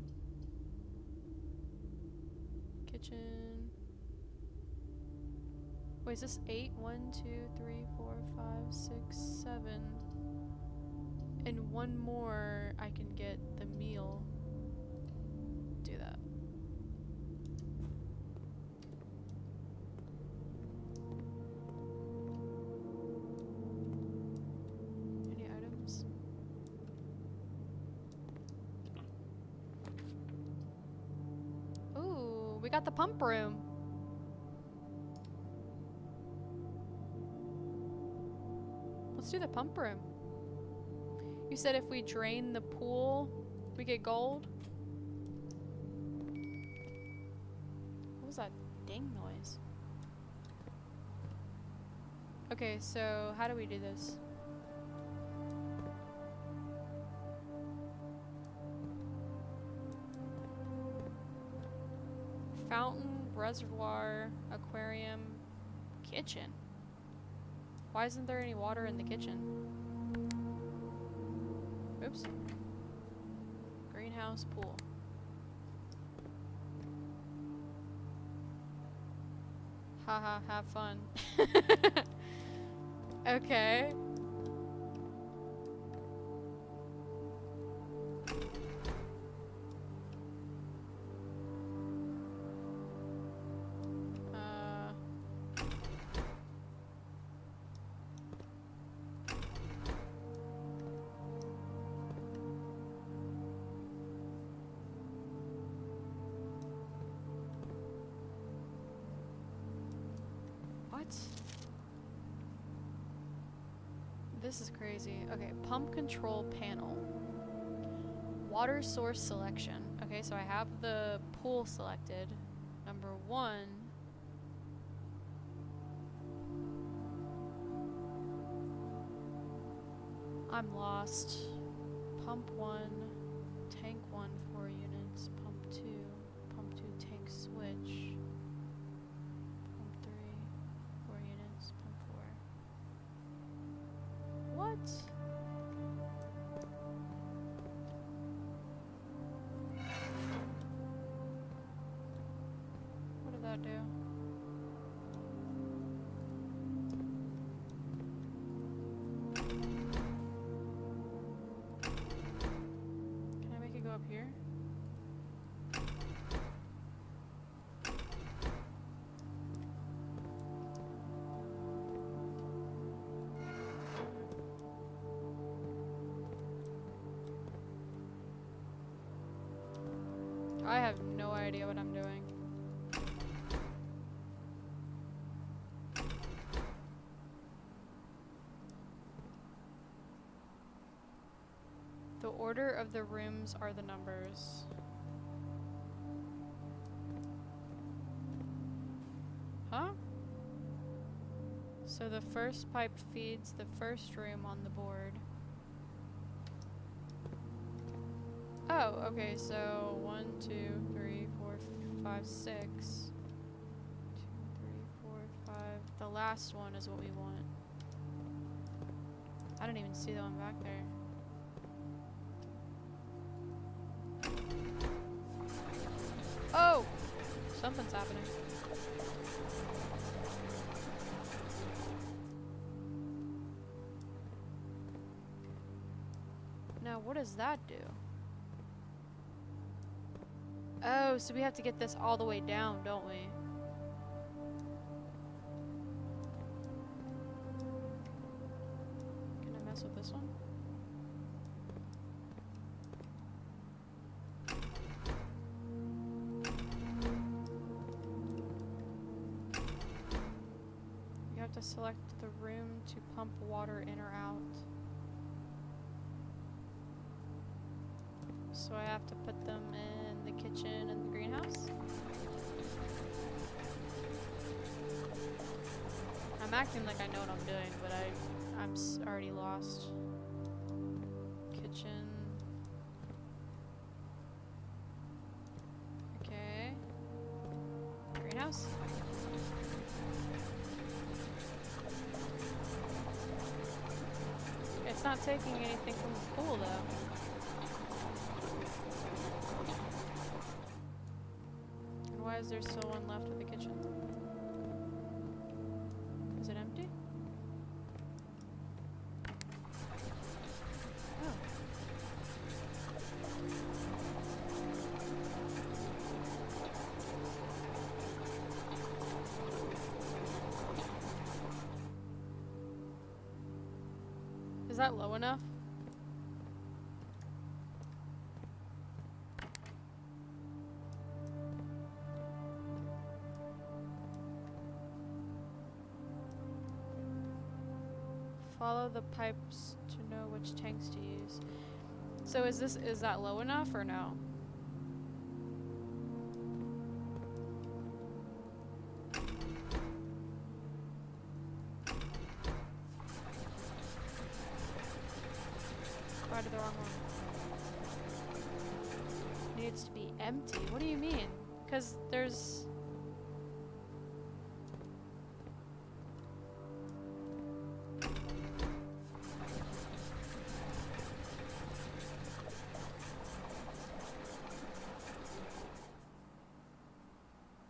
Kitchen. Wait, is this 8? 1, 2, 3, 4, 5, 6, 7. And one more, I can get the meal. Do that. Any items? We got the pump room. Let's do the pump room. You said if we drain the pool, we get gold? What was that ding noise? Okay, so how do we do this? Fountain, reservoir, aquarium, kitchen. Why isn't there any water in the kitchen? Oops. Greenhouse, pool. Haha, have fun. Okay. This is crazy. Okay, pump control panel. Water source selection. Okay, so I have the pool selected. Number 1. I'm lost. Pump 1, tank 1, 4 units. Pump 2, tank switch. Pump 3, 4 units. Pump 4. What? What did that do? I have no idea what I'm doing. The order of the rooms are the numbers. Huh? So the first pipe feeds the first room on the board. Oh, okay, so 1, 2, 3, 4, 5, 6. 2, 3, 4, 5. The last one is what we want. I didn't even see that one back there. Oh! Something's happening. Now, what does that do? Oh, so we have to get this all the way down, don't we? Can I mess with this one? You have to select the room to pump water in or out. So I have to put them in the kitchen and the greenhouse. I'm acting like I know what I'm doing, but I'm already lost. Kitchen. Okay. Greenhouse. It's not taking anything from the pool though. Why is there still one left with the kitchen? Is it empty? Oh. Is that low enough? Follow the pipes to know which tanks to use. So is that low enough or no? Oh, I did the wrong one. Needs to be empty. What do you mean? 'Cause there's...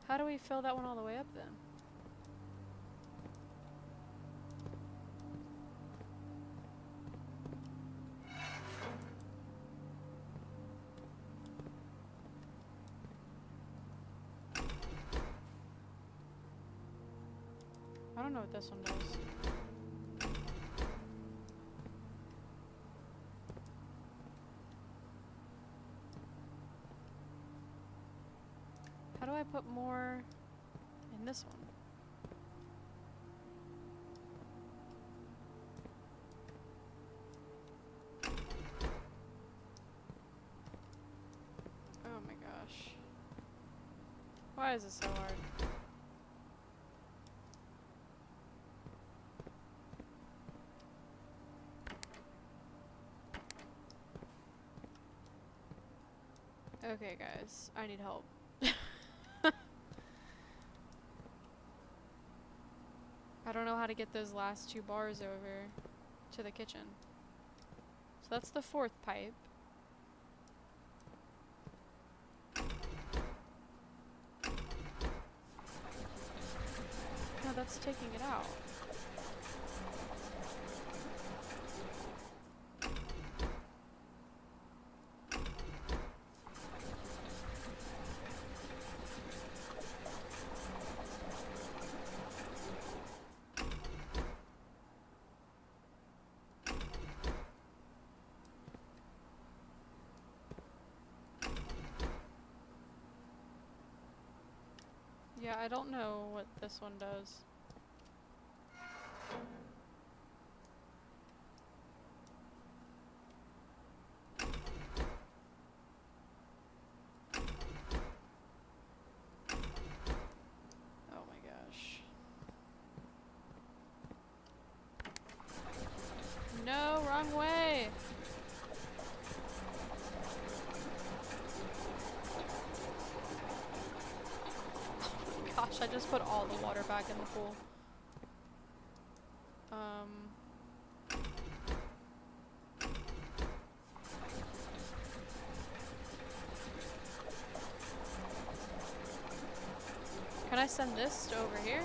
How do we fill that one all the way up then? I don't know what this one does. How do I put more in this one? Oh my gosh. Why is this so hard? Okay guys, I need help. I don't know how to get those last 2 bars over to the kitchen. So that's the 4th pipe. No, that's taking it out. Yeah, I don't know what this one does. Oh my gosh. No, wrong way! Gosh, I just put all the water back in the pool. Can I send this to over here?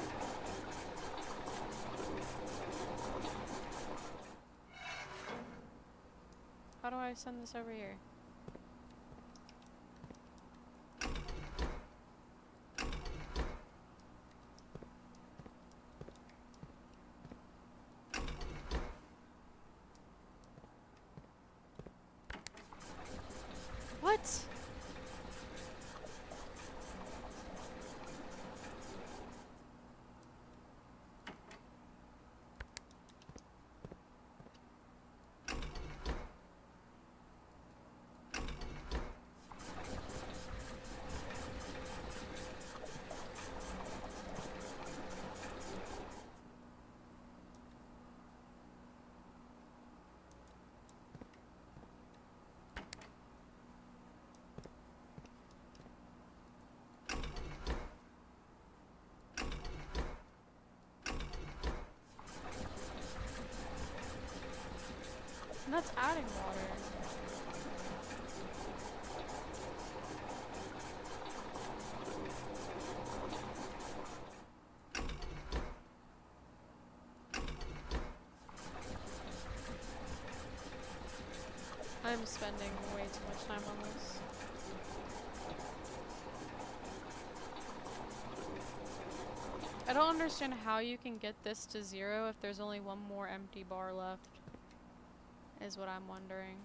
How do I send this over here? What? And that's adding water. I'm spending way too much time on this. I don't understand how you can get this to 0 if there's only one more empty bar left, is what I'm wondering.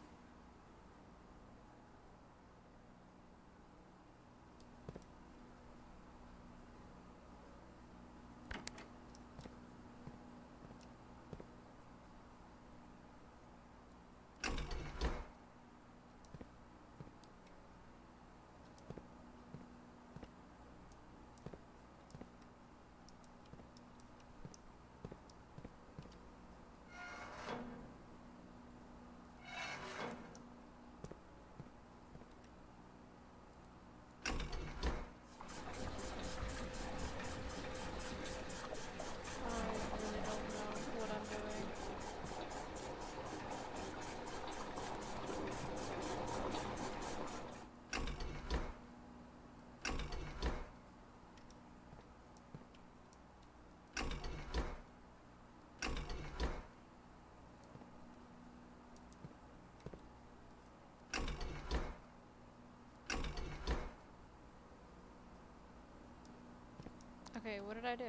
Okay, what did I do?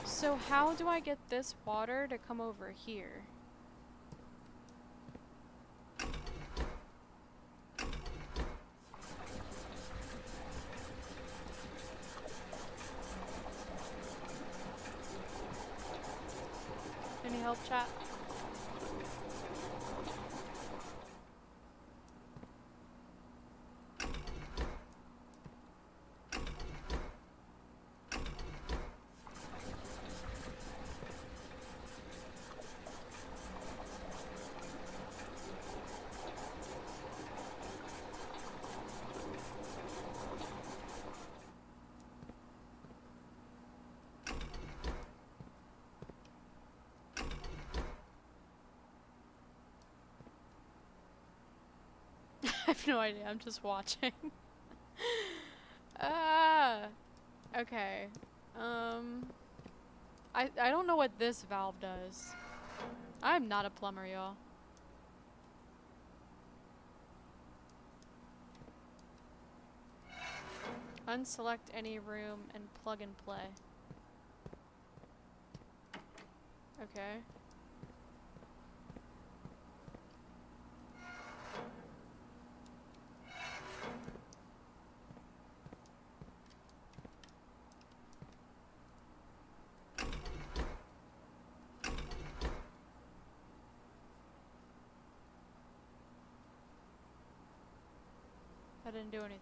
So how do I get this water to come over here? Any help, chat? I have no idea, I'm just watching. Okay. I don't know what this valve does. I'm not a plumber, y'all. Unselect any room and plug and play. Okay. I didn't do anything.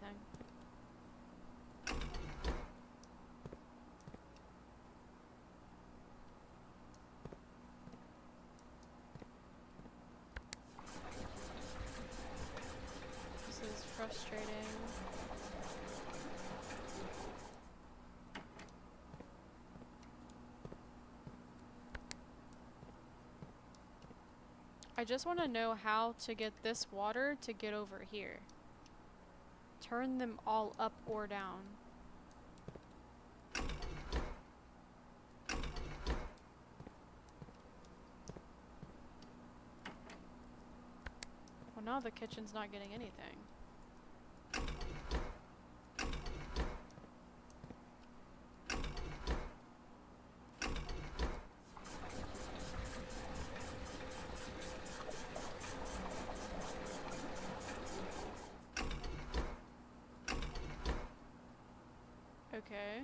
This is frustrating. I just want to know how to get this water to get over here. Turn them all up or down. Well, now the kitchen's not getting anything. Okay.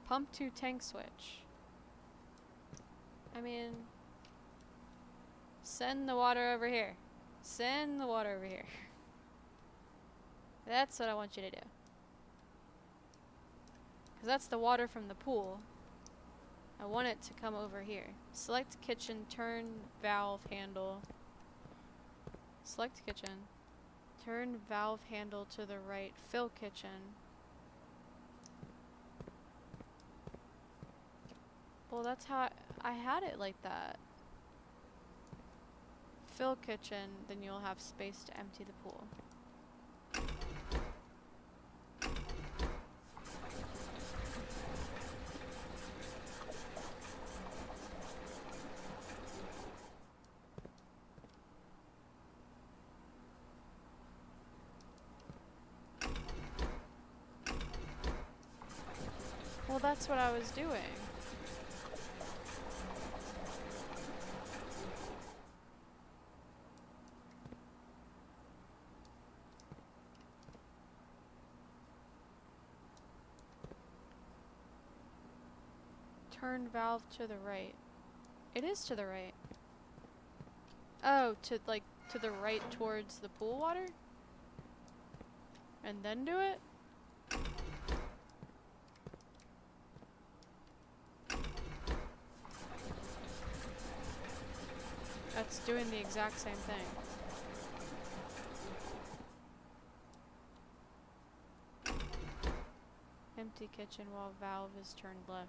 Pump to tank switch. I mean, send the water over here. Send the water over here. That's what I want you to do. Because that's the water from the pool. I want it to come over here. Select kitchen, turn valve handle. Select kitchen. Turn valve handle to the right. Fill kitchen. Well, that's how I had it like that. Fill kitchen, then you'll have space to empty the pool. Well, that's what I was doing. Turn valve to the right. It is to the right. Oh, to the right towards the pool water? And then do it? That's doing the exact same thing. Empty kitchen while valve is turned left.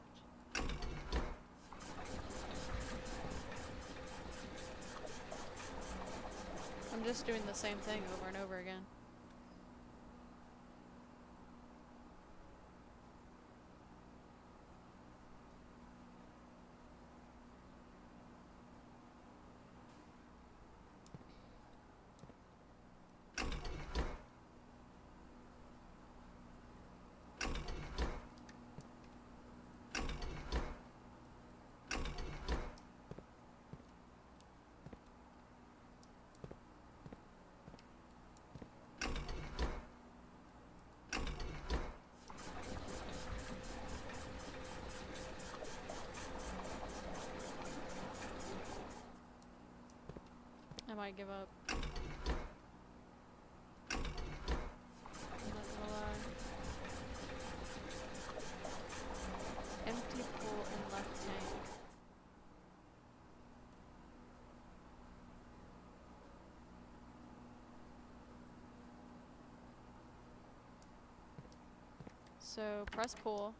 I'm just doing the same thing over and over again. I might give up. I'm not gonna lie. Empty pool and left tank. So press pool.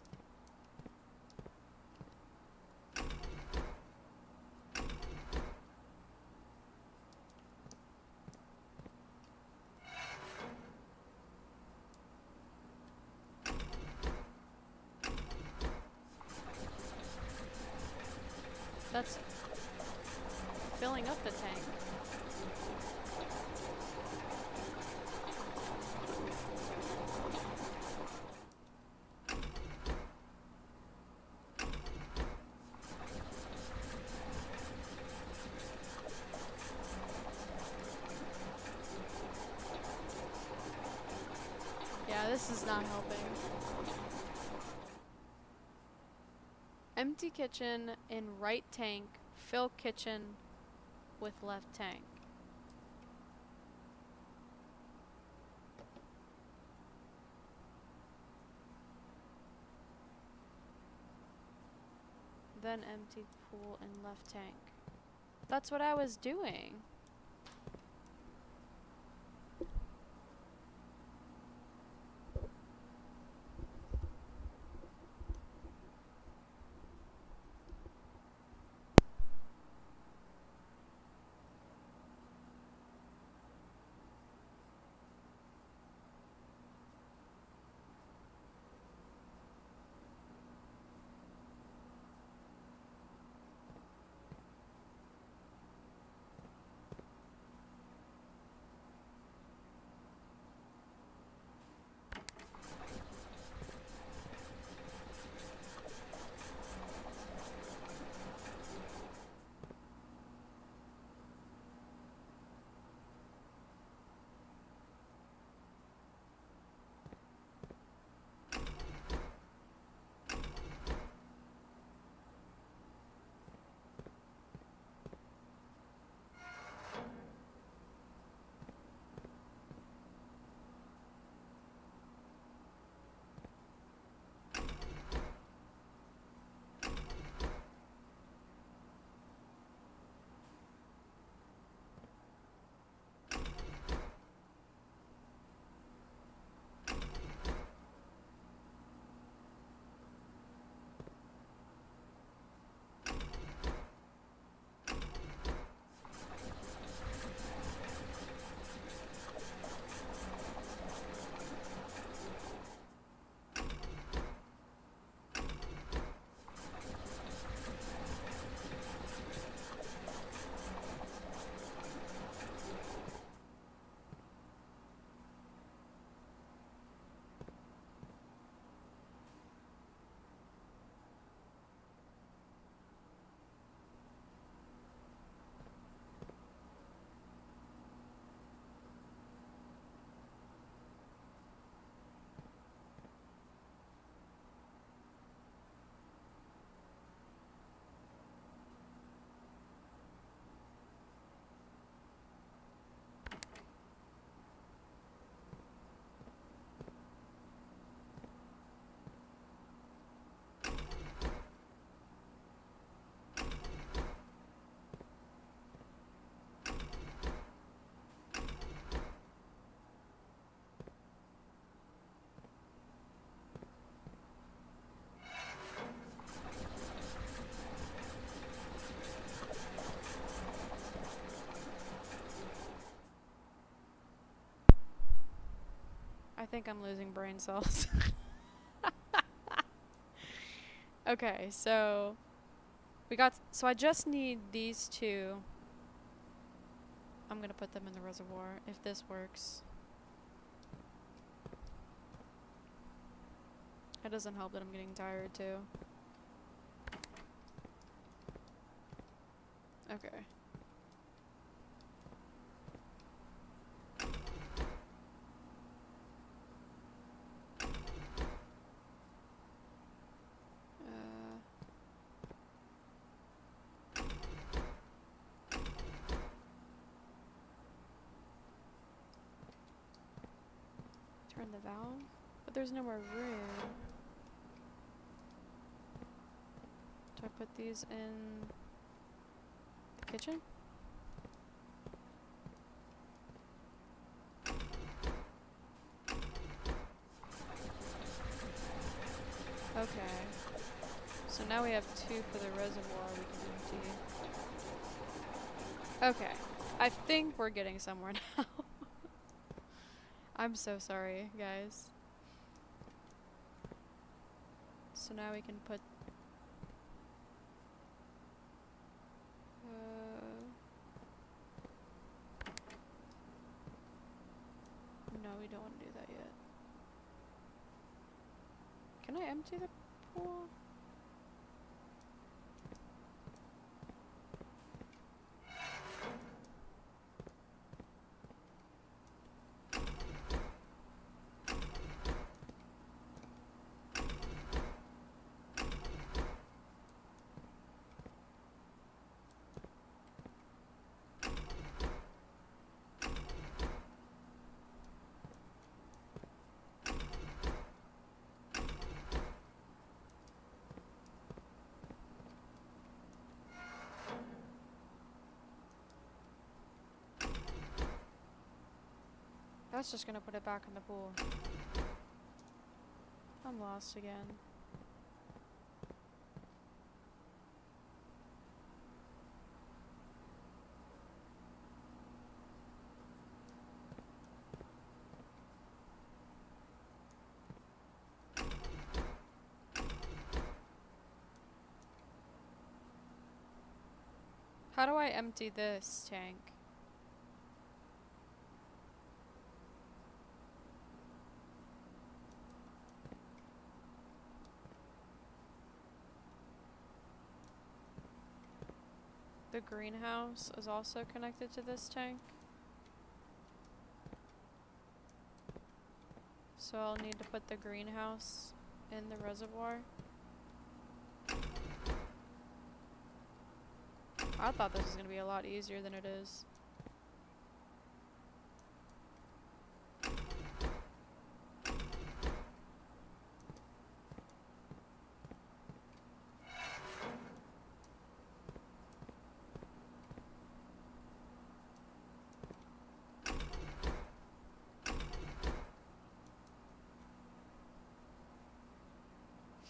That's filling up the tank. Yeah, this is not helping. Empty kitchen in right tank, fill kitchen with left tank. Then empty pool in left tank. That's what I was doing. I think I'm losing brain cells. Okay, so I just need these two. I'm gonna put them in the reservoir if this works. It doesn't help that I'm getting tired too. Okay. Turn the valve, but there's no more room. Do I put these in the kitchen? Okay. So now we have two for the reservoir we can empty. Okay. I think we're getting somewhere now. I'm so sorry, guys. So now we can put No, we don't want to do that yet. Can I empty the pool? That's just gonna put it back in the pool. I'm lost again. How do I empty this tank? The greenhouse is also connected to this tank. So I'll need to put the greenhouse in the reservoir. I thought this was going to be a lot easier than it is.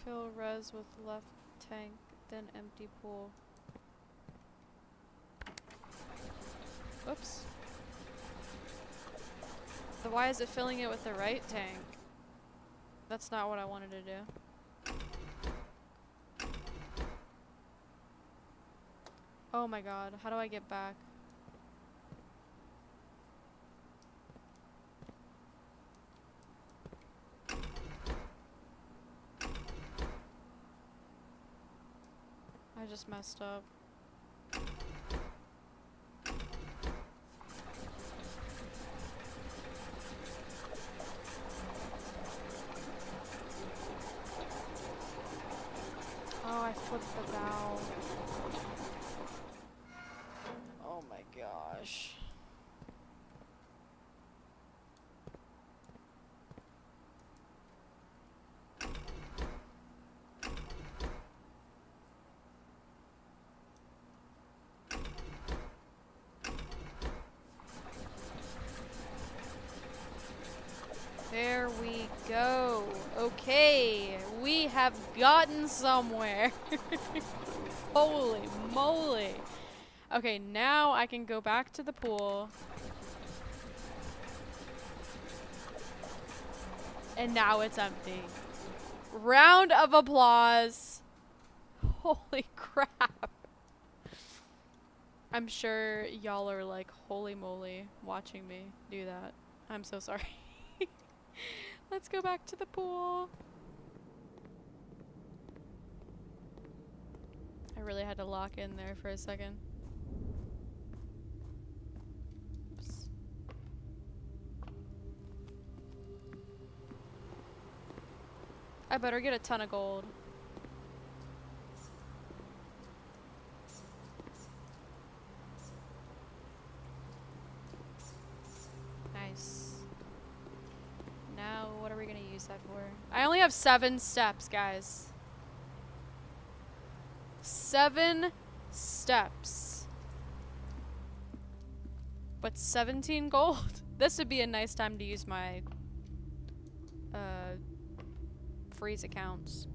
Fill res with left tank, then empty pool. Oops. So why is it filling it with the right tank? That's not what I wanted to do. Oh my god, how do I get back? I just messed up. Oh, I flipped the valve. Oh my gosh. There we go. Okay, we have gotten somewhere. Holy moly. Okay, now I can go back to the pool. And now it's empty. Round of applause. Holy crap. I'm sure y'all are like, holy moly, watching me do that. I'm so sorry. Let's go back to the pool. I really had to lock in there for a second. Oops. I better get a ton of gold. Nice. Now, what are we gonna use that for? I only have 7 steps, guys. 7 steps. But 17 gold? This would be a nice time to use my freeze accounts.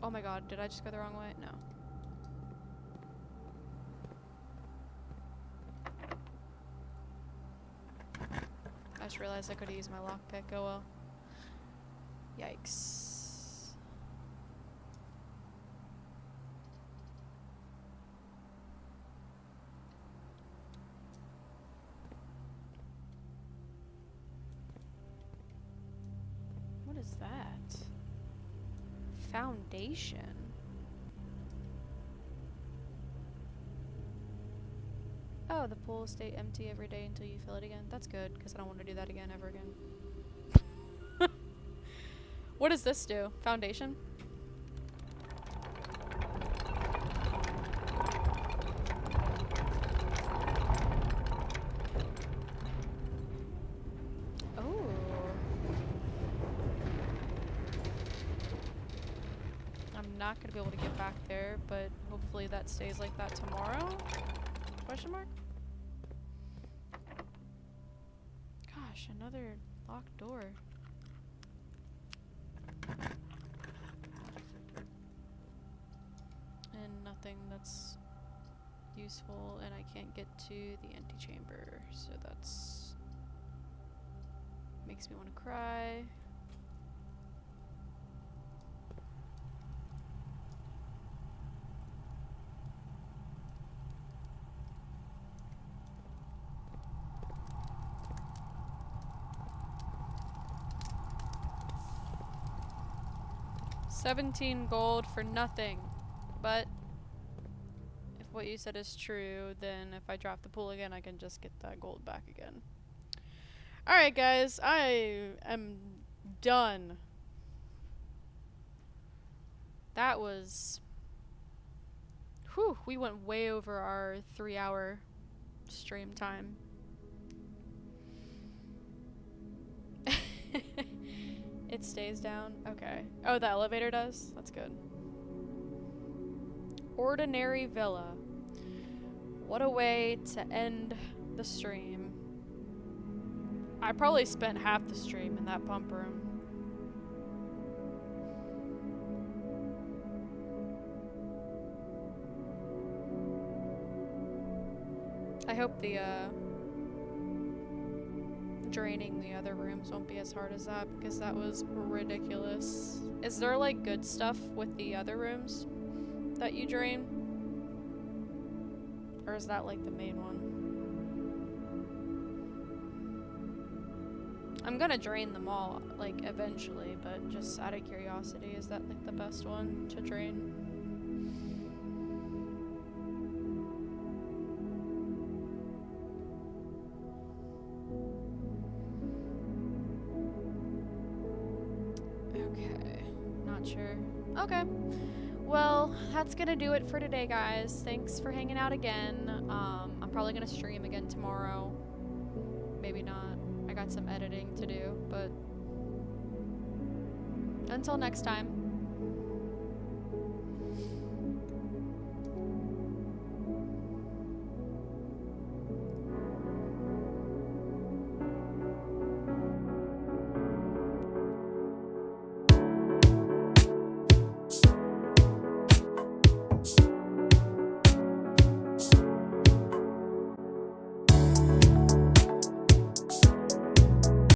Oh my god, did I just go the wrong way? No. I just realized I could have used my lockpick. Oh well. Yikes. is that? Foundation. Oh, the pool will stay empty every day until you fill it again. That's good, because I don't want to do that again ever again. What does this do? Foundation? Oh. I'm not going to be able to get back there, but hopefully that stays like that tomorrow? Question mark? Gosh, another locked door. And nothing that's useful, and I can't get to the antechamber, so that's makes me want to cry. $17 gold for nothing. But if what you said is true, then if I drop the pool again, I can just get that gold back again. Alright guys, I am done. That was... Whew, we went way over our 3-hour stream time. It stays down? Okay. Oh, the elevator does? That's good. Ordinary Villa. What a way to end the stream. I probably spent half the stream in that pump room. I hope the, draining the other rooms won't be as hard as that, because that was ridiculous. Is there, like, good stuff with the other rooms that you drain? Or is that, like, the main one? I'm gonna drain them all, like, eventually, but just out of curiosity, is that, like, the best one to drain? Okay, not sure. Okay. Well, that's gonna do it for today, guys. Thanks for hanging out again. I'm probably gonna stream again tomorrow. Maybe not. I got some editing to do, but until next time.